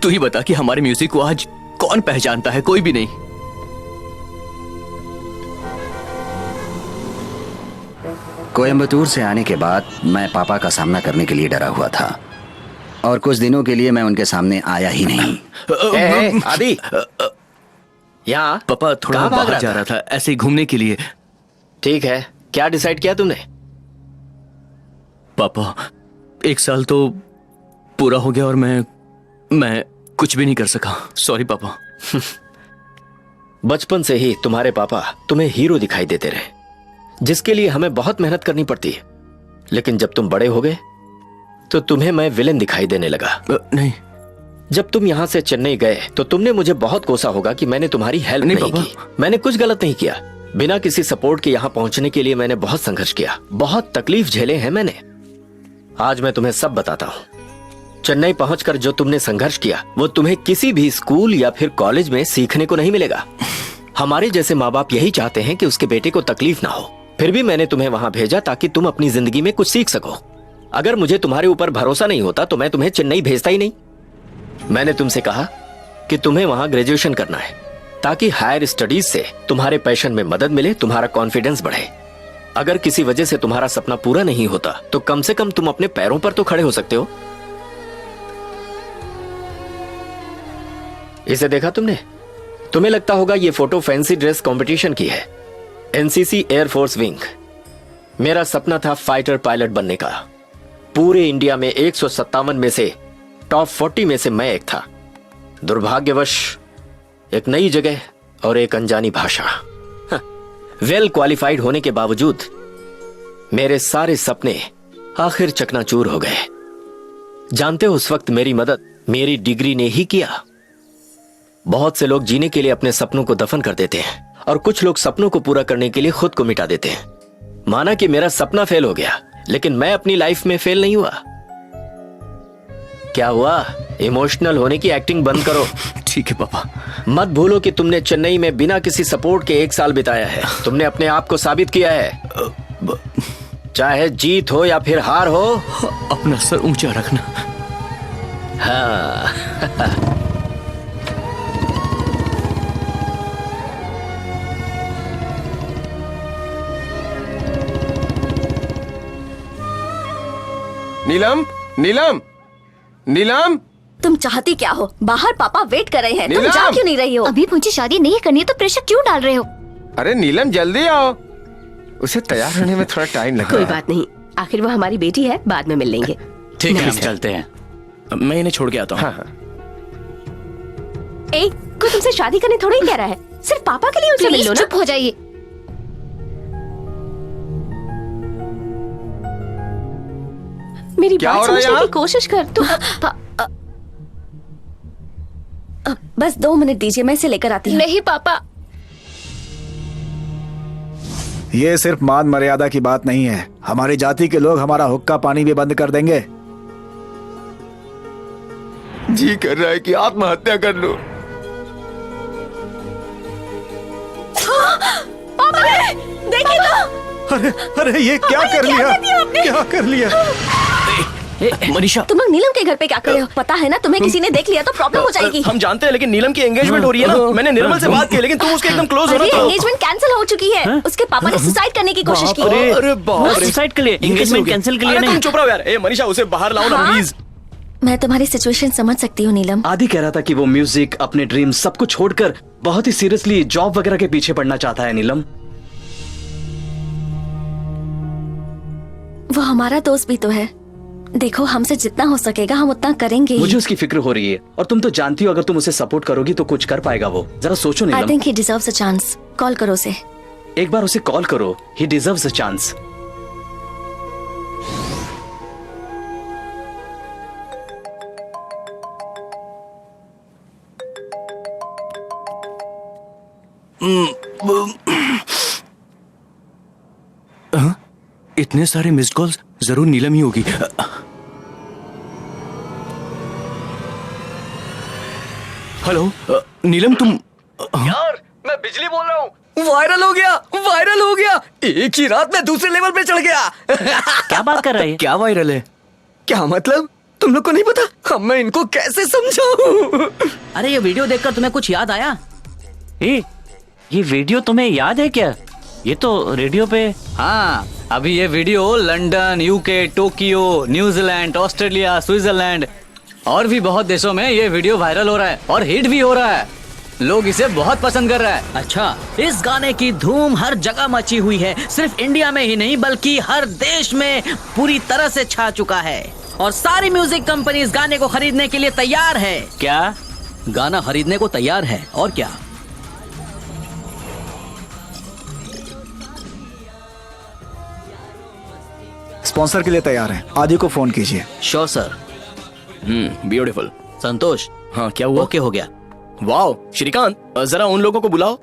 तू ही बता कि हमारे म्यूजिक को आज कौन पहचानता है? कोई भी नहीं। कोयम्बतूर से आने के बाद मैं पापा का सामना करने के लिए डरा हुआ था और कुछ दिनों के लिए मैं उनके सामने आया ही नहीं। आदि, यहाँ पापा थोड़ा बाहर जा रहा था, ऐसे ही घूमने के लिए। ठीक है, क्या डिसाइड किया तुमने? पापा 1 साल तो पूरा हो गया और मैं कुछ भी नहीं कर सका। सॉरी पापा। बचपन से ही तुम्हारे पापा तुम्हें हीरो दिखाई देते रहे, जिसके लिए हमें बहुत मेहनत करनी पड़ती है। लेकिन जब तुम बड़े हो गए तो तुम्हें मैं विलेन दिखाई देने लगा। नहीं, जब तुम यहाँ से चेन्नई गए तो तुमने मुझे बहुत कोसा होगा कि मैंने तुम्हारी हेल्प नहीं की। मैंने कुछ गलत नहीं किया। बिना किसी सपोर्ट के यहाँ पहुंचने के लिए मैंने बहुत संघर्ष किया, बहुत तकलीफ झेले हैं मैंने। आज मैं तुम्हें सब बताता हूँ। चेन्नई पहुंचकर जो तुमने संघर्ष किया वो तुम्हें किसी भी स्कूल या फिर कॉलेज में सीखने को नहीं मिलेगा। हमारे जैसे माँ बाप यही चाहते हैं कि उसके बेटे को तकलीफ ना हो। फिर भी मैंने तुम्हें वहां भेजा ताकि तुम अपनी जिंदगी में कुछ सीख सको। अगर मुझे तुम्हारे ऊपर भरोसा नहीं होता तो मैं तुम्हें चेन्नई भेजता ही नहीं। मैंने तुमसे कहा कि तुम्हें वहां ग्रेजुएशन करना है ताकि हायर स्टडीज से तुम्हारे पैशन में मदद मिले, तुम्हारा कॉन्फिडेंस बढ़े। अगर किसी वजह से तुम्हारा सपना पूरा नहीं होता तो कम से कम तुम अपने पैरों पर तो खड़े हो सकते हो। इसे देखा तुमने? तुम्हें लगता होगा ये फोटो फैंसी ड्रेस कंपटीशन की है। NCC air force wing. मेरा सपना था फाइटर पायलट बनने का। पूरे इंडिया में 157 में से टॉप 40 में से मैं एक था। दुर्भाग्यवश एक नई जगह और एक अनजानी भाषा। वेल क्वालिफाइड होने के बावजूद मेरे सारे सपने आखिर चकनाचूर हो गए। जानते हो, उस वक्त मेरी मदद मेरी डिग्री ने ही किया। बहुत से लोग जीने के लिए अपने सपनों को दफन कर देते हैं और कुछ लोग सपनों को पूरा करने के लिए खुद को मिटा देते हैं। माना कि मेरा सपना फेल हो गया, लेकिन मैं अपनी लाइफ में फेल नहीं हुआ। क्या हुआ? इमोशनल होने की एक्टिंग बंद करो। ठीक है पापा। मत भूलो कि तुमने चेन्नई में बिना किसी सपोर्ट के 1 साल बिताया है। तुमने अपने आप को साबित किया है। चाहे जीत हो या फिर हार हो, अपना सर ऊंचा रखना। हाँ। नीलम, नीलम, नीलम, तुम चाहती क्या हो? बाहर पापा वेट कर रहे हैं, तुम नीलम! जा क्यों नहीं रही हो? अभी मुझे शादी नहीं करनी है तो प्रेशर क्यों डाल रहे हो? अरे नीलम जल्दी आओ, उसे तैयार होने में थोड़ा टाइम लगेगा। कोई बात नहीं, आखिर वो हमारी बेटी है, बाद में मिल लेंगे। ठीक है, हम चलते हैं। मैं इन्हें छोड़ के आता हूँ। हाँ। ए, कोई तुमसे शादी करने थोड़ी कह रहा है, सिर्फ पापा के लिए उनसे मिल लो ना। चुप हो जाइए। मेरी क्या बात हो रहा है समझने यहाँ? की कोशिश कर तू। बस 2 मिनट दीजिए, मैं इसे लेकर आती हूँ। नहीं पापा। ये सिर्फ मान मर्यादा की बात नहीं है। हमारी जाति के लोग हमारा हुक्का पानी भी बंद कर देंगे। जी कर रहा है कि आत्महत्या कर लो। पापा देखिए तो। अरे अरे ये क्या कर लिया? क्या कर लिया? मनीषा, तुम लोग नीलम के घर पे क्या कर रहे हो? पता है ना तुम्हें किसी ने देख लिया तो प्रॉब्लम हो जाएगी। हम जानते हैं, लेकिन नीलम की एंगेजमेंट हो रही है ना। मैंने निर्मल से बात की, लेकिन तुम उसके एकदम क्लोज हो ना। अरे तो एंगेजमेंट कैंसिल हो चुकी है। उसके पापा ने सुसाइड करने की कोशिश की। अरे बाप रे, सुसाइड के लिए एंगेजमेंट कैंसिल के लिए अरे तुम नहीं। चुप रहो यार। ए मनीषा, उसे बाहर लाओ ना प्लीज। मैं तुम्हारी सिचुएशन समझ सकती हूँ नीलम। आदि कह रहा था कि वो म्यूजिक, अपने ड्रीम सब कुछ छोड़कर बहुत ही सीरियसली जॉब वगैरह के पीछे पड़ना चाहता है। नीलम, वो हमारा दोस्त भी तो है। देखो, हमसे जितना हो सकेगा हम उतना करेंगे ही। मुझे उसकी फिक्र हो रही है, और तुम तो जानती हो अगर तुम उसे सपोर्ट करोगी तो कुछ कर पाएगा वो। जरा सोचो I Neelam. Think he deserves a chance. Call करो उसे। एक बार उसे कॉल करो। He deserves a chance. इतने सारे मिस्ड कॉल्स, जरूर नीलम ही होगी। हेलो नीलम, तुम यार मैं बिजली बोल रहा हूँ। वायरल हो गया, वायरल हो गया। एक ही रात में दूसरे लेवल पे चढ़ गया। क्या बात कर रहा है? क्या वायरल है? क्या मतलब? तुम लोग को नहीं पता? अब मैं इनको कैसे समझाऊं? अरे ये वीडियो देखकर तुम्हें कुछ याद आया? ये वीडियो तुम्हें याद है क्या? ये तो रेडियो पे। हाँ, अभी ये video London, UK, Tokyo, New Zealand, Australia, Switzerland और भी बहुत देशों में ये वीडियो वायरल हो रहा है और हिट भी हो रहा है। लोग इसे बहुत पसंद कर रहा है। अच्छा, इस गाने की धूम हर जगह मची हुई है। सिर्फ इंडिया में ही नहीं बल्कि हर देश में पूरी तरह से छा चुका है। और सारी म्यूजिक कंपनी इस गाने को खरीदने के लिए तैयार है। क्या? गाना खरीदने को तैयार है और क्या। स्पॉन्सर के लिए तैयार हैं। आदि को फोन कीजिए। Sure sir. ब्यूटीफुल। संतोष, हाँ क्या हुआ? ओके हो गया। वाओ श्रीकांत, जरा उन लोगों को बुलाओ।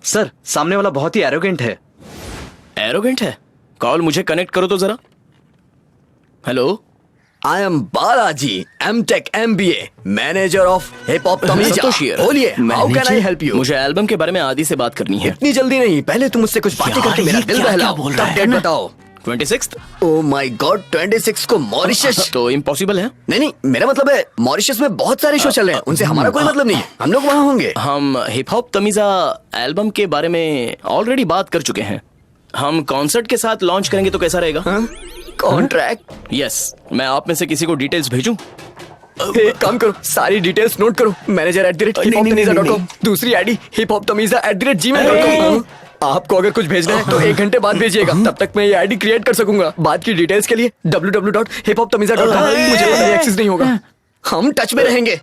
सर, सामने वाला बहुत ही एरोगेंट है। एरोगेंट है? कॉल मुझे कनेक्ट करो तो जरा। Hello, I am Balaji, M.Tech MBA, manager of hip hop Tamizha. बोलिए, how can I help you? मुझे एल्बम के बारे में आदि से बात करनी है। इतनी जल्दी नहीं, पहले तुम मुझसे कुछ बातें करके मेरा दिल बहलाओ। तब डेट बताओ। 26? ओह माय गॉड, 26 को मॉरिशस? तो इम्पॉसिबल है। नहीं, मेरा मतलब है मॉरिशस में बहुत सारे शो चल रहे हैं, उनसे हमारा कोई मतलब नहीं है। हम लोग वहाँ होंगे। हम हिप हॉप तमीजा एल्बम के बारे में ऑलरेडी बात कर चुके हैं। हम कॉन्सर्ट के साथ लॉन्च करेंगे तो कैसा रहेगा? कॉन्ट्रैक्ट? यस, मैं आप में से किसी को डिटेल्स भेजूं? एक काम करो, सारी डिटेल्स नोट करो। manager@hiphoptamiza.com, दूसरी आईडी hiphoptamiza@gmail.com। आपको अगर कुछ भेजना है तो 1 घंटे बाद भेजिएगा, तब तक मैं ये आईडी क्रिएट कर सकूंगा। बाद की डिटेल्स के लिए www.hiphoptamiza.com। मुझे एक्सेस नहीं होगा। हम टच में रहेंगे।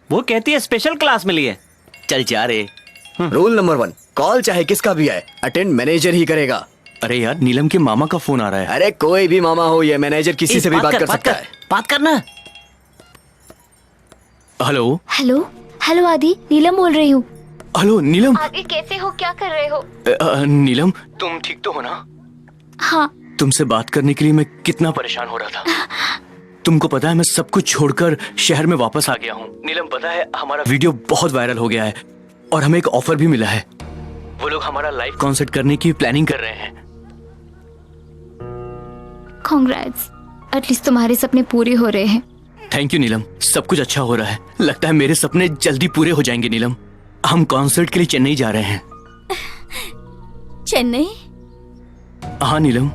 वो कहती है स्पेशल क्लास मिली है। चल जा रे। रूल नंबर 1, कॉल चाहे किसका भी आए, अटेंड मैनेजर ही करेगा। अरे यार, नीलम के मामा का फोन आ रहा है। अरे कोई भी मामा हो, ये मैनेजर किसी से भी बात कर सकता है। बात करना। हेलो हेलो हेलो आदि, नीलम बोल रही हूँ। हेलो नीलम। आदि कैसे हो, क्या कर रहे हो? नीलम, तुम ठीक तो हो ना? हाँ। तुमसे बात करने के लिए मैं कितना परेशान हो रहा था। तुमको पता है मैं सब कुछ छोड़कर शहर में वापस आ गया हूँ। नीलम, पता है हमारा वीडियो बहुत वायरल हो गया है और हमें एक ऑफर भी मिला है। वो लोग हमारा लाइव कॉन्सर्ट करने की प्लानिंग कर रहे हैं। कांग्रेट्स, एटलीस्ट तुम्हारे सपने पूरे हो रहे हैं। थैंक यू नीलम, सब कुछ अच्छा हो रहा है। लगता है मेरे सपने जल्दी पूरे हो जाएंगे नीलम। हम कॉन्सर्ट के लिए चेन्नई जा रहे हैं। चेन्नई? हाँ नीलम।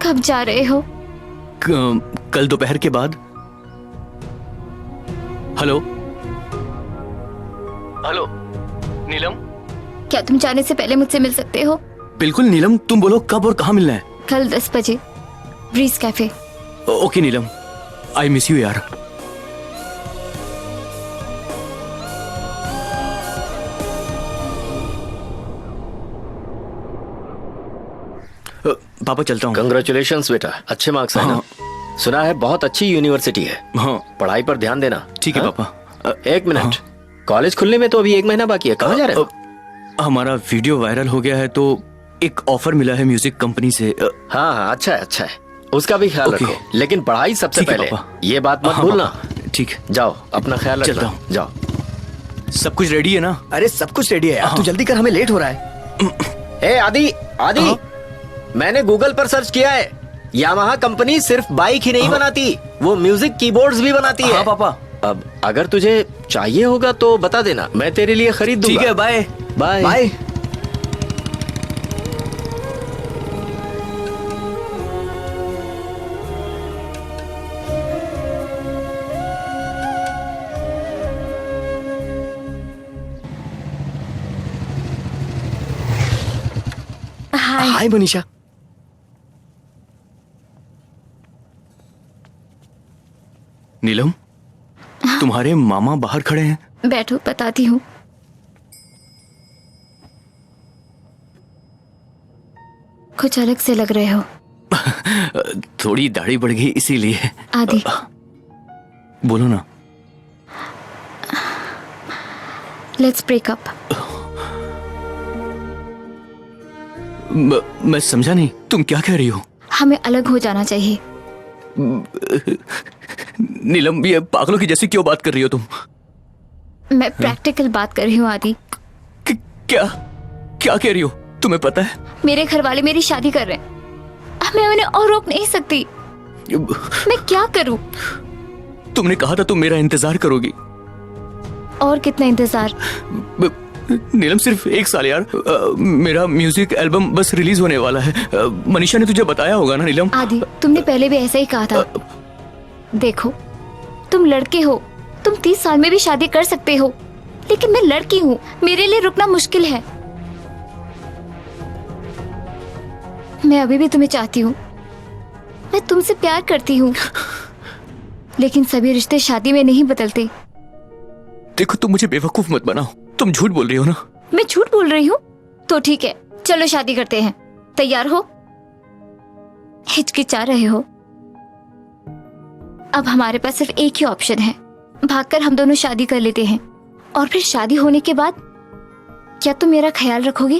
कब जा रहे हो? कल दोपहर के बाद। हेलो हेलो नीलम, क्या तुम जाने से पहले मुझसे मिल सकते हो? बिल्कुल नीलम, तुम बोलो कब और कहाँ मिलना है? कल 10 बजे breeze cafe. Okay Neelam, I miss you यार। पापा चलता हूँ। कंग्रेचुलेशंस बेटा, अच्छे मार्क्स हैं ना? सुना है बहुत अच्छी यूनिवर्सिटी है। हाँ, पढ़ाई पर ध्यान देना। ठीक है पापा। एक मिनट, कॉलेज खुलने में तो अभी 1 महीना बाकी है, कहाँ जा रहे हो? हमारा वीडियो वायरल हो गया है तो एक ऑफर मिला है म्यूजिक कंपनी से। हाँ हाँ, अच्छा है अच्छा है, उसका भी ख्याल रखो, लेकिन पढ़ाई सबसे पहले, ये बात मत भूलना। ठीक, जाओ अपना ख्याल चलता रखना। हूँ। जाओ। सब कुछ रेडी है ना? अरे सब कुछ रेडी है यार, तू जल्दी कर, हमें लेट हो रहा है। ए आदि आदि, मैंने गूगल पर सर्च किया है, यामाहा कंपनी सिर्फ बाइक ही नहीं बनाती, वो म्यूजिक कीबोर्ड्स भी बनाती है। हाँ पापा। अब अगर तुझे चाहिए होगा तो बता देना, मैं तेरे लिए खरीद दूंगा। ठीक है, बाय बाय बाय। हाय मनीषा। नीलम, तुम्हारे मामा बाहर खड़े हैं। बैठो, बताती हूँ। कुछ अलग से लग रहे हो। थोड़ी दाढ़ी बढ़ गई इसीलिए। आदि, बोलो ना। Let's break up. मैं समझा नहीं, तुम क्या कह रही हो? हमें अलग हो जाना चाहिए। नीलम, ये पागलों की जैसी क्यों बात कर रही हो तुम? मैं प्रैक्टिकल बात कर रही हूँ आदि। क्या क्या कह रही हो? तुम्हें पता है मेरे घर वाले मेरी शादी कर रहे हैं, अब मैं उन्हें और रोक नहीं सकती। मैं क्या करूँ? तुमने कहा था तुम मेरा इंतजार करोगी। और कितना इंतजार? नीलम, सिर्फ 1 साल यार। मेरा म्यूजिक एल्बम बस रिलीज होने वाला है। मनीषा ने तुझे बताया होगा ना नीलम? आदि, तुमने पहले भी ऐसा ही कहा था। देखो, तुम लड़के हो, तुम 30 साल में भी शादी कर सकते हो, लेकिन मैं लड़की हूँ, मेरे लिए रुकना मुश्किल है। मैं अभी भी तुम्हें चाहती हूँ, मैं तुमसे प्यार करती हूँ, लेकिन सभी रिश्ते शादी में नहीं बदलते। देखो, तुम मुझे बेवकूफ मत बनाओ, तुम झूठ बोल रही हो ना? मैं झूठ बोल रही हूँ? तो ठीक है, चलो शादी करते हैं। तैयार हो? हिचकिचा रहे हो? अब हमारे पास सिर्फ एक ही ऑप्शन है, भागकर हम दोनों शादी कर लेते हैं, और फिर शादी होने के बाद क्या तुम मेरा ख्याल रखोगे?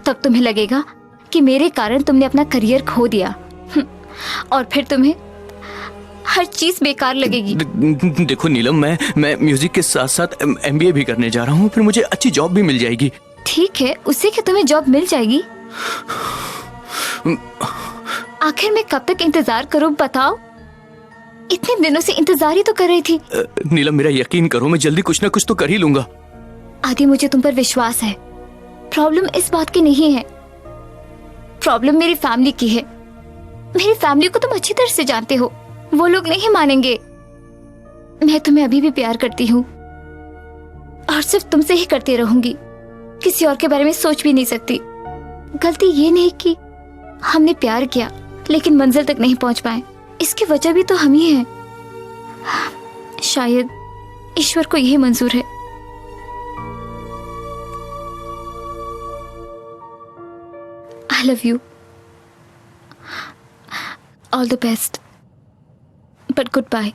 तब तुम्हें लगेगा कि मेरे कारण तुमने अपना करियर खो दिया, और फिर तुम्हें हर चीज बेकार लगेगी। देखो नीलम, मैं म्यूजिक के साथ साथ MBA भी करने जा रहा हूँ, फिर मुझे अच्छी जॉब भी मिल जाएगी। ठीक है, उससे क्या तुम्हें जॉब मिल जाएगी? आखिर मैं कब तक इंतजार करूं, बताओ? इतने दिनों से इंतजार ही तो कर रही थी। नीलम, मेरा यकीन करो, मैं जल्दी कुछ ना कुछ तो कर ही लूंगा। आदि, मुझे तुम पर विश्वास है। प्रॉब्लम इस बात की नहीं है, प्रॉब्लम मेरी फैमिली की है। मेरी फैमिली को तुम अच्छी तरह से जानते हो, वो लोग नहीं मानेंगे। मैं तुम्हें अभी भी प्यार करती हूँ, और सिर्फ तुमसे ही करती रहूंगी, किसी और के बारे में सोच भी नहीं सकती। गलती ये नहीं कि हमने प्यार किया लेकिन मंजिल तक नहीं पहुंच पाए, इसकी वजह भी तो हम ही हैं। शायद ईश्वर को यही मंजूर है। I love you. All the best. But goodbye.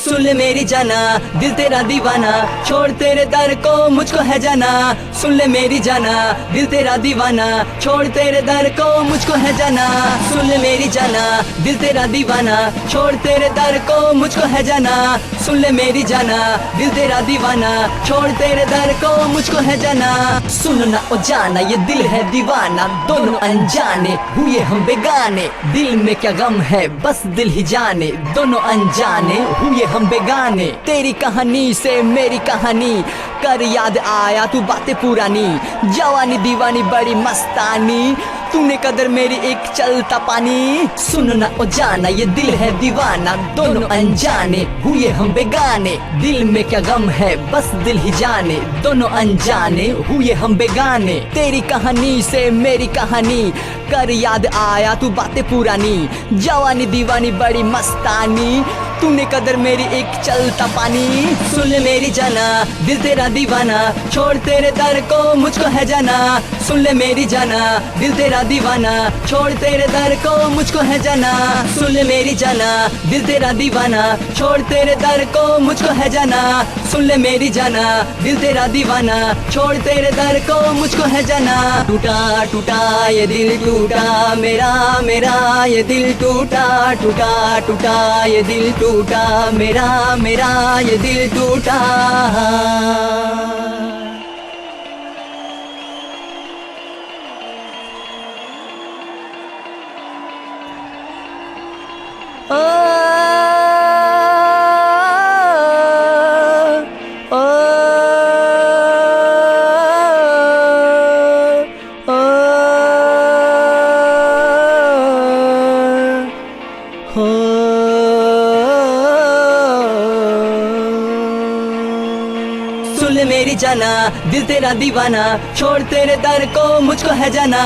सुन ले मेरी जाना, दिल तेरा दीवाना, छोड़ तेरे दर को मुझको है जाना। सुन ले मेरी जाना, दिल तेरा दीवाना, छोड़ तेरे दर को मुझको है जाना। सुन ले मेरी जाना, दिल तेरा दीवाना, छोड़ तेरे दर को मुझको है जाना। सुन ले मेरी जाना, दिल तेरा दीवाना, छोड़ तेरे दर को मुझको है जाना। सुन ना ओ जाना, ये दिल है दीवाना, दोनों अनजाने हुए हम बेगाने। दिल में क्या गम है बस दिल ही जाने, दोनों अनजाने हुए हम बेगाने। तेरी कहानी से मेरी कहानी कर याद आया तू बातें पुरानी। जवानी दीवानी बड़ी मस्तानी, तूने कदर मेरी एक चलता पानी। सुन ना ओ जाना, ये दिल है दीवाना, दोनों अनजाने हुए हम बेगाने। दिल में क्या गम है बस दिल ही जाने, दोनों अनजाने हुए हम बेगाने। तेरी कहानी से मेरी कहानी कर याद आया तू बातें पुरानी। जवानी दीवानी बड़ी मस्तानी, तूने कदर मेरी एक चलता पानी। सुन ले मेरी जाना, दिल तेरा दीवाना, छोड़ तेरे दर को मुझको है जाना। सुन ले मेरी जाना, दिल तेरा दीवाना, छोड़ तेरे दर को मुझको है जाना। सुन ले मेरी जाना, दिल तेरा दीवाना, छोड़ तेरे दर को मुझको है जाना। सुन ले मेरी जाना, दिल तेरा दीवाना, छोड़ तेरे दर को मुझको है जाना। टूटा टूटा ये दिल टूटा मेरा मेरा, ये दिल टूटा टूटा टूटा ये दिल टूटा मेरा मेरा, ये दिल टूटा। सुन ले मेरी जाना, दिल तेरा दीवाना, छोड़ तेरे दर को मुझको है जाना।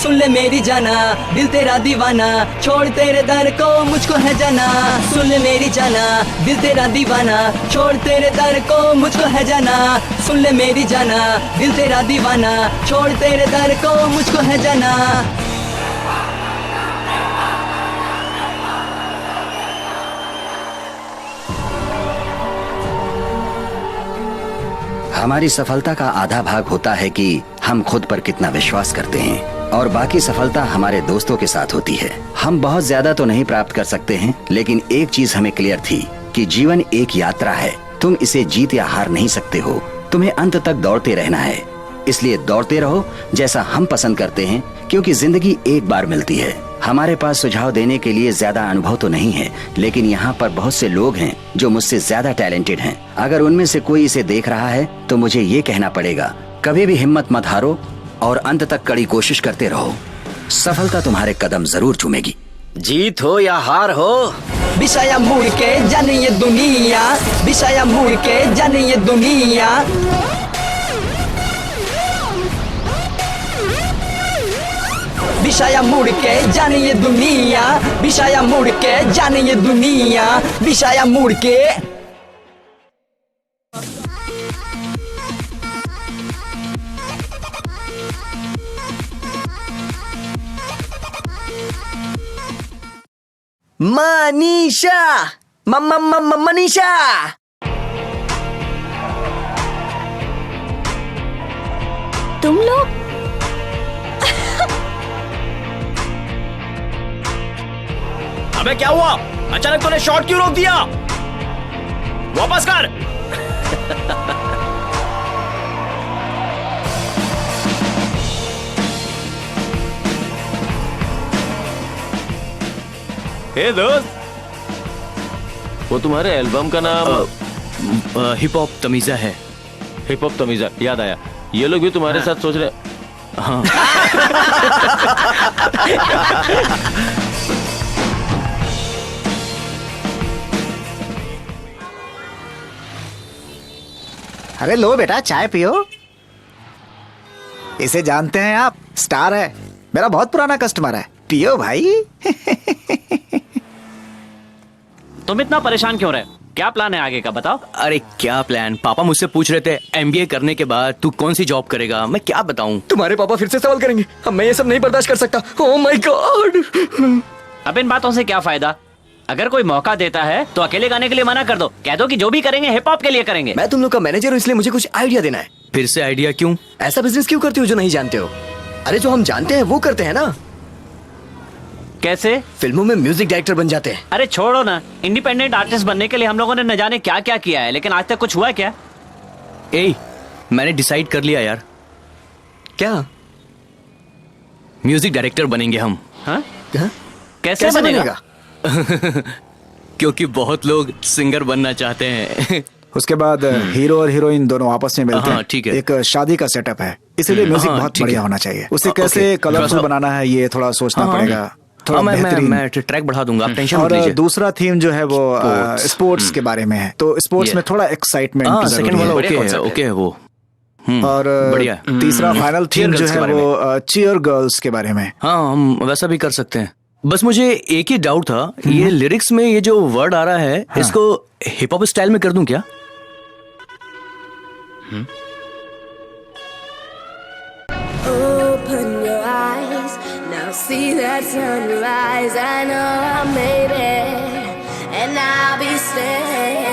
सुन ले मेरी जाना, दिल तेरा दीवाना, छोड़ तेरे दर को मुझको है जाना। सुन ले मेरी जाना, दिल तेरा दीवाना, छोड़ तेरे दर को मुझको है जाना। सुन ले मेरी जाना, दिल तेरा दीवाना, छोड़ तेरे दर को मुझको है जाना। हमारी सफलता का आधा भाग होता है कि हम खुद पर कितना विश्वास करते हैं, और बाकी सफलता हमारे दोस्तों के साथ होती है। हम बहुत ज्यादा तो नहीं प्राप्त कर सकते हैं, लेकिन एक चीज हमें क्लियर थी कि जीवन एक यात्रा है। तुम इसे जीत या हार नहीं सकते हो, तुम्हें अंत तक दौड़ते रहना है। इसलिए दौड़ते रहो जैसा हम पसंद करते हैं, क्योंकि जिंदगी एक बार मिलती है। हमारे पास सुझाव देने के लिए ज्यादा अनुभव तो नहीं है, लेकिन यहाँ पर बहुत से लोग हैं जो मुझसे ज्यादा टैलेंटेड हैं। अगर उनमें से कोई इसे देख रहा है तो मुझे ये कहना पड़ेगा, कभी भी हिम्मत मत हारो और अंत तक कड़ी कोशिश करते रहो। सफलता तुम्हारे कदम जरूर चूमेगी। जीत हो या हार हो, बिछाया मुड़ के जाने ये दुनिया, बिछाया मुड़ के जाने ये दुनिया। बिछाया मुड़ के जाने ये दुनिया, बिछाया मुड़ के जाने ये दुनिया, बिछाया मुड़ के। मनीषा, मनीषा, तुम लोग अबे क्या हुआ? अचानक तूने शॉट क्यों रोक दिया? वापस कर। हे दोस्त, वो तुम्हारे एल्बम का नाम हिप हॉप तमीजा है। हिप हॉप तमीजा, याद आया। ये लोग भी तुम्हारे साथ सोच रहे। हाँ। अरे लो बेटा, चाय पियो। इसे जानते हैं आप? स्टार है, मेरा बहुत पुराना कस्टमर है। पियो भाई। तुम इतना परेशान क्यों रहे? क्या प्लान है आगे का, बताओ। अरे क्या प्लान? पापा मुझसे पूछ रहे थे एमबीए करने के बाद तू कौन सी जॉब करेगा। मैं क्या बताऊं? तुम्हारे पापा फिर से सवाल करेंगे। अब मैं ये सब नहीं बर्दाश्त कर सकता। Oh my God. अब इन बातों से क्या फायदा? अगर कोई मौका देता है तो अकेले गाने के लिए मना कर दो, कह दो कि जो भी करेंगे हिप हॉप के लिए करेंगे। मैं तुम लोग का मैनेजर हूँ, इसलिए मुझे कुछ आइडिया देना है। फिर से आइडिया क्यों? ऐसा बिजनेस क्यों करते हो जो नहीं जानते हो? अरे जो हम जानते हैं वो करते हैं ना। कैसे? फिल्मों में म्यूजिक डायरेक्टर बन जाते हैं। अरे छोड़ो ना, इंडिपेंडेंट आर्टिस्ट बनने के लिए हम लोगों ने न जाने क्या क्या किया है, लेकिन आज तक कुछ हुआ क्या? ए, मैंने डिसाइड कर लिया यार। क्या? म्यूजिक डायरेक्टर बनेंगे हम। हाँ? कैसे बनेगा? क्योंकि बहुत लोग सिंगर बनना चाहते हैं। उसके बाद हीरो और हीरोइन दोनों आपस में मिलते हैं। ठीक है। एक शादी का सेटअप है, इसीलिए म्यूजिक बहुत बढ़िया होना चाहिए। उसे कैसे कलरफुल बनाना है ये थोड़ा सोचना पड़ेगा। थोड़ा बेहतरीन। मैं ट्रैक बढ़ा दूंगा, आप टेंशन मत और लीजिए। दूसरा थीम जो है वो स्पोर्ट्स के बारे में है, तो स्पोर्ट्स में थोड़ा एक्साइटमेंट सेकंड वाला ओके है वो। और बढ़िया। तीसरा फाइनल थीम जो है वो चीयर गर्ल्स के बारे में। हाँ, हम वैसा भी कर सकते हैं। बस मुझे एक ही डाउट था, ये लिरिक्स में ये जो वर्ड आ रहा है, इसको हिप हॉप स्टाइल में कर दूं क्या? Open your eyes, now see that sunrise. I know I made it, and I'll be staying.